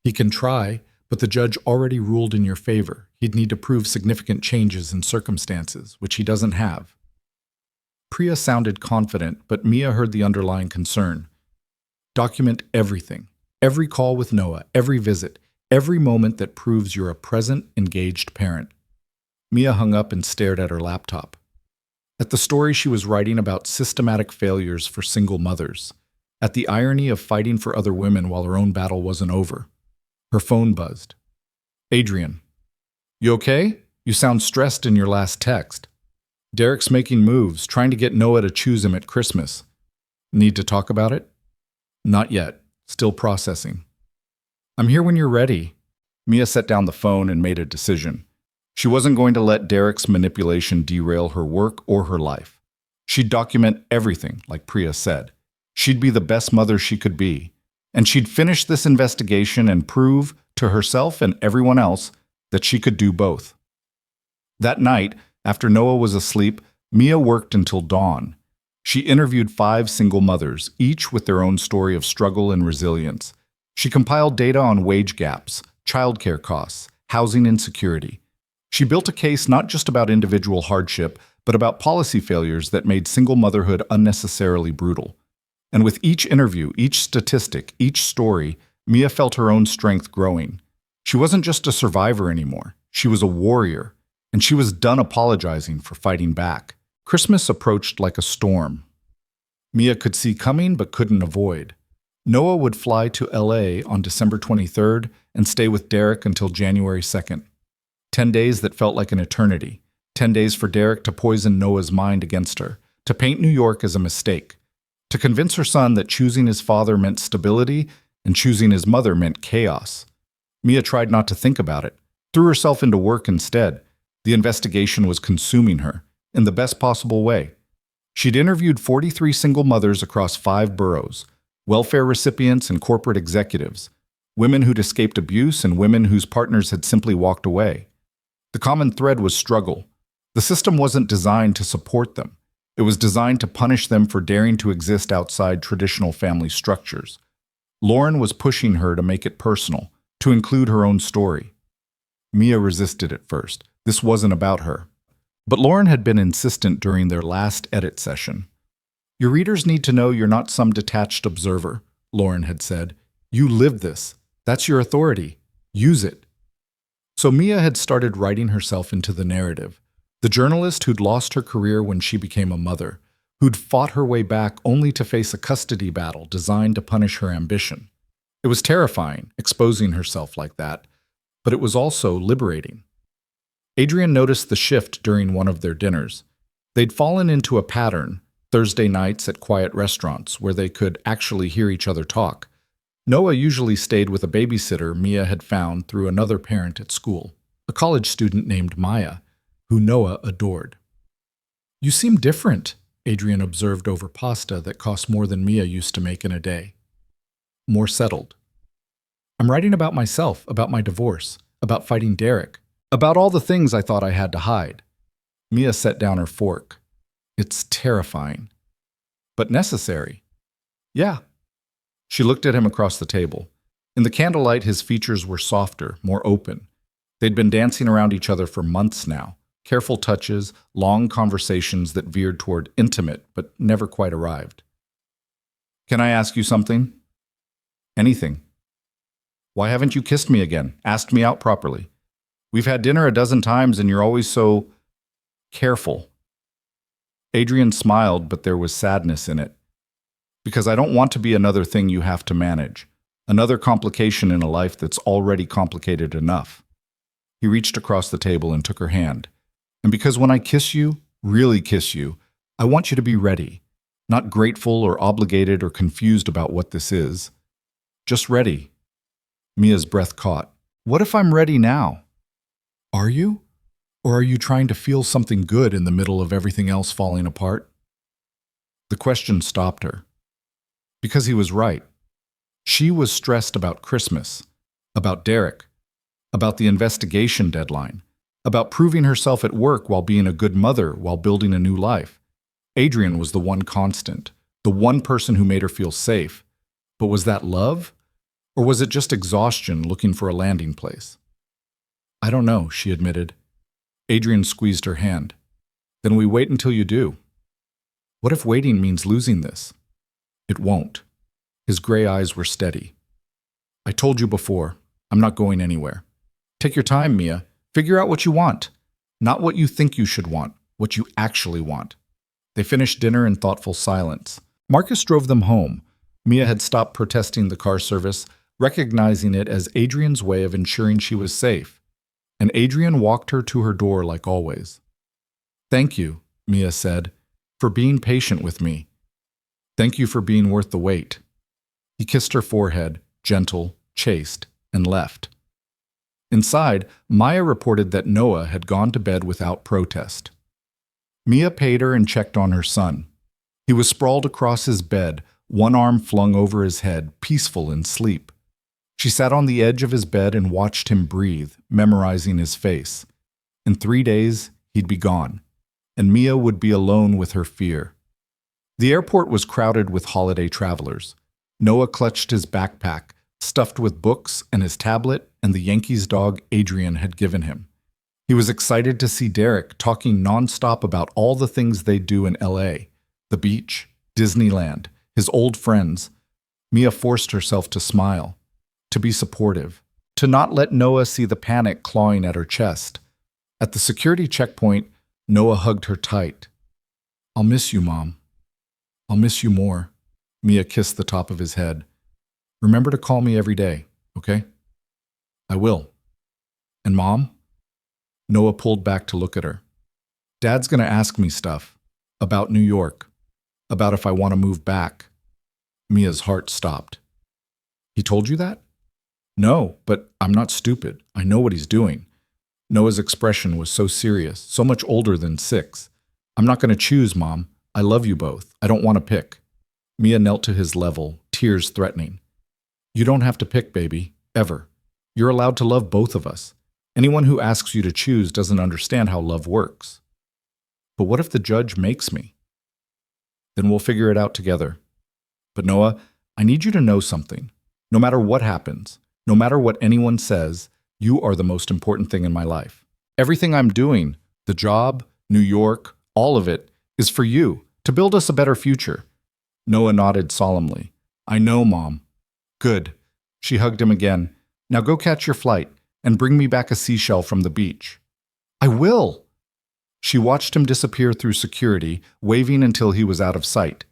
He can try, but the judge already ruled in your favor. He'd need to prove significant changes in circumstances, which he doesn't have. Priya sounded confident, but Mia heard the underlying concern. Document everything. Every call with Noah, every visit, every moment that proves you're a present, engaged parent. Mia hung up and stared at her laptop. At the story she was writing about systematic failures for single mothers. At the irony of fighting for other women while her own battle wasn't over. Her phone buzzed. Adrian. You okay? You sound stressed in your last text. Derek's making moves, trying to get Noah to choose him at Christmas. Need to talk about it? Not yet. Still processing. I'm here when you're ready. Mia set down the phone and made a decision. She wasn't going to let Derek's manipulation derail her work or her life. She'd document everything, like Priya said. She'd be the best mother she could be. And she'd finish this investigation and prove to herself and everyone else that she could do both. That night, after Noah was asleep, Mia worked until dawn. She interviewed 5 single mothers, each with their own story of struggle and resilience. She compiled data on wage gaps, childcare costs, housing insecurity. She built a case not just about individual hardship, but about policy failures that made single motherhood unnecessarily brutal. And with each interview, each statistic, each story, Mia felt her own strength growing. She wasn't just a survivor anymore. She was a warrior, and she was done apologizing for fighting back. Christmas approached like a storm. Mia could see coming but couldn't avoid. Noah would fly to LA on December 23rd and stay with Derek until January 2nd. 10 days that felt like an eternity. 10 days for Derek to poison Noah's mind against her, to paint New York as a mistake, to convince her son that choosing his father meant stability and choosing his mother meant chaos. Mia tried not to think about it, threw herself into work instead. The investigation was consuming her, in the best possible way. She'd interviewed 43 single mothers across 5 boroughs, welfare recipients and corporate executives, women who'd escaped abuse and women whose partners had simply walked away. The common thread was struggle. The system wasn't designed to support them. It was designed to punish them for daring to exist outside traditional family structures. Lauren was pushing her to make it personal, to include her own story. Mia resisted at first. This wasn't about her. But Lauren had been insistent during their last edit session. Your readers need to know you're not some detached observer, Lauren had said. You live this. That's your authority. Use it. So Mia had started writing herself into the narrative. The journalist who'd lost her career when she became a mother, who'd fought her way back only to face a custody battle designed to punish her ambition. It was terrifying, exposing herself like that, but it was also liberating. Adrian noticed the shift during one of their dinners. They'd fallen into a pattern, Thursday nights at quiet restaurants where they could actually hear each other talk. Noah usually stayed with a babysitter Mia had found through another parent at school, a college student named Maya, who Noah adored. You seem different, Adrian observed over pasta that cost more than Mia used to make in a day. More settled. I'm writing about myself, about my divorce, about fighting Derek, about all the things I thought I had to hide. Mia set down her fork. It's terrifying. But necessary. Yeah. She looked at him across the table. In the candlelight, his features were softer, more open. They'd been dancing around each other for months now. Careful touches, long conversations that veered toward intimate but never quite arrived. Can I ask you something? Anything. Why haven't you kissed me again, asked me out properly? We've had dinner a dozen times and you're always so careful. Adrian smiled, but there was sadness in it. Because I don't want to be another thing you have to manage, another complication in a life that's already complicated enough. He reached across the table and took her hand. And because when I kiss you, really kiss you, I want you to be ready, not grateful or obligated or confused about what this is. Just ready. Mia's breath caught. What if I'm ready now? Are you? Or are you trying to feel something good in the middle of everything else falling apart? The question stopped her. Because he was right. She was stressed about Christmas, about Derek, about the investigation deadline, about proving herself at work while being a good mother while building a new life. Adrian was the one constant, the one person who made her feel safe. But was that love? Or was it just exhaustion looking for a landing place? I don't know, she admitted. Adrian squeezed her hand. Then we wait until you do. What if waiting means losing this? It won't. His gray eyes were steady. I told you before, I'm not going anywhere. Take your time, Mia. Figure out what you want. Not what you think you should want, what you actually want. They finished dinner in thoughtful silence. Marcus drove them home. Mia had stopped protesting the car service, recognizing it as Adrian's way of ensuring she was safe. And Adrian walked her to her door like always. Thank you, Mia said, for being patient with me. Thank you for being worth the wait. He kissed her forehead, gentle, chaste, and left. Inside, Maya reported that Noah had gone to bed without protest. Mia paid her and checked on her son. He was sprawled across his bed, one arm flung over his head, peaceful in sleep. She sat on the edge of his bed and watched him breathe, memorizing his face. In 3 days, he'd be gone, and Mia would be alone with her fear. The airport was crowded with holiday travelers. Noah clutched his backpack, stuffed with books and his tablet and the Yankees dog Adrian had given him. He was excited to see Derek talking nonstop about all the things they'd do in LA, the beach, Disneyland, his old friends. Mia forced herself to smile, to be supportive, to not let Noah see the panic clawing at her chest. At the security checkpoint, Noah hugged her tight. I'll miss you, Mom. I'll miss you more. Mia kissed the top of his head. Remember to call me every day, okay? I will. And Mom? Noah pulled back to look at her. Dad's gonna ask me stuff. About New York. About if I want to move back. Mia's heart stopped. He told you that? No, but I'm not stupid. I know what he's doing. Noah's expression was so serious, so much older than 6. I'm not gonna choose, Mom. I love you both. I don't want to pick. Mia knelt to his level, tears threatening. You don't have to pick, baby. Ever. You're allowed to love both of us. Anyone who asks you to choose doesn't understand how love works. But what if the judge makes me? Then we'll figure it out together. But Noah, I need you to know something. No matter what happens, no matter what anyone says, you are the most important thing in my life. Everything I'm doing, the job, New York, all of it, is for you, to build us a better future. Noah nodded solemnly. I know, Mom. Good. She hugged him again. Now go catch your flight and bring me back a seashell from the beach. I will. She watched him disappear through security, waving until he was out of sight.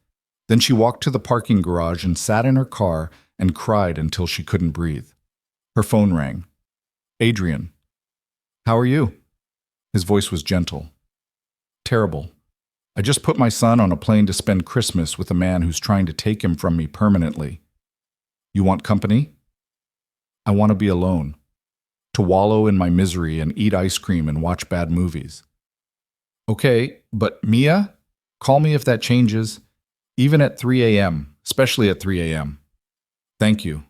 Then she walked to the parking garage and sat in her car and cried until she couldn't breathe. Her phone rang. Adrian. How are you? His voice was gentle. Terrible. I just put my son on a plane to spend Christmas with a man who's trying to take him from me permanently. You want company? I want to be alone. To wallow in my misery and eat ice cream and watch bad movies. Okay, but Mia? Call me if that changes. Even at 3 a.m., especially at 3 a.m. Thank you.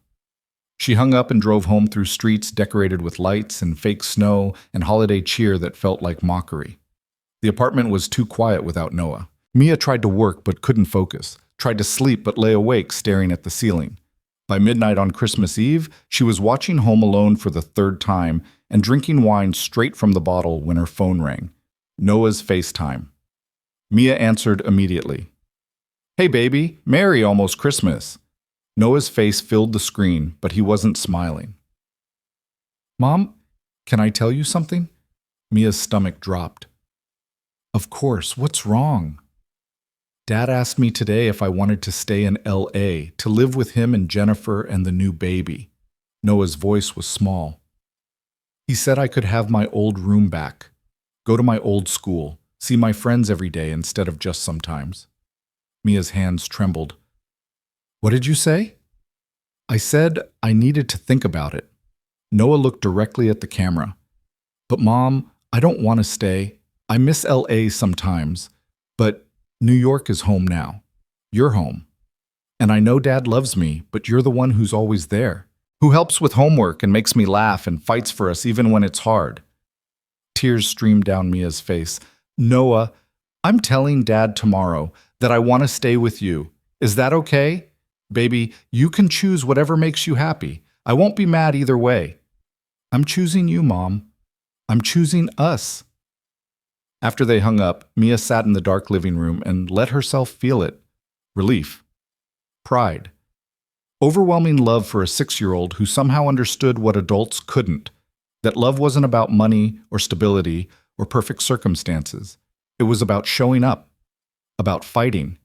She hung up and drove home through streets decorated with lights and fake snow and holiday cheer that felt like mockery. The apartment was too quiet without Noah. Mia tried to work but couldn't focus, tried to sleep but lay awake staring at the ceiling. By midnight on Christmas Eve, she was watching Home Alone for the 3rd time and drinking wine straight from the bottle when her phone rang. Noah's FaceTime. Mia answered immediately. Hey baby, Merry almost Christmas. Noah's face filled the screen, but he wasn't smiling. Mom, can I tell you something? Mia's stomach dropped. Of course, what's wrong? Dad asked me today if I wanted to stay in LA to live with him and Jennifer and the new baby. Noah's voice was small. He said I could have my old room back, go to my old school, see my friends every day instead of just sometimes. Mia's hands trembled. What did you say? I said I needed to think about it. Noah looked directly at the camera. But Mom, I don't want to stay. I miss LA sometimes, but New York is home now. You're home. And I know Dad loves me, but you're the one who's always there, who helps with homework and makes me laugh and fights for us even when it's hard. Tears streamed down Mia's face. Noah, I'm telling Dad tomorrow that I want to stay with you. Is that okay? Baby, you can choose whatever makes you happy. I won't be mad either way. I'm choosing you, Mom. I'm choosing us. After they hung up, Mia sat in the dark living room and let herself feel it. Relief. Pride. Overwhelming love for a 6-year-old who somehow understood what adults couldn't. That love wasn't about money or stability or perfect circumstances. It was about showing up, about fighting,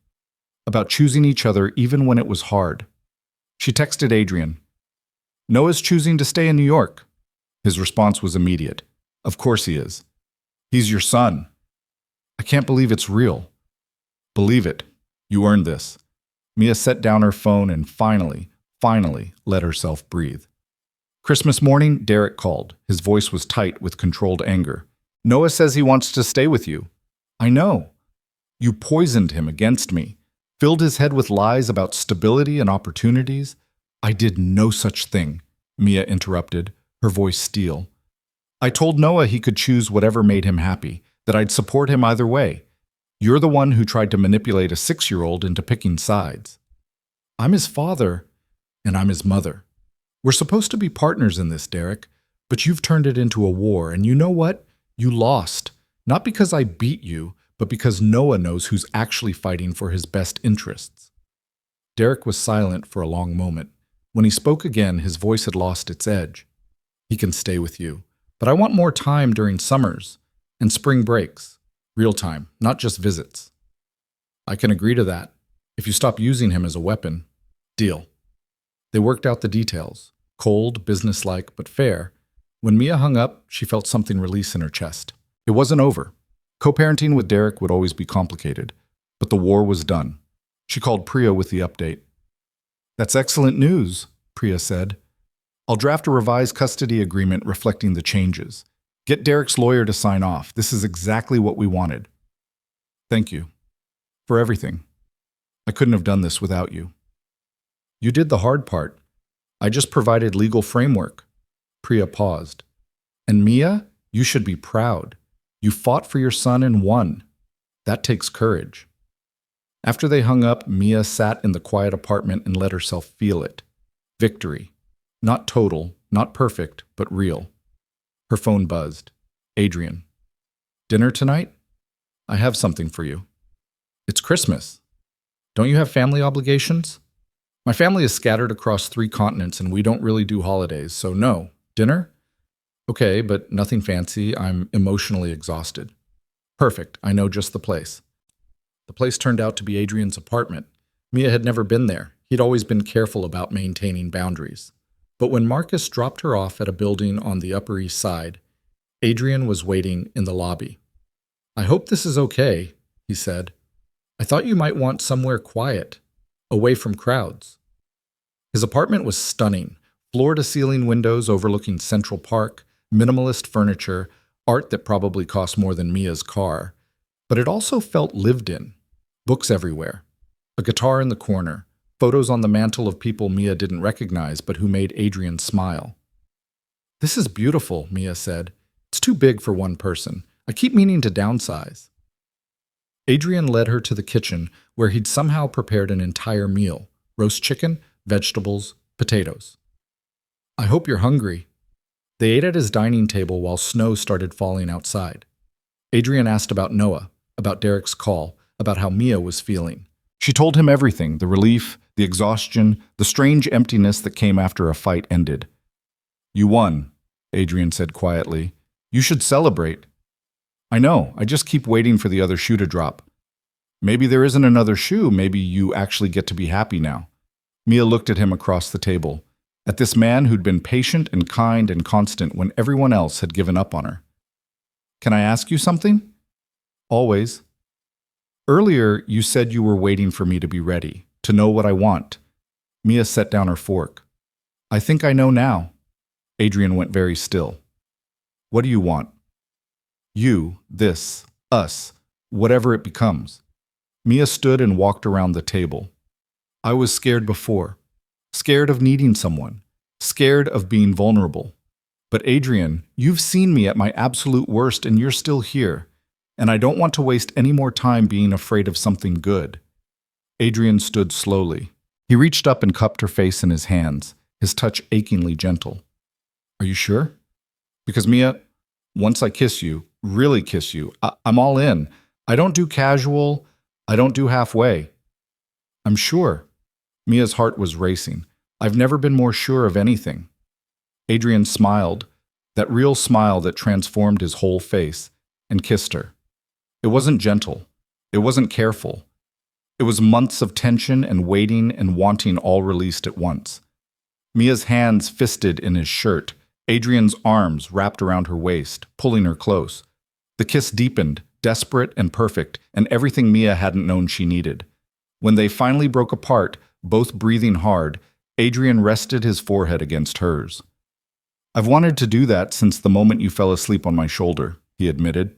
about choosing each other even when it was hard. She texted Adrian. Noah's choosing to stay in New York. His response was immediate. Of course he is. He's your son. I can't believe it's real. Believe it. You earned this. Mia set down her phone and finally let herself breathe. Christmas morning, Derek called. His voice was tight with controlled anger. Noah says he wants to stay with you. I know. You poisoned him against me, filled his head with lies about stability and opportunities. I did no such thing, Mia interrupted, her voice steel. I told Noah he could choose whatever made him happy, that I'd support him either way. You're the one who tried to manipulate a 6-year-old into picking sides. I'm his father, and I'm his mother. We're supposed to be partners in this, Derek, but you've turned it into a war, and you know what? You lost. Not because I beat you, but because Noah knows who's actually fighting for his best interests. Derek was silent for a long moment. When he spoke again, his voice had lost its edge. He can stay with you, but I want more time during summers and spring breaks. Real time, not just visits. I can agree to that, if you stop using him as a weapon. Deal. They worked out the details, cold, businesslike, but fair. When Mia hung up, she felt something release in her chest. It wasn't over. Co-parenting with Derek would always be complicated, but the war was done. She called Priya with the update. That's excellent news, Priya said. I'll draft a revised custody agreement reflecting the changes. Get Derek's lawyer to sign off. This is exactly what we wanted. Thank you. For everything. I couldn't have done this without you. You did the hard part. I just provided legal framework. Priya paused. And Mia, you should be proud. You fought for your son and won. That takes courage. After they hung up, Mia sat in the quiet apartment and let herself feel it. Victory. Not total, not perfect, but real. Her phone buzzed. Adrian. Dinner tonight? I have something for you. It's Christmas. Don't you have family obligations? My family is scattered across 3 continents and we don't really do holidays, so no. Dinner? Okay, but nothing fancy. I'm emotionally exhausted. Perfect. I know just the place. The place turned out to be Adrian's apartment. Mia had never been there. He'd always been careful about maintaining boundaries. But when Marcus dropped her off at a building on the Upper East Side, Adrian was waiting in the lobby. I hope this is okay, he said. I thought you might want somewhere quiet, away from crowds. His apartment was stunning, floor-to-ceiling windows overlooking Central Park, minimalist furniture, art that probably cost more than Mia's car. But it also felt lived in. Books everywhere. A guitar in the corner. Photos on the mantle of people Mia didn't recognize but who made Adrian smile. This is beautiful, Mia said. It's too big for one person. I keep meaning to downsize. Adrian led her to the kitchen where he'd somehow prepared an entire meal. Roast chicken, vegetables, potatoes. I hope you're hungry. They ate at his dining table while snow started falling outside. Adrian asked about Noah, about Derek's call, about how Mia was feeling. She told him everything, the relief, the exhaustion, the strange emptiness that came after a fight ended. You won, Adrian said quietly. You should celebrate. I know, I just keep waiting for the other shoe to drop. Maybe there isn't another shoe. Maybe you actually get to be happy now. Mia looked at him across the table, at this man who'd been patient and kind and constant when everyone else had given up on her. Can I ask you something? Always. Earlier, you said you were waiting for me to be ready, to know what I want. Mia set down her fork. I think I know now. Adrian went very still. What do you want? You, this, us, whatever it becomes. Mia stood and walked around the table. I was scared before. Scared of needing someone. Scared of being vulnerable. But Adrian, you've seen me at my absolute worst and you're still here. And I don't want to waste any more time being afraid of something good. Adrian stood slowly. He reached up and cupped her face in his hands, his touch achingly gentle. Are you sure? Because Mia, once I kiss you, really kiss you, I'm all in. I don't do casual. I don't do halfway. I'm sure. Mia's heart was racing. I've never been more sure of anything. Adrian smiled, that real smile that transformed his whole face, and kissed her. It wasn't gentle. It wasn't careful. It was months of tension and waiting and wanting all released at once. Mia's hands fisted in his shirt, Adrian's arms wrapped around her waist, pulling her close. The kiss deepened, desperate and perfect, and everything Mia hadn't known she needed. When they finally broke apart, both breathing hard, Adrian rested his forehead against hers. I've wanted to do that since the moment you fell asleep on my shoulder, he admitted.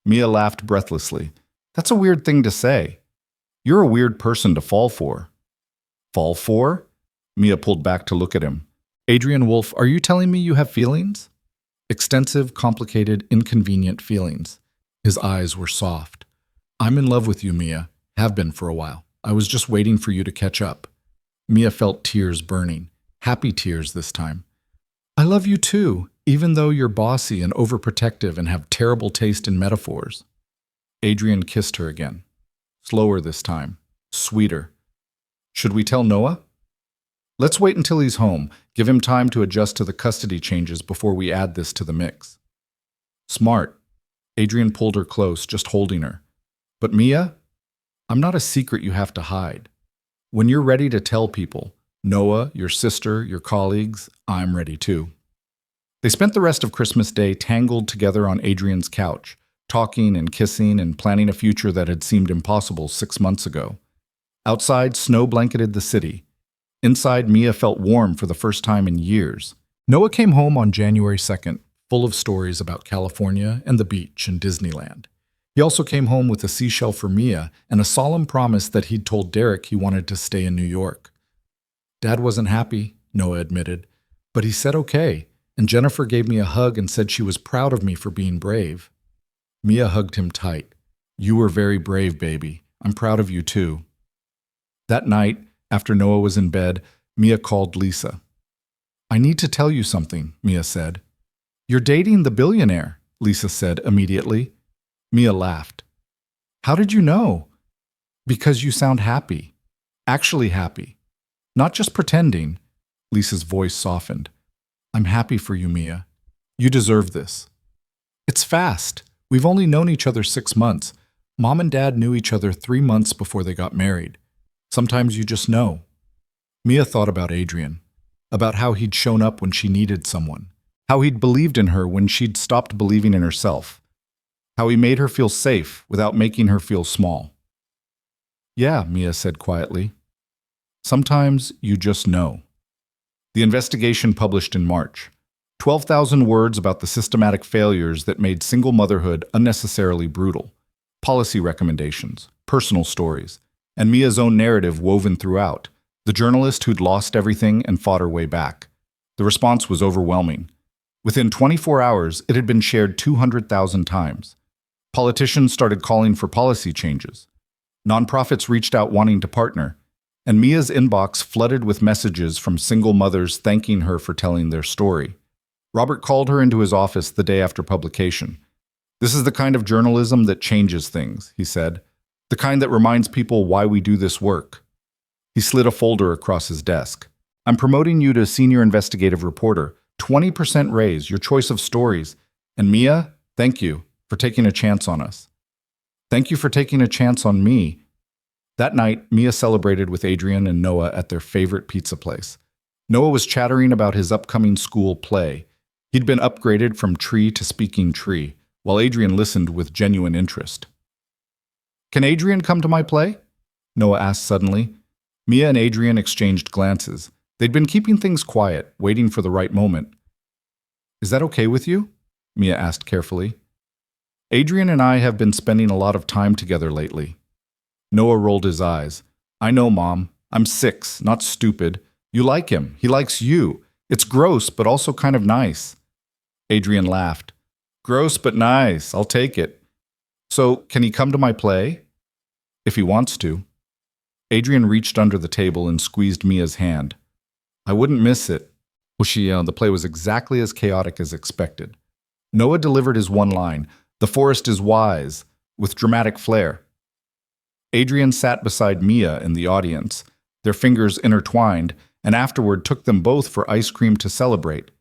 Mia laughed breathlessly. That's a weird thing to say. You're a weird person to fall for. Fall for? Mia pulled back to look at him. Adrian Wolfe, are you telling me you have feelings? Extensive, complicated, inconvenient feelings. His eyes were soft. I'm in love with you, Mia. Have been for a while. I was just waiting for you to catch up. Mia felt tears burning. Happy tears this time. I love you too, even though you're bossy and overprotective and have terrible taste in metaphors. Adrian kissed her again. Slower this time. Sweeter. Should we tell Noah? Let's wait until he's home. Give him time to adjust to the custody changes before we add this to the mix. Smart. Adrian pulled her close, just holding her. But Mia, I'm not a secret you have to hide. When you're ready to tell people, Noah, your sister, your colleagues, I'm ready too. They spent the rest of Christmas Day tangled together on Adrian's couch, talking and kissing and planning a future that had seemed impossible 6 months ago. Outside, snow blanketed the city. Inside, Mia felt warm for the first time in years. Noah came home on January 2nd, full of stories about California and the beach and Disneyland. He also came home with a seashell for Mia and a solemn promise that he'd told Derek he wanted to stay in New York. Dad wasn't happy, Noah admitted, but he said okay, and Jennifer gave me a hug and said she was proud of me for being brave. Mia hugged him tight. You were very brave, baby. I'm proud of you too. That night, after Noah was in bed, Mia called Lisa. I need to tell you something, Mia said. You're dating the billionaire, Lisa said immediately. Mia laughed. How did you know? Because you sound happy. Actually happy. Not just pretending. Lisa's voice softened. I'm happy for you, Mia. You deserve this. It's fast. We've only known each other 6 months. Mom and Dad knew each other 3 months before they got married. Sometimes you just know. Mia thought about Adrian, about how he'd shown up when she needed someone, how he'd believed in her when she'd stopped believing in herself, how he made her feel safe without making her feel small. Yeah, Mia said quietly. Sometimes you just know. The investigation published in March. 12,000 words about the systematic failures that made single motherhood unnecessarily brutal. Policy recommendations, personal stories, and Mia's own narrative woven throughout. The journalist who'd lost everything and fought her way back. The response was overwhelming. Within 24 hours, it had been shared 200,000 times. Politicians started calling for policy changes. Nonprofits reached out wanting to partner. And Mia's inbox flooded with messages from single mothers thanking her for telling their story. Robert called her into his office the day after publication. This is the kind of journalism that changes things, he said. The kind that reminds people why we do this work. He slid a folder across his desk. I'm promoting you to senior investigative reporter. 20% raise, your choice of stories. And Mia, thank you for taking a chance on us. Thank you for taking a chance on me. That night, Mia celebrated with Adrian and Noah at their favorite pizza place. Noah was chattering about his upcoming school play. He'd been upgraded from tree to speaking tree, while Adrian listened with genuine interest. Can Adrian come to my play? Noah asked suddenly. Mia and Adrian exchanged glances. They'd been keeping things quiet, waiting for the right moment. Is that okay with you? Mia asked carefully. Adrian and I have been spending a lot of time together lately. Noah rolled his eyes. I know, Mom. I'm 6, not stupid. You like him. He likes you. It's gross, but also kind of nice. Adrian laughed. Gross, but nice. I'll take it. So, can he come to my play? If he wants to. Adrian reached under the table and squeezed Mia's hand. I wouldn't miss it. Well, the play was exactly as chaotic as expected. Noah delivered his one line, "The forest is wise," with dramatic flair. Adrian sat beside Mia in the audience, their fingers intertwined, and afterward took them both for ice cream to celebrate.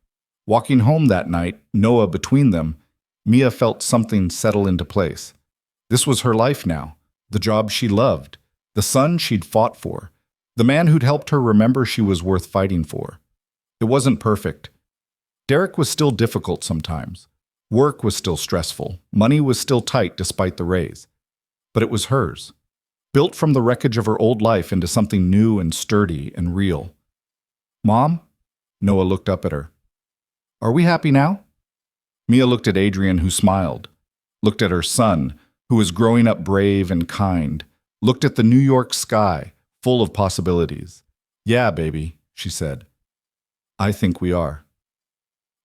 Walking home that night, Noah between them, Mia felt something settle into place. This was her life now, the job she loved, the son she'd fought for, the man who'd helped her remember she was worth fighting for. It wasn't perfect. Derek was still difficult sometimes. Work was still stressful. Money was still tight despite the raise. But it was hers. Built from the wreckage of her old life into something new and sturdy and real. Mom? Noah looked up at her. Are we happy now? Mia looked at Adrian, who smiled. Looked at her son, who was growing up brave and kind. Looked at the New York sky, full of possibilities. Yeah, baby, she said. I think we are.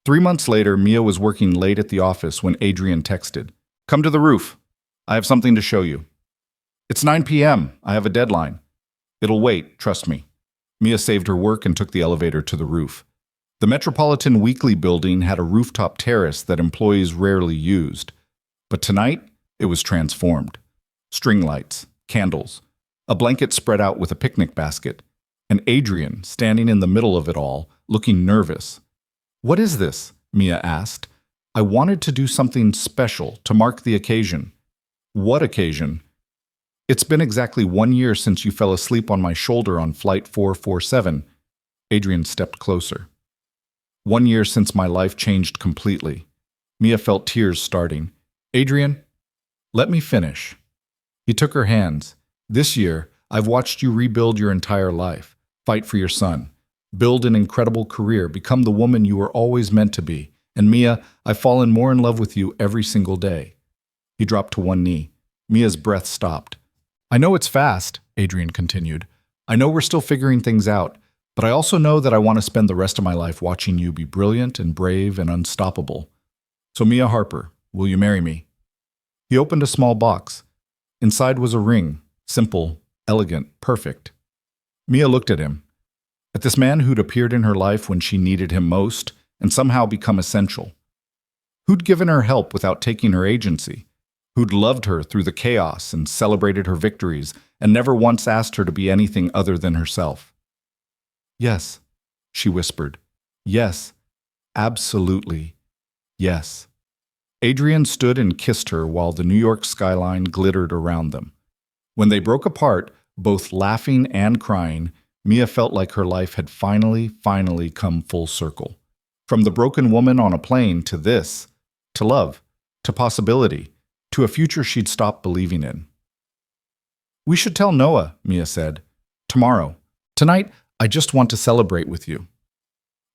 3 months later, Mia was working late at the office when Adrian texted. Come to the roof. I have something to show you. It's 9 p.m. I have a deadline. It'll wait, trust me. Mia saved her work and took the elevator to the roof. The Metropolitan Weekly building had a rooftop terrace that employees rarely used. But tonight, it was transformed. String lights, candles, a blanket spread out with a picnic basket, and Adrian standing in the middle of it all, looking nervous. What is this? Mia asked. I wanted to do something special to mark the occasion. What occasion? It's been exactly 1 year since you fell asleep on my shoulder on Flight 447. Adrian stepped closer. 1 year since my life changed completely. Mia felt tears starting. Adrian, let me finish. He took her hands. This year, I've watched you rebuild your entire life, fight for your son, build an incredible career, become the woman you were always meant to be. And Mia, I've fallen more in love with you every single day. He dropped to one knee. Mia's breath stopped. I know it's fast, Adrian continued. I know we're still figuring things out, but I also know that I want to spend the rest of my life watching you be brilliant and brave and unstoppable. So Mia Harper, will you marry me? He opened a small box. Inside was a ring, simple, elegant, perfect. Mia looked at him. At this man who'd appeared in her life when she needed him most and somehow become essential. Who'd given her help without taking her agency. Who'd loved her through the chaos and celebrated her victories and never once asked her to be anything other than herself. Yes, she whispered. Yes, absolutely, yes. Adrian stood and kissed her while the New York skyline glittered around them. When they broke apart, both laughing and crying, Mia felt like her life had finally come full circle. From the broken woman on a plane to this, to love, to possibility, to a future she'd stopped believing in. We should tell Noah, Mia said. Tomorrow. Tonight, I just want to celebrate with you.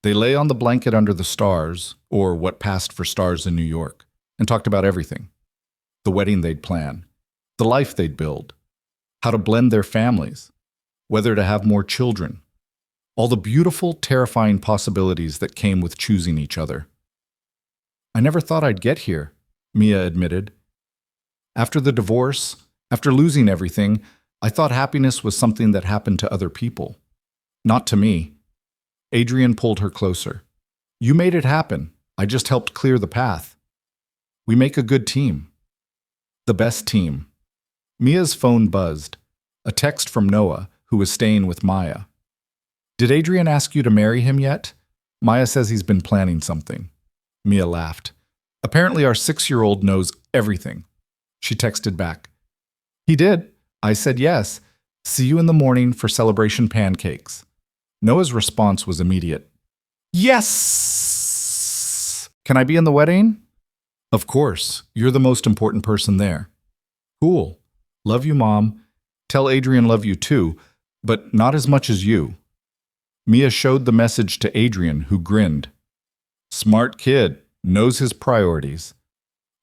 They lay on the blanket under the stars, or what passed for stars in New York, and talked about everything. The wedding they'd plan, the life they'd build, how to blend their families, whether to have more children, all the beautiful, terrifying possibilities that came with choosing each other. I never thought I'd get here, Mia admitted. After the divorce, after losing everything, I thought happiness was something that happened to other people. Not to me. Adrian pulled her closer. You made it happen. I just helped clear the path. We make a good team. The best team. Mia's phone buzzed. A text from Noah, who was staying with Maya. Did Adrian ask you to marry him yet? Maya says he's been planning something. Mia laughed. Apparently our 6-year-old knows everything. She texted back. He did. I said yes. See you in the morning for celebration pancakes. Noah's response was immediate. Yes! Can I be in the wedding? Of course. You're the most important person there. Cool. Love you, Mom. Tell Adrian love you too, but not as much as you. Mia showed the message to Adrian, who grinned. Smart kid, knows his priorities.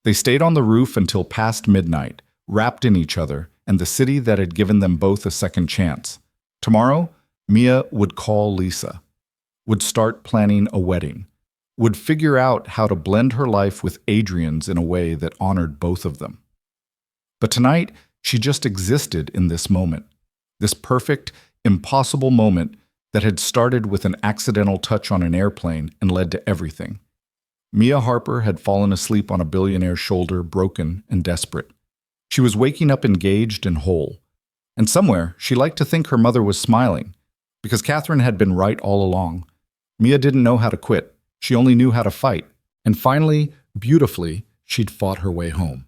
They stayed on the roof until past midnight, wrapped in each other and the city that had given them both a second chance. Tomorrow, Mia would call Lisa, would start planning a wedding, would figure out how to blend her life with Adrian's in a way that honored both of them. But tonight, she just existed in this moment, this perfect, impossible moment that had started with an accidental touch on an airplane and led to everything. Mia Harper had fallen asleep on a billionaire's shoulder, broken and desperate. She was waking up engaged and whole. And somewhere, she liked to think her mother was smiling, because Catherine had been right all along. Mia didn't know how to quit. She only knew how to fight. And finally, beautifully, she'd fought her way home.